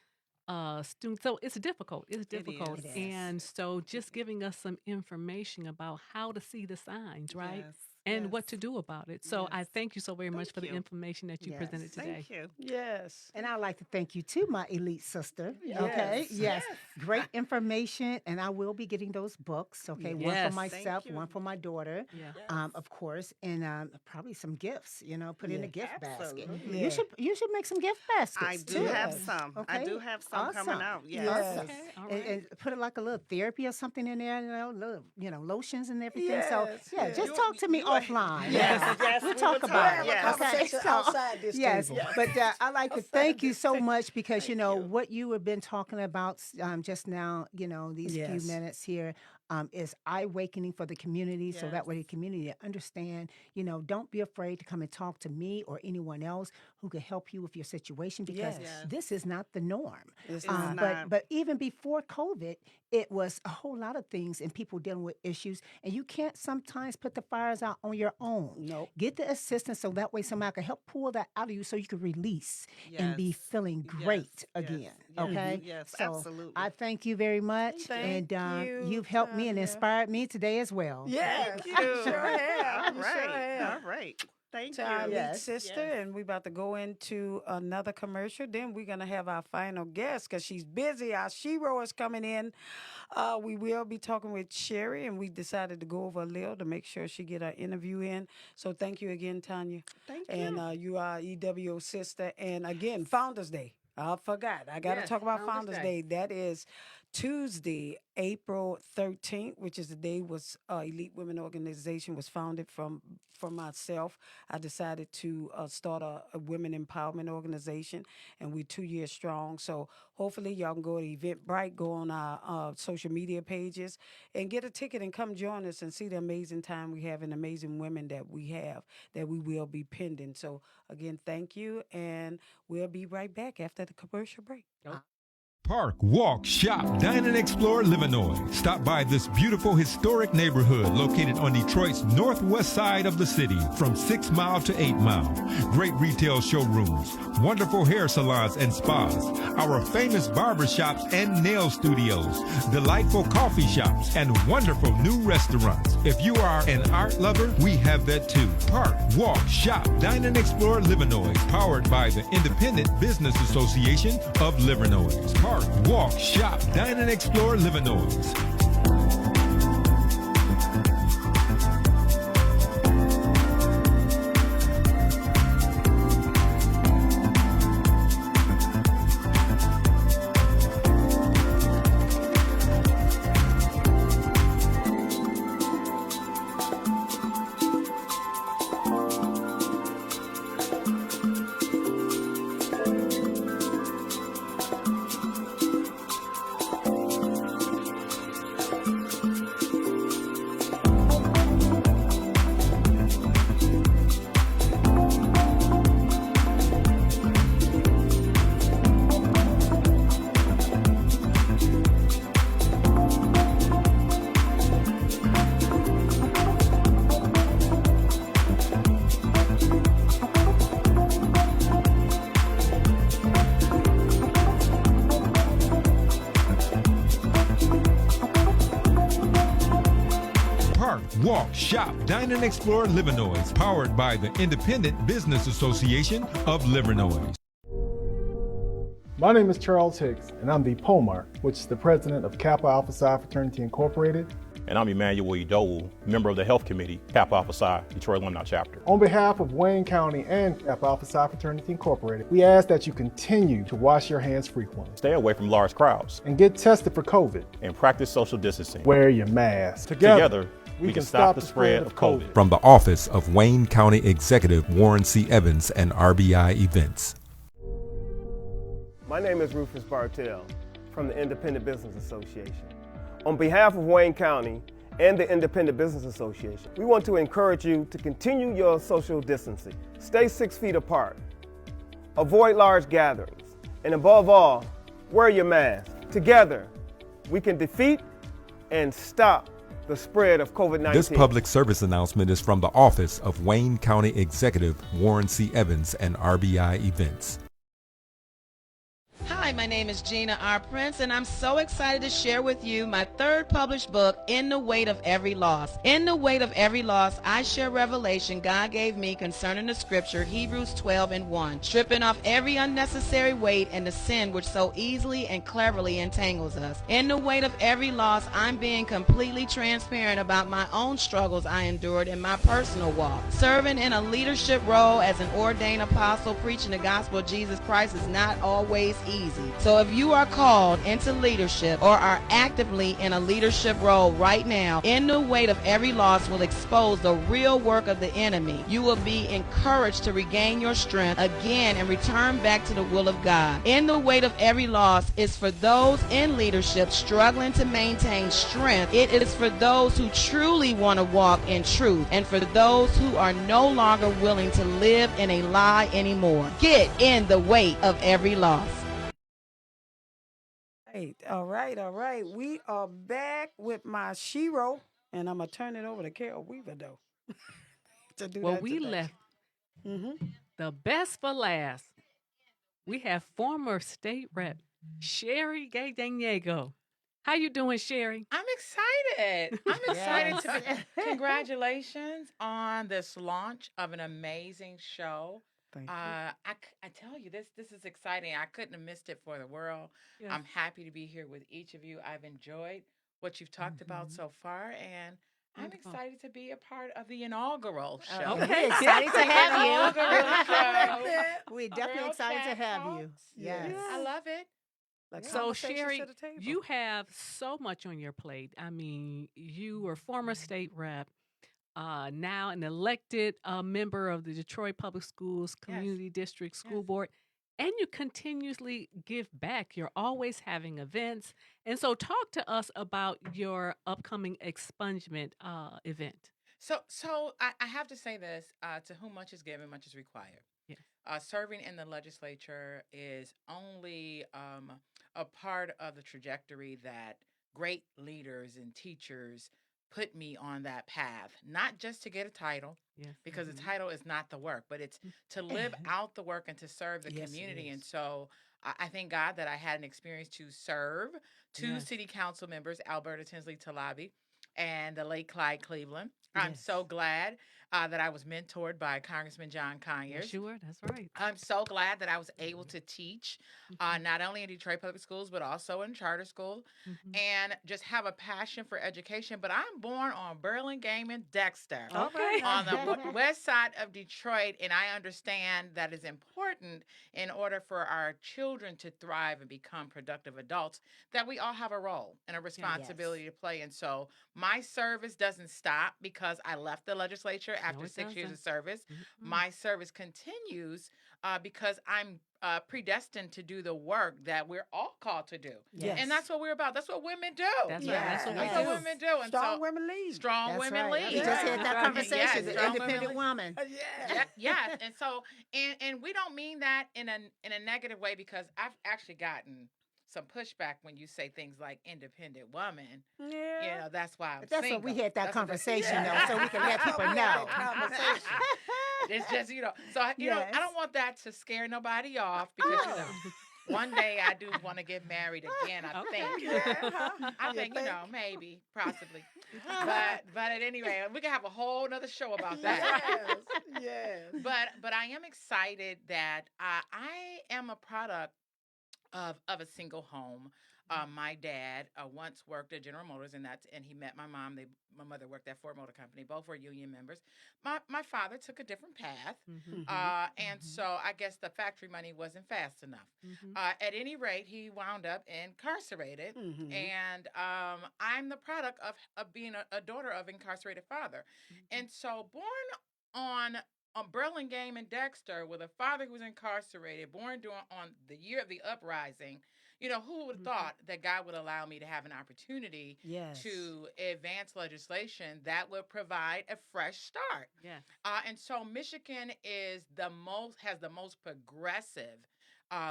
students. So it's difficult. It's difficult. It is. And so just giving us some information about how to see the signs, right? Yes. And what to do about it. So I thank you so very much for the you. information that you presented today. Thank you. Yes. And I'd like to thank you too, my elite sister. Yes. Okay. Yes. Great information. And I will be getting those books. Okay. One Yes. for myself, Thank you. one for my daughter. Yeah. Of course. And probably some gifts, put in a gift basket. Absolutely. Yeah. You should make some gift baskets. I do too. have some. I Okay. do have some coming Awesome. out. Yes. Yes. Okay. All right. And put it like a little therapy or something in there, little, lotions and everything. So Yes, yeah, yes. just talk to me offline. Yes, Yeah. yes, we'll we talk will about talk. it. Yes. Okay. Conversation outside this yes, table. but I like to thank you so much because what you have been talking about just now, these Yes. few minutes here. Is eye awakening for the community, so that way the community understand. Don't be afraid to come and talk to me or anyone else who can help you with your situation, because Yes. this is not the norm. It's not. But even before COVID, it was a whole lot of things and people dealing with issues, and you can't sometimes put the fires out on your own. Nope. Get the assistance so that way somebody can help pull that out of you so you can release and be Yes. feeling Yes. great Yes. again. Yes. Okay? Yes, So absolutely. I thank you very much. Thank and you, you've helped me and Tanya. inspired me today as well. Yes, Thank you you. sure have. All You right. sure have. All right. Thank To our you. lead sister, and we're about to go into another commercial. Then we're gonna have our final guest because she's busy. Our shero is coming in. We will be talking with Sherry, and we decided to go over a little to make sure she get our interview in. So thank you again, Tanya. Thank you. And you are EWO sister, and again, Founders Day. I forgot. I got to Yes, talk about Founders Founders Day. Day. That is Tuesday, April 13th, which is the day was Elite Women Organization was founded from myself. I decided to start a women empowerment organization, and we're 2 years strong. So hopefully y'all can go to Eventbrite, go on our social media pages, and get a ticket and come join us and see the amazing time we have and amazing women that we have that we will be pending. So again, thank you, and we'll be right back after the commercial break. Park, walk, shop, dine, and explore Livernois. Stop by this beautiful historic neighborhood located on Detroit's northwest side of the city from 6 Mile to 8 Mile. Great retail showrooms, wonderful hair salons and spas, our famous barbershops and nail studios, delightful coffee shops, and wonderful new restaurants. If you are an art lover, we have that too. Park, walk, shop, dine, and explore Livernois. Powered by the Independent Business Association of Livernois. Park, walk, shop, dine, and explore Livernois. Walk, shop, dine, and explore Livernois, powered by the Independent Business Association of Livernois. My name is Charles Hicks, and I'm the POMAR, which is the president of Kappa Alpha Psi Fraternity Incorporated. And I'm Emmanuel Dole, member of the Health Committee, Kappa Alpha Psi, Detroit Alumni Chapter. On behalf of Wayne County and Kappa Alpha Psi Fraternity Incorporated, we ask that you continue to wash your hands frequently. Stay away from large crowds. And get tested for COVID. And practice social distancing. Wear your mask. Together we can stop the spread of COVID. From the Office of Wayne County Executive Warren C. Evans and RBI Events. My name is Rufus Bartell from the Independent Business Association. On behalf of Wayne County and the Independent Business Association, we want to encourage you to continue your social distancing. Stay 6 feet apart. Avoid large gatherings. And above all, wear your mask. Together, we can defeat and stop the spread of COVID-19. This public service announcement is from the Office of Wayne County Executive Warren C. Evans and RBI Events. Hi, my name is Gina R. Prince, and I'm so excited to share with you my third published book, In the Weight of Every Loss. In the Weight of Every Loss, I share revelation God gave me concerning the scripture, Hebrews 12:1, stripping off every unnecessary weight and the sin which so easily and cleverly entangles us. In the weight of every loss, I'm being completely transparent about my own struggles I endured in my personal walk. Serving in a leadership role as an ordained apostle, preaching the gospel of Jesus Christ is not always easy. So if you are called into leadership or are actively in a leadership role right now, In the Weight of Every Loss will expose the real work of the enemy. You will be encouraged to regain your strength again and return back to the will of God. In the Weight of Every Loss is for those in leadership struggling to maintain strength. It is for those who truly want to walk in truth and for those who are no longer willing to live in a lie anymore. Get in the weight of every loss. All right. We are back with my Shiro, and I'm going to turn it over to Carol Weaver, though. to do Well, that we today. left the best for last. We have former state rep Sherry Gay Daniego. How you doing, Sherry? I'm excited. I'm excited to be. Congratulations on this launch of an amazing show. Thank you. I tell you, this is exciting. I couldn't have missed it for the world. Yes. I'm happy to be here with each of you. I've enjoyed what you've talked about so far, and I'm Wonderful. excited to be a part of the inaugural show. Okay. We're excited to have you. Inaugural show. We're definitely Girl excited to Chat have you. Talks. Yes. I love it. Like So, conversations Sherry, to the table. you have so much on your plate. I mean, you were former state rep, now an elected member of the Detroit Public Schools Community District School Board, and you continuously give back. You're always having events. And so talk to us about your upcoming expungement event. So I have to say this, to whom much is given, much is required. Yes. Serving in the legislature is only a part of the trajectory that great leaders and teachers put me on that path, not just to get a title, because the title is not the work, but it's to live out the work and to serve the community. And so I thank God that I had an experience to serve two city council members, Alberta Tinsley Talabi and the late Clyde Cleveland. I'm so glad that I was mentored by Congressman John Conyers. Yes, you were. That's right. I'm so glad that I was able to teach not only in Detroit Public Schools, but also in charter school and just have a passion for education. But I'm born on Burlingame and Dexter on the west side of Detroit. And I understand that is important in order for our children to thrive and become productive adults, that we all have a role and a responsibility to play. And so my service doesn't stop because I left the legislature after 6 years of service. My service continues because I'm predestined to do the work that we're all called to do. And that's what we're about. That's what women do. That's right. That's what we That's do. what women do. And Strong women lead. Strong That's women right. lead. We just had that Yes, conversation, the strong independent women woman. Yes. And so, and we don't mean that in a negative way, because I've actually gotten some pushback when you say things like independent woman. Yeah. You know, that's why I'm That's single. what we had that That's what conversation, though, so we can let people know. It's just, so, I don't want that to scare nobody off, because, One day I do want to get married again, I think. I think, maybe, possibly. But at any rate, we can have a whole nother show about that. Yes. But I am excited that I am a product of a single home. My dad once worked at General Motors, and he met my mom. My mother worked at Ford Motor Company. Both were union members. My father took a different path, and so I guess the factory money wasn't fast enough. At any rate, he wound up incarcerated, and I'm the product of being a daughter of incarcerated father, and so born on Burlingame and Dexter with a father who was incarcerated, born on the year of the uprising. Who would have thought that God would allow me to have an opportunity to advance legislation that would provide a fresh start? Yes. And so Michigan has the most progressive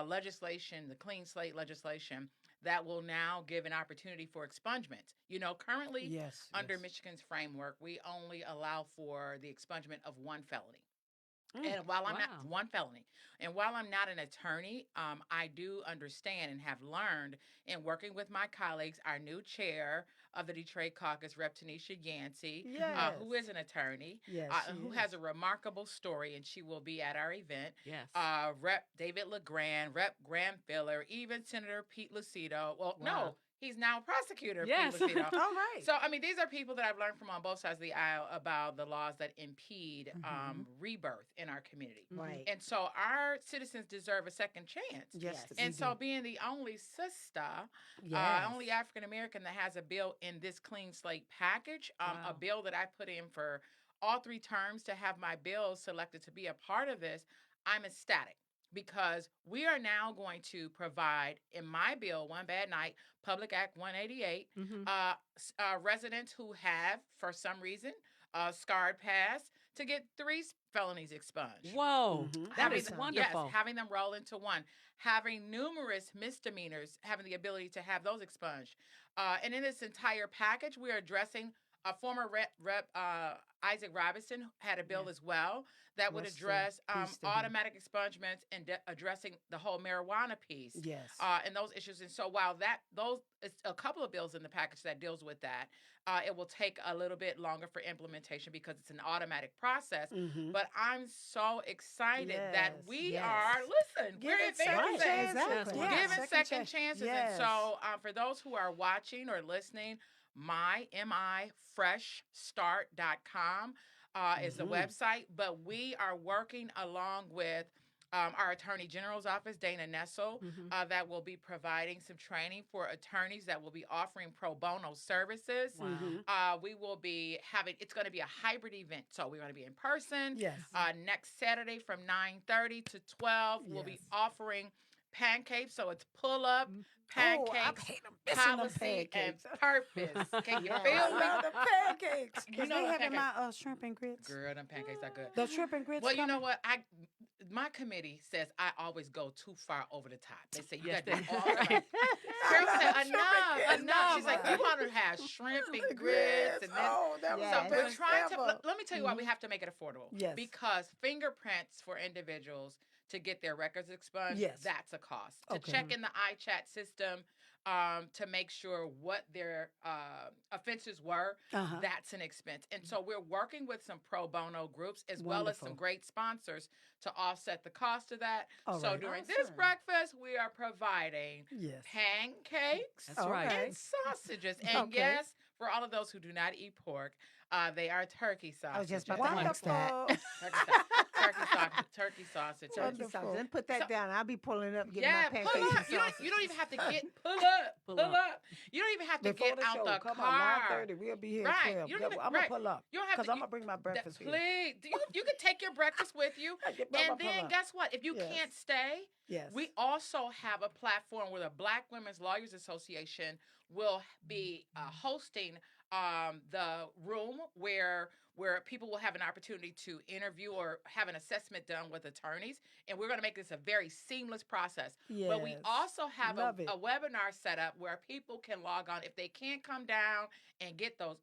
legislation, the clean slate legislation that will now give an opportunity for expungement. Currently under Michigan's framework, we only allow for the expungement of one felony. And while I'm not one felony, and while I'm not an attorney, I do understand and have learned in working with my colleagues, our new chair of the Detroit caucus, Rep. Tanisha Yancey, who is an attorney, who has a remarkable story, and she will be at our event. Yes. Rep. David LeGrand, Rep. Graham Filler, even Senator Pete Lucido. Well, no. He's now a prosecutor. Yes. All right. So, these are people that I've learned from on both sides of the aisle about the laws that impede rebirth in our community. Right. And so our citizens deserve a second chance. Yes. And so being the only sister, only African American that has a bill in this clean slate package, a bill that I put in for all 3 terms to have my bill selected to be a part of this, I'm ecstatic. Because we are now going to provide, in my bill, One Bad Night, Public Act 188, residents who have, for some reason, scarred past, to get 3 felonies expunged. Whoa, that is wonderful. Yes, having them roll into one. Having numerous misdemeanors, having the ability to have those expunged. And in this entire package, we're addressing former Rep. Isaac Robinson had a bill as well that would address automatic expungements and addressing the whole marijuana piece. Yes. And those issues. And so while it's a couple of bills in the package that deals with that, it will take a little bit longer for implementation because it's an automatic process. But I'm so excited that we are, we're advancing. Exactly. We're giving second chances. And so for those who are watching or listening, myfreshstart.com is the website, but we are working along with our Attorney General's office, Dana Nessel, that will be providing some training for attorneys that will be offering pro bono services. We will be it's going to be a hybrid event. So we're going to be in person. Next Saturday from 9:30 to 12. We'll be offering pancakes. So it's pull up, pancakes, policy, and purpose. Can you feel me? The pancakes. Because they having my shrimp and grits. Girl, them pancakes are good. The shrimp and grits. Well, you know what? My committee says I always go too far over the top. They say you got to do all right. Girl said enough. She's like, you want to have shrimp and grits, and then so we're trying to. Let me tell you why we have to make it affordable. Yes. Because fingerprints for individuals to get their records expunged, that's a cost. To check in the iChat system, to make sure what their offenses were, that's an expense. And so we're working with some pro bono groups as well as some great sponsors to offset the cost of that. So during this breakfast, we are providing pancakes and sausages. And yes, for all of those who do not eat pork, they are turkey sausages. I was just about to ask that. Turkey sausage. And put that down. I'll be pulling up, getting my pancakes. Pull up. You don't even have to pull up. You don't even have to Before get the out show, the come car. on, 9:30. We'll be here Right. at 12. I'm going to pull up. Because I'm going to bring my breakfast here. Please. You can take your breakfast with you. And then guess what? If you can't stay, we also have a platform where the Black Women's Lawyers Association will be hosting the room where people will have an opportunity to interview or have an assessment done with attorneys. And we're going to make this a very seamless process. But we also have a webinar set up where people can log on if they can't come down and get those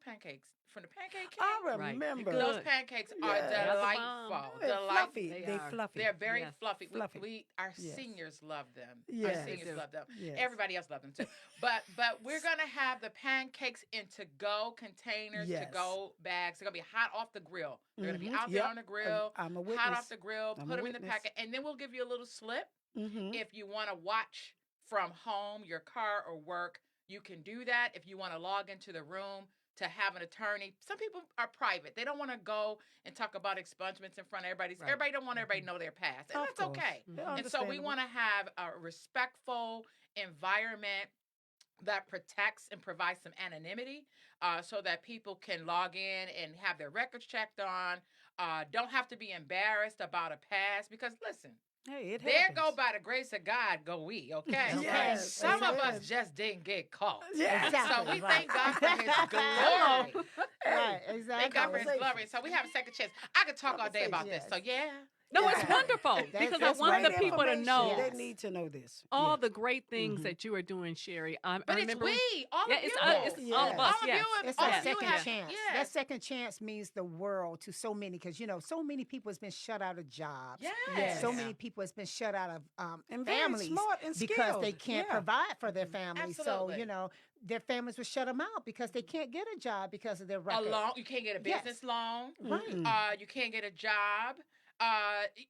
pancakes. from the Pancake King? I Right. remember. They're Those good. pancakes Yeah. are They're the bomb. delightful. They're fluffy. They They are. fluffy. They're very Yes. fluffy. Fluffy. Our Yes. seniors love them. Our Yes. They seniors do. love them. Yes. Everybody else loves them too. But we're gonna have the pancakes in to-go containers, Yes. to-go bags. They're gonna be hot off the grill. They're gonna be Mhm. out there Yep. on the grill, I'm a hot witness. off the grill. I'm Put a them in the witness. packet, and then we'll give you a little slip. Mm-hmm. If you want to watch from home, your car or work, you can do that. If you want to log into the room to have an attorney, some people are private. They don't want to go and talk about expungements in front of everybody. Right. Everybody don't want everybody to know their past, and Of that's course. okay. Yeah, And so we understandable. want to have a respectful environment that protects and provides some anonymity, so that people can log in and have their records checked on. Don't have to be embarrassed about a past, because listen, Hey, it there happens. go by the grace of God go we, okay? Yes, Some of us amen. just didn't get caught. Yes. So we Exactly, thank God right. for his glory. Right, Thank exactly. God for his glory. So we have a second chance. I could talk all day about this. So yeah. No, Yeah. it's wonderful because I that's want Great the people to information. know They need to know this. all Yes. the great things Mhm. that you are doing, Sherry. I But it's remember. we, all Yeah, of it's you. all of Yes. us. All of Yes. you have, It's all that of you second have, chance. yes. That second chance means the world to so many, because so many people has been shut out of jobs. Yes. So many people has been shut out of And very families smart and because they skilled. can't Yeah. provide for their families. Absolutely. So their families will shut them out because they can't get a job because of their A record. loan, you can't get a Yes. business loan. Right. You can't get a job.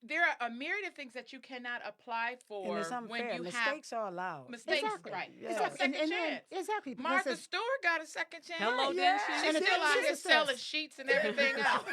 There are a myriad of things that you cannot apply And for it's when unfair. you Mistakes are allowed. have mistakes. Exactly. Right. Yes. So second And chance. exactly. Because Martha it's- Stewart got a second chance. Hello, Yeah. didn't she? She's And it's- still out it's here just selling us. sheets and everything else.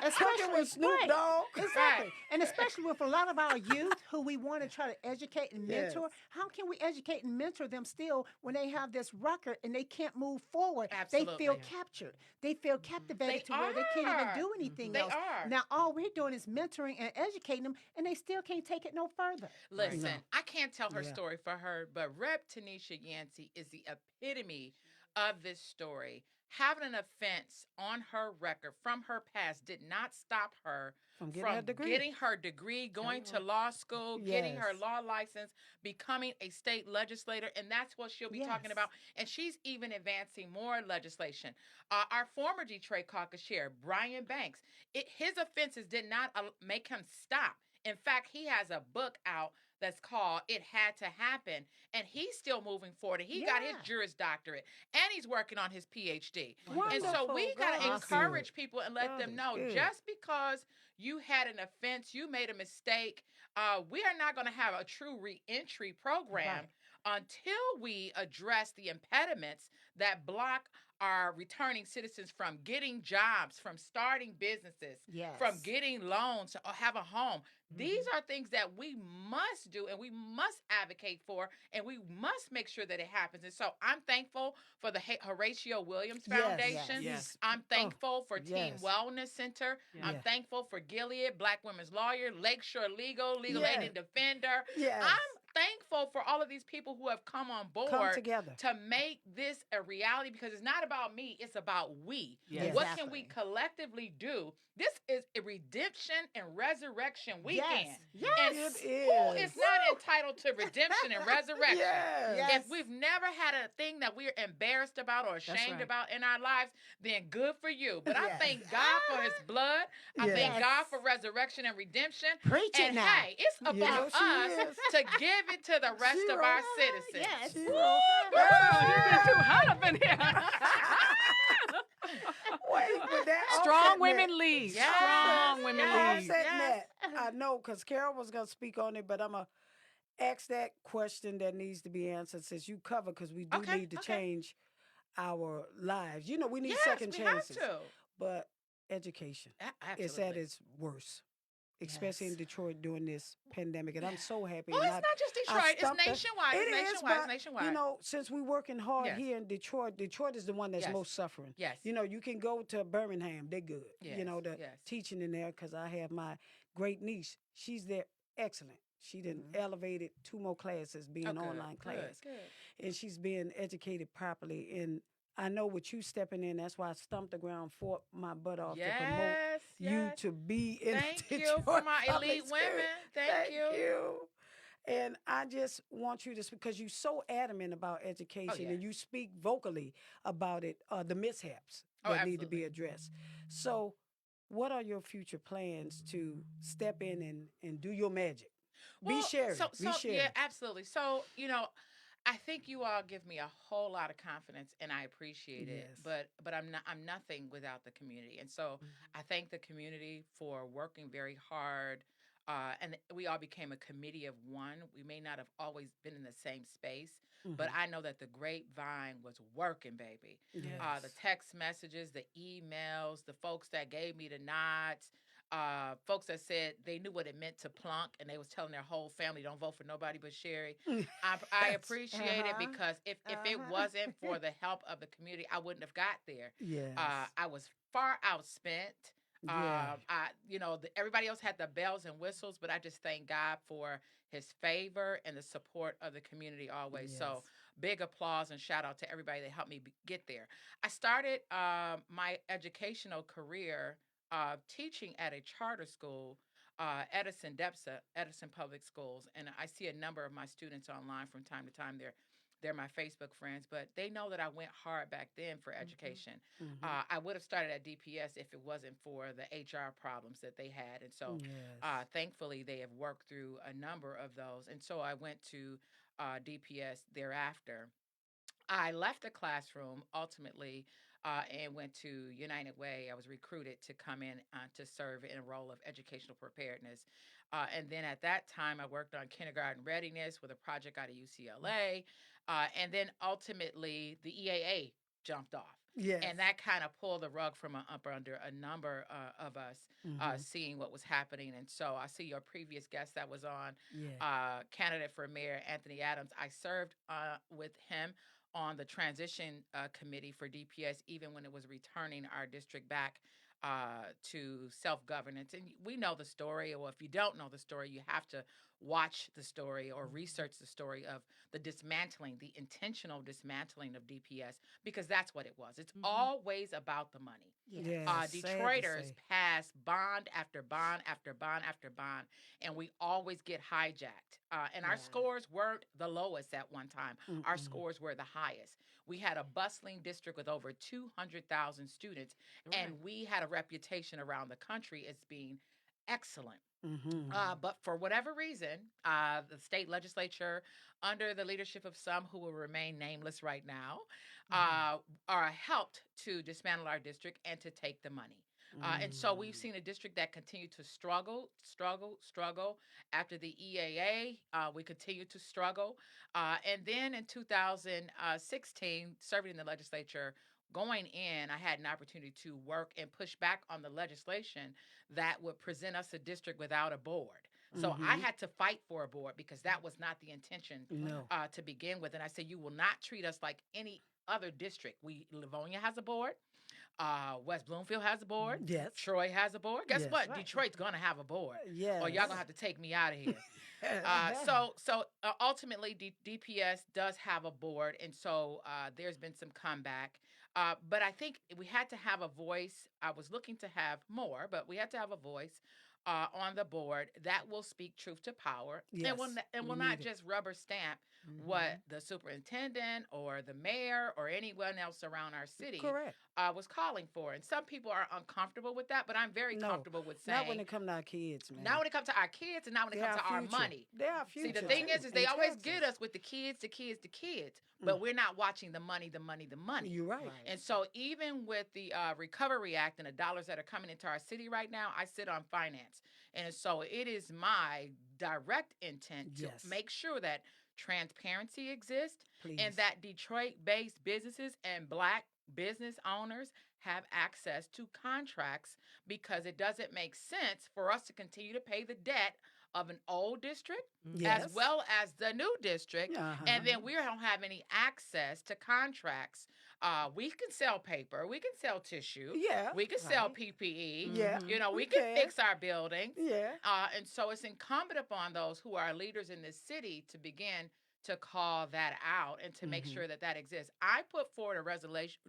especially with Snoop Dogg. Exactly. Right. And especially with a lot of our youth who we want to try to educate and Yes. mentor. How can we educate and mentor them still when they have this record and they can't move forward? Absolutely. They feel captured. They feel captivated They to where they can't even are. do anything They else. are. Now all we're doing is mentoring and educating them, and they still can't take it no further. Listen, No. I can't tell her Yeah. story for her, but Rep. Tanisha Yancey is the epitome of this story. Having an offense on her record from her past did not stop her From getting her degree. getting her degree, going to law school, getting her Yes. law license, becoming a state legislator, and that's what she'll be talking Yes. about. And she's even advancing more legislation. Our former Detroit caucus chair, Brian Banks, his offenses did not make him stop. In fact, he has a book out that's called It Had to Happen, and he's still moving forward. And he got his Yeah. Juris Doctorate, and he's working on his PhD. And so Wonderful. we got to God is encourage good. people and let God them is know good. just because you had an offense, you made a mistake, we are not going to have a true reentry program until we address the impediments that block our returning citizens from getting jobs, from starting businesses, from Yes. getting loans or have a home. These are things that we must do and we must advocate for, and we must make sure that it happens. And so I'm thankful for the Horatio Williams Yes, Foundation. yes. I'm thankful for Teen yes. Wellness Center. I'm Yeah. thankful for Gilead, Black Women's Lawyer, Lakeshore Legal Aid Yes. and Defender. Yes. I'm thankful for all of these people who have come on board Come together. to make this a reality, because it's not about me, it's about we. Yes. What can we Exactly. collectively do? This is a redemption and resurrection weekend. Yes. And It who is. is not entitled to redemption and resurrection? Yes. If we've never had a thing that we're embarrassed about or ashamed right. about in our lives, then good for you. But I Yes. thank God for his blood. I Yes. thank God for resurrection and redemption. Preach it And now. hey, it's You know about she us is. to give it to the rest She of our right. citizens. Yes. She Woo, wrote girl, You get too hot up in here. Wait, but that Strong offsetting women that- lead. Yes. Strong women Yes. lead. Offsetting Yes. that, I know, because Carol was going to speak on it, but I'm going to ask that question that needs to be answered since you cover, because we do Okay, need to okay. change our lives. We need Yes, second we chances. have to. But education Absolutely. is at its worst, especially in Yes. Detroit during this pandemic. And I'm so happy. Well, and it's I- not just I Detroit. It's stumped her. nationwide. It's It is, nationwide. It's but, nationwide. since we're working hard Yes. here in Detroit, Detroit is the one that's Yes. most suffering. Yes. You can go to Birmingham, they're good. Yes, The yes. teaching in there, because I have my great niece. She's there, excellent. She didn't elevated 2 more classes being Oh, good, online good, class. good. And she's being educated properly. And I know with you stepping in, that's why I stumped the ground, fought my butt off to promote Yes, you yes. to be in Thank you Detroit for my public elite school. women. Thank you. And I just want you to, because you're so adamant about education and you speak vocally about it, the mishaps that need to be addressed. So, what are your future plans to step in and do your magic? Be sharing. Be sharing. Yeah, absolutely. So, I think you all give me a whole lot of confidence, and I appreciate it. Yes. But I'm nothing without the community, and so I thank the community for working very hard. And we all became a committee of one. We may not have always been in the same space, but I know that the grapevine was working, baby. Yes. The text messages, the emails, the folks that gave me the nods, folks that said they knew what it meant to plunk, and they was telling their whole family, "Don't vote for nobody but Sherry." I appreciate it because if it wasn't for the help of the community, I wouldn't have got there. Yes. I was far outspent. Yeah. Everybody else had the bells and whistles, but I just thank God for His favor and the support of the community always. So big applause and shout out to everybody that helped me get there. I started my educational career teaching at a charter school, Edison Public Schools, and I see a number of my students online from time to time. They're my Facebook friends, but they know that I went hard back then for education. I would have started at DPS if it wasn't for the HR problems that they had. And so thankfully, they have worked through a number of those. And so I went to DPS thereafter. I left the classroom ultimately and went to United Way. I was recruited to come in to serve in a role of educational preparedness. And then at that time, I worked on kindergarten readiness with a project out of UCLA. And then ultimately, the EAA jumped off. Yes. And that kind of pulled the rug from up under a number of us seeing what was happening. And so I see your previous guest that was on, candidate for mayor, Anthony Adams. I served with him on the transition committee for DPS, even when it was returning our district back to self-governance. And we know the story, or if you don't know the story, you have to watch the story or research the story of the dismantling, the intentional dismantling of DPS, because that's what it was. It's always about the money. Yes. Detroiters pass bond after bond after bond after bond, and we always get hijacked. And our scores weren't the lowest at one time. Our scores were the highest. We had a bustling district with over 200,000 students, and we had a reputation around the country as being excellent. But for whatever reason, the state legislature, under the leadership of some who will remain nameless right now, are helped to dismantle our district and to take the money. And so we've seen a district that continued to struggle. After the EAA, we continued to struggle. And then in 2016, serving in the legislature, going in, I had an opportunity to work and push back on the legislation that would present us a district without a board. So I had to fight for a board because that was not the intention to begin with. And I said, you will not treat us like any other district. Livonia has a board. West Bloomfield has a board. Yes. Troy has a board. Guess what? Right. Detroit's going to have a board. Yes. Or y'all going to have to take me out of here. So ultimately, DPS does have a board. And so there's been some comeback. But I think we had to have a voice. I was looking to have more, but we had to have a voice on the board that will speak truth to power and will not just rubber stamp what the superintendent or the mayor or anyone else around our city was calling for. And some people are uncomfortable with that, but I'm very comfortable with saying. Not when it comes to our kids, man. Not when it comes to our kids and not when it comes to our money. They are future. See, the thing is they always get us with the kids, but we're not watching the money. You're right. And so even with the Recovery Act and the dollars that are coming into our city right now, I sit on finance. And so it is my direct intent to make sure that transparency exists and that Detroit-based businesses and Black business owners have access to contracts, because it doesn't make sense for us to continue to pay the debt of an old district as well as the new district, and then we don't have any access to contracts. We can sell paper, we can sell tissue, we can sell PPE, we can fix our buildings, and so it's incumbent upon those who are leaders in this city to begin to call that out and to make sure that exists. I put forward a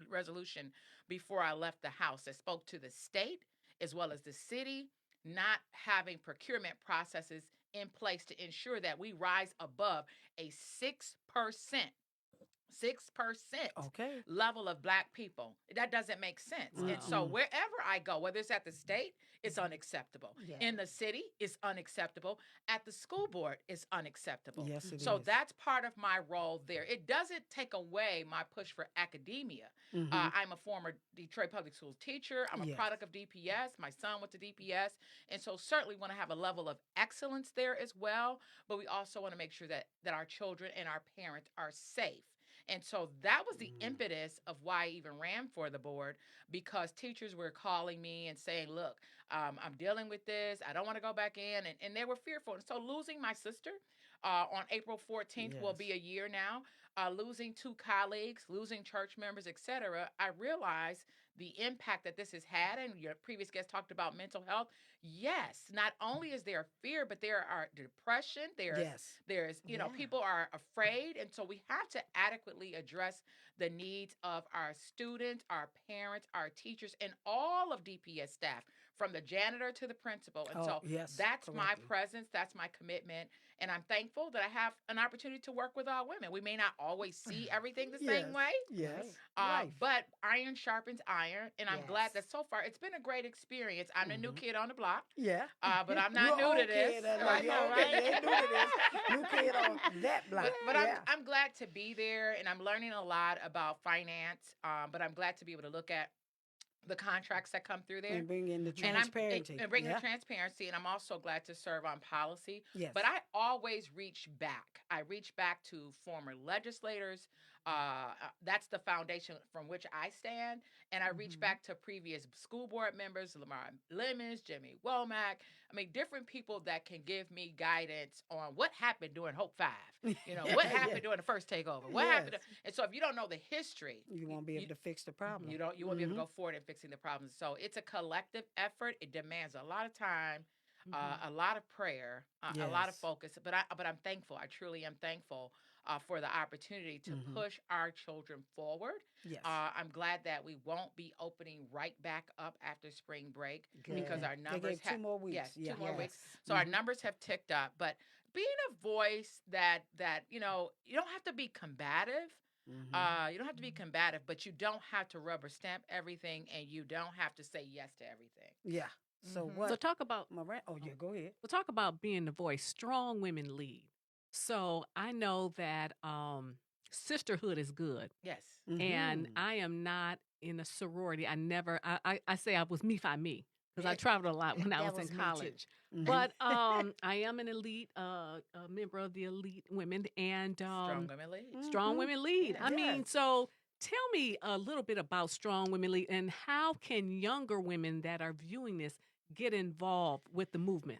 resolution before I left the House that spoke to the state as well as the city not having procurement processes in place to ensure that we rise above a 6% Okay. level of black people. That doesn't make sense. Wow. And so wherever I go, whether it's at the state, it's unacceptable. Yeah. In the city, it's unacceptable. At the school board, it's unacceptable. Yes, it So is. that's part of my role there. It doesn't take away my push for academia. I'm a former Detroit Public Schools teacher. I'm a Yes. product of DPS. My son went to DPS. And so certainly want to have a level of excellence there as well. But we also want to make sure that our children and our parents are safe. And so that was the impetus of why I even ran for the board, because teachers were calling me and saying, look, I'm dealing with this. I don't want to go back in. And they were fearful. And so losing my sister on April 14th will be a year now, losing 2 colleagues, losing church members, etc. I realized the impact that this has had. And your previous guest talked about mental health. Yes, not only is there fear, but there are depression. There's people are afraid. And so we have to adequately address the needs of our students, our parents, our teachers, and all of DPS staff, from the janitor to the principal. And so that's my presence, that's my commitment. And I'm thankful that I have an opportunity to work with all women. We may not always see everything the same way. Yes. But iron sharpens iron. And I'm glad that so far it's been a great experience. I'm the new kid on the block. Yeah. But I'm not new to this. I know, right? You ain't new to this. New kid on that block. But I'm glad to be there, and I'm learning a lot about finance. But I'm glad to be able to look at the contracts that come through there. And bring in the transparency. And bring the transparency. And I'm also glad to serve on policy. Yes. But I always reach back. I reach back to former legislators. That's the foundation from which I stand. And I reach back to previous school board members, Lamar Lemons, Jimmy Womack. I mean, different people that can give me guidance on what happened during Hope 5. What happened during the first takeover? What happened? And so if you don't know the history, you won't be able to fix the problem. You won't be able to go forward in fixing the problems. So it's a collective effort. It demands a lot of time, a lot of prayer, a lot of focus. But I'm thankful. I truly am thankful for the opportunity to push our children forward. Yes. I'm glad that we won't be opening right back up after spring break because our numbers have 2 more weeks. Yes, 2 more weeks. So our numbers have ticked up. But being a voice that you don't have to be combative. You don't have to be combative, but you don't have to rubber stamp everything, and you don't have to say yes to everything. Yeah. So what? So talk about Miranda. Oh yeah, go ahead. We'll talk about being the voice. Strong women lead. So I know that sisterhood is good. Yes. And I am not in a sorority. I say I was me fi me because I traveled a lot when I was in college. But I am an elite, a member of the elite women, and Strong Women Lead. Strong Women Lead. I mean, so tell me a little bit about Strong Women Lead and how can younger women that are viewing this get involved with the movement?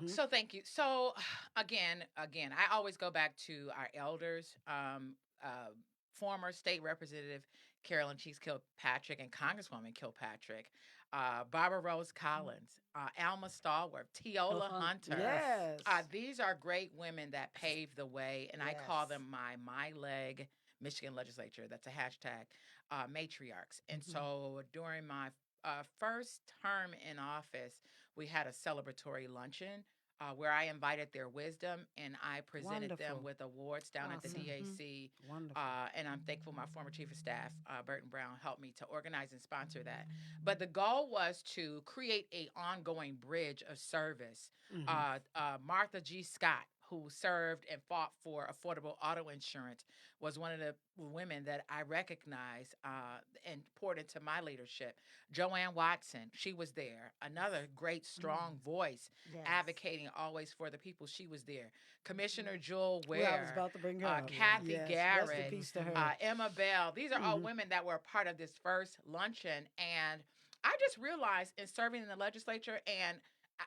So thank you. So again, I always go back to our elders, former state representative Carolyn Cheeks Kilpatrick and Congresswoman Kilpatrick, Barbara Rose Collins, Alma Stallworth, Teola Hunter. Yes. These are great women that paved the way, and I call them my leg Michigan legislature. That's a hashtag, matriarchs. And so during my first term in office, we had a celebratory luncheon where I invited their wisdom and I presented them with awards down at the DAC. And I'm thankful my former chief of staff, Burton Brown, helped me to organize and sponsor that. But the goal was to create an ongoing bridge of service. Martha G. Scott, who served and fought for affordable auto insurance, was one of the women that I recognized and poured into my leadership. Joanne Watson, she was there. Another great, strong voice, advocating always for the people. She was there. Commissioner Jewel Ware, I was about to bring her up. Kathy Garrett, Rest in peace to her. Emma Bell. These are all women that were part of this first luncheon. And I just realized in serving in the legislature, and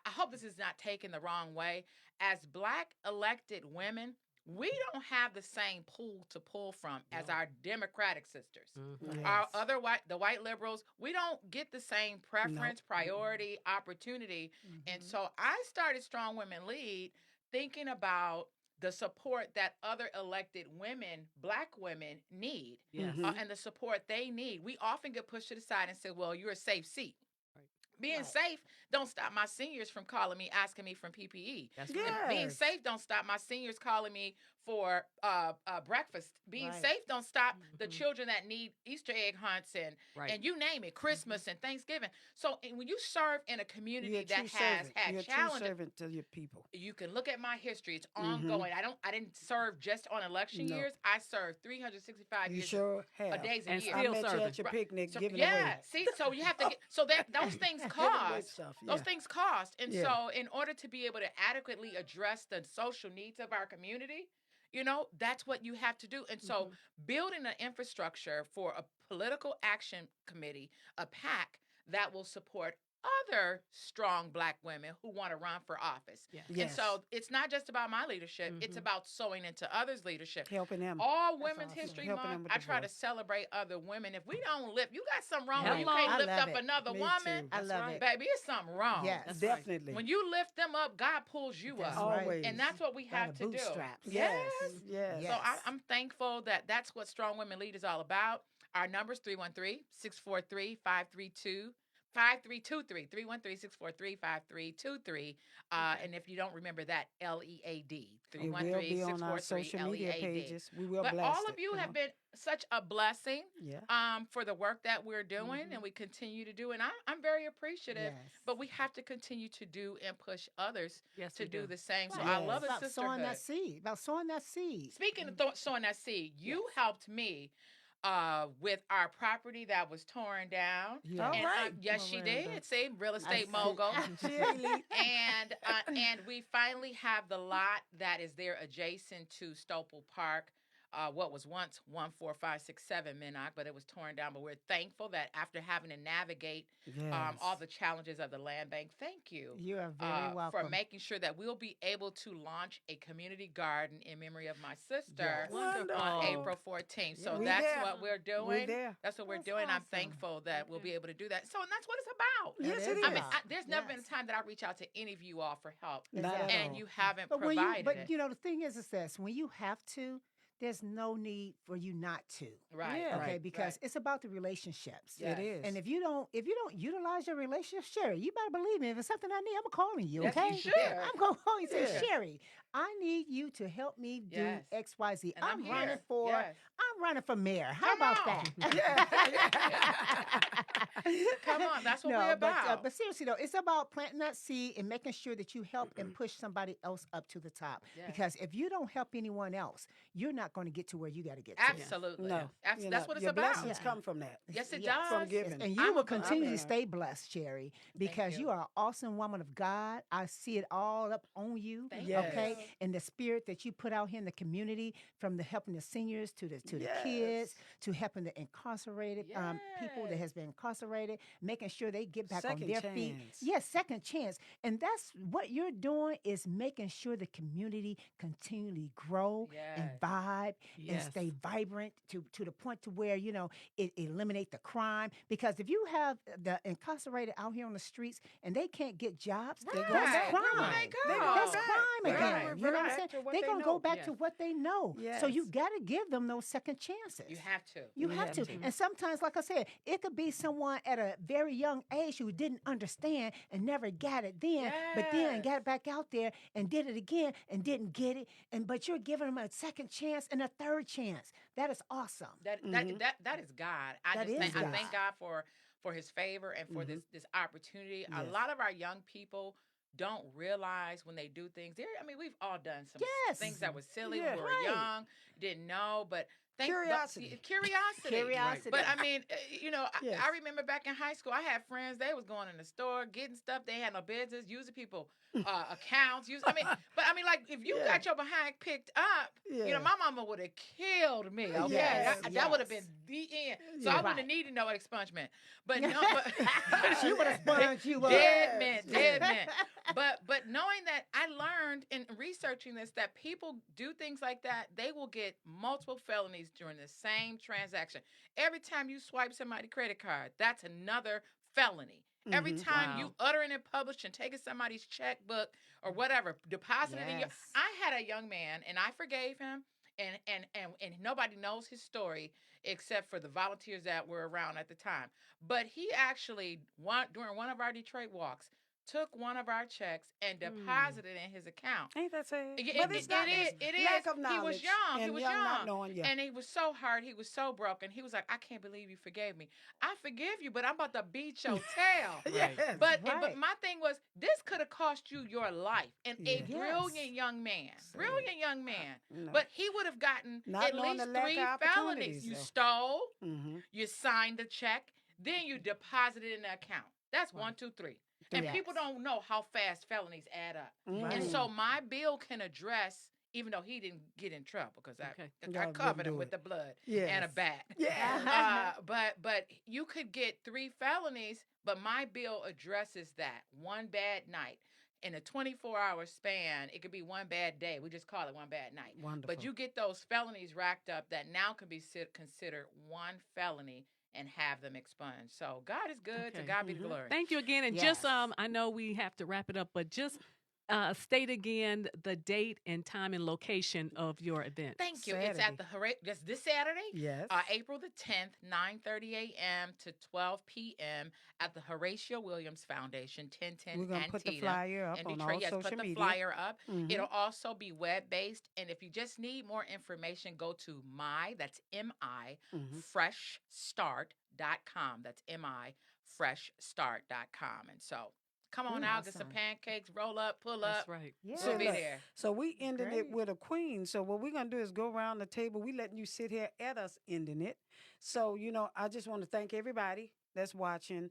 I hope this is not taken the wrong way, as Black elected women, we don't have the same pool to pull from as our Democratic sisters. Our other the white liberals, we don't get the same preference, priority, opportunity. And so I started Strong Women Lead thinking about the support that other elected women, Black women, need, and the support they need. We often get pushed to the side and say, well, you're a safe seat. Being safe don't stop my seniors from calling me, asking me for PPE. That's right. And being Yes. safe don't stop my seniors calling me for breakfast. Being Right. safe don't stop the children that need Easter egg hunts and you name it, Christmas and Thanksgiving. So when you serve in a community You're a that true has servant. had You're a true challenges, servant to your people. you can look at my history. It's ongoing. I didn't serve just on election No. years. I served 365 You years sure a have. days a And year. I still met you serving. at your Right. picnic So, giving yeah, away. see, so you have to get so that those things Giving away cost. stuff. Those Yeah. things cost. And Yeah. so in order to be able to adequately address the social needs of our community, that's what you have to do. And so building an infrastructure for a political action committee, a PAC that will support other strong Black women who want to run for office. Yeah. And Yes. so it's not just about my leadership, it's about sowing into others' leadership. Helping them. All Women's awesome. History Helping them Month, with I the try to voice. celebrate other women. If we don't lift, you got something wrong when you Hello. can't I lift love up it. another Me woman. too. I love it. Baby, it's something wrong. Yes. That's right. Definitely. When you lift them up, God pulls you That's up. right. Always. And that's what we By have the to do. bootstraps. Yes. Yes. Yes. Yes. So I'm thankful that that's what Strong Women Lead is all about. Our number's 313-643-532. 5323 313-643-5323. And if you don't remember that, LEAD. It will be on our social media 313-643-LEAD. pages. We will But blast all of it, you have been such a blessing Yeah. for the work that we're doing and we continue to do. And I'm very appreciative. Yes. But we have to continue to do and push others Yes, to we do do. the same. So Right. I love Yes. the About sowing that sisterhood. seed. About sowing that seed. Speaking of sowing that seed, you helped me with our property that was torn down. Yeah. All And right, yes, she Miranda. did. See, real estate see. mogul. She elite. And we finally have the lot that is there adjacent to Stopel Park. What was once 14567 Minnock, but it was torn down. But we're thankful that after having to navigate all the challenges of the land bank, thank you. You are very For welcome. making sure that we'll be able to launch a community garden in memory of my sister Yes. on Wonderful. April 14th. So We that's there. what we're We're doing. there. That's what we're That's doing. I'm awesome. thankful that we'll be able to do that. So and that's what it's about. Yes, It it is I mean, is. there's never been a Yes. time that I reach out to any of you all for help, Not at Exactly. and all. you haven't But when provided it. the thing is this: when you have to, there's no need for you not to. Right. Yeah. Okay, right, because right. it's about the relationships. Yes. It is. And if you don't utilize your relationship, Sherry, you better believe me. If it's something I need, I'm calling you. Yes, Okay, you should. I'm going to call you and say, Yeah. Sherry, I need you to help me do Yes. X, Y, Z. And I'm running here. for. Yes. I'm running for mayor. How Come about on. that? Come on, that's what No, we're about. But seriously though, it's about planting that seed and making sure that you help and push somebody else up to the top. Yes. Because if you don't help anyone else, you're not going to get to where you got to get to. Absolutely. No. That's You that's know, what it's your about. blessings come from that. Yes, it Yes. does. From giving. And you I'm will a continue to believer. stay blessed, Sherry, because you. you are an awesome woman of God. I see it all up on you. Thank Yes. Okay, you. and the spirit that you put out here in the community, from the helping the seniors to the Yes. kids, to helping the incarcerated people that Yes. has been incarcerated, making sure they get back on Second their feet. chance. Yes, second chance, and that's what you're doing is making sure the community continually grow and Yes. vibe and Yes. stay vibrant to the point to where it eliminate the crime. Because if you have the incarcerated out here on the streets and they can't get jobs, Right. that's Where crime. will they go? That's back. crime They gotta again. You know what I'm revert saying? to what They're they gonna know. go back to Yes. what they know. So you Yes. got to give them those second chances. You have to. You We have have to. to. And sometimes, like I said, it could be someone at a very young age who didn't understand and never got it then, but then Yes. got back out there and did it again and didn't get it. But you're giving them a second chance and a third chance. That is awesome. That is God. That is I God. thank God for His favor and for this opportunity. A Yes. lot of our young people don't realize when they do things. We've all done some Yes. things that were silly Yeah. when we were Right. young, didn't know, but Curiosity. Curiosity. Curiosity. But Yes. I remember back in high school, I had friends. They was going in the store, getting stuff. They had no business, using people accounts. Like if you Yeah. got your behind picked up, Yeah. my mama would have killed me. Okay, Yes, that would have yes. been the end. So Yeah. I wouldn't have needed no expungement. But no, She would have sponged you up. dead Yes. men. But knowing that, I learned in researching this that people do things like that, they will get multiple felonies during the same transaction. Every time you swipe somebody's credit card, that's another felony. Every time you Wow. uttering in public and taking somebody's checkbook or whatever, depositing in your. Yes. I had a young man and I forgave him. and nobody knows his story except for the volunteers that were around at the time. But he actually, during one of our Detroit walks, took one of our checks and deposited in his account. Ain't that sad? But it's not. it is. Lack of He was knowledge young. He and was young young. not knowing, yeah. And he was so hurt. He was so broken. He was like, I can't believe you forgave me. I forgive you, but I'm about to beat your tail. Yes, But right. my thing was, this could have cost you your life. And Yes. a brilliant young man. Brilliant young man. No. But he would have gotten Not at knowing least the lack 3 of felonies. opportunities, You though. stole, Mm-hmm. you signed the check, then you deposited in the account. That's 1, 2, 3. And Yes. people don't know how fast felonies add up. Right. And so my bill can address, even though he didn't get in trouble, because I Y'all covered didn't him do with it. the blood Yes. and a bat. Yeah. But you could get 3 felonies, but my bill addresses that one bad night. In a 24-hour span, it could be one bad day. We just call it one bad night. Wonderful. But you get those felonies racked up that now can be considered one felony and have them expunged. So God is good. To God be the glory. Thank you again. And just I know we have to wrap it up, but just state again the date and time and location of your event. Thank you. It's at the this Saturday. Yes. April the 10th, 9:30 a.m. to 12 p.m. at the Horatio Williams Foundation, 1010 We're gonna put the Antietam flyer up in on Detroit. all Yes, social put the media. flyer up. Mhm. It'll also be web-based. And if you just need more information, go to that's M-I, freshstart.com. That's M-I, freshstart.com. And so come on out, get some pancakes, roll up, pull up. That's right. Yeah. We'll be there. So we ending Great. it with a queen. So what we're gonna do is go around the table. We letting you sit here at us ending it. So I just want to thank everybody that's watching,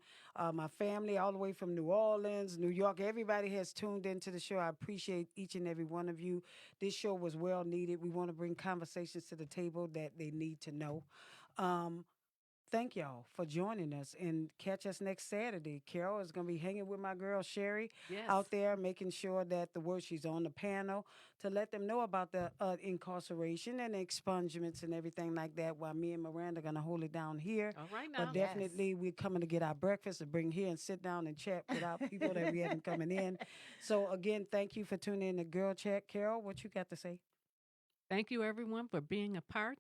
my family all the way from New Orleans, New York. Everybody has tuned into the show. I appreciate each and every one of you. This show was well needed. We want to bring conversations to the table that they need to know. Thank y'all for joining us, and catch us next Saturday. Carol is going to be hanging with my girl Sherry out there, making sure that she's on the panel to let them know about the incarceration and expungements and everything like that, while me and Miranda are going to hold it down here. All right now. But definitely we're coming to get our breakfast and bring here and sit down and chat with our people that we haven't coming in. So again, thank you for tuning in to Girl Chat. Carol, what you got to say? Thank you, everyone, for being a part.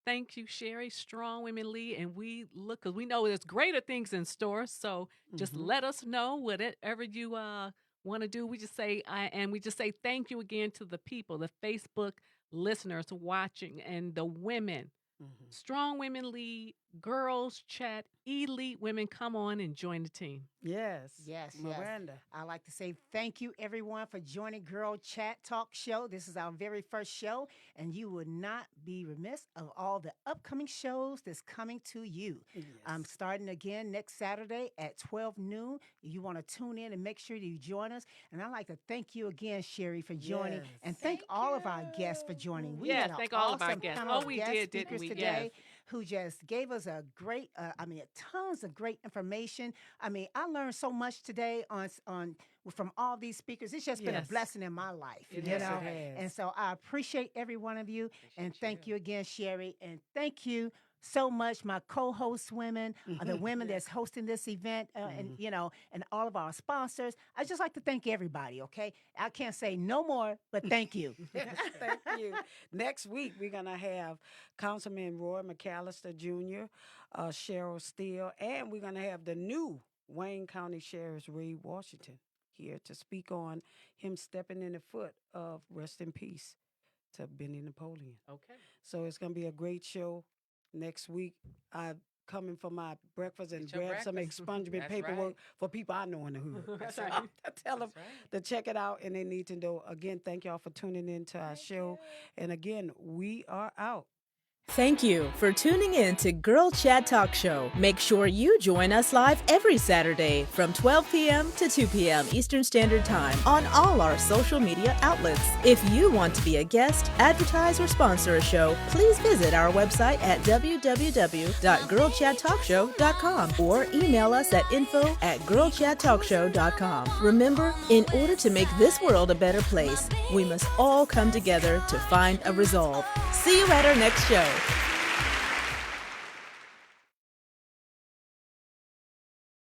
Thank you, Sherry, Strong Women Lead. And we look, because we know there's greater things in store. So just let us know whatever you want to do. We just say, thank you again to the people, the Facebook listeners watching, and the women. Strong Women Lead, Girls Chat, Elite Women. Come on and join the team. Yes. Miranda. I'd like to say thank you, everyone, for joining Girl Chat Talk Show. This is our very first show, and you would not be remiss of all the upcoming shows that's coming to you. Yes. I'm starting again next Saturday at 12 noon. You want to tune in and make sure you join us. And I'd like to thank you again, Sherry, for joining, and thank all of our guests for joining. We had an thank all of our awesome guests. panel of We guest did, didn't speakers we? today, Yes. who just gave us a great, tons of great information. I learned so much today from all these speakers. It's just been a blessing in my life, It you has. know. It has. And so I appreciate every one of you, and thank you again, Sherry, and thank you so much, my co-host women, the women that's hosting this event, and all of our sponsors. I just like to thank everybody. Okay, I can't say no more, but thank you. Thank you. Next week, we're going to have Councilman Roy McAllister Jr., Cheryl Steele, and we're going to have the new Wayne County Sheriff Ray Washington here to speak on him stepping in the foot of rest in peace to Benny Napoleon. Okay. So it's going to be a great show next week. I'm coming for my breakfast and grab some expungement That's paperwork right. for people I know in the hood. That's So right. I tell them to check it out, and they need to know. Again, thank y'all for tuning in to our show. And again, we are out. Thank you for tuning in to Girl Chat Talk Show. Make sure you join us live every Saturday from 12 p.m. to 2 p.m. Eastern Standard Time on all our social media outlets. If you want to be a guest, advertise, or sponsor a show, please visit our website at www.girlchattalkshow.com or email us at info@girlchattalkshow.com. Remember, in order to make this world a better place, we must all come together to find a resolve. See you at our next show.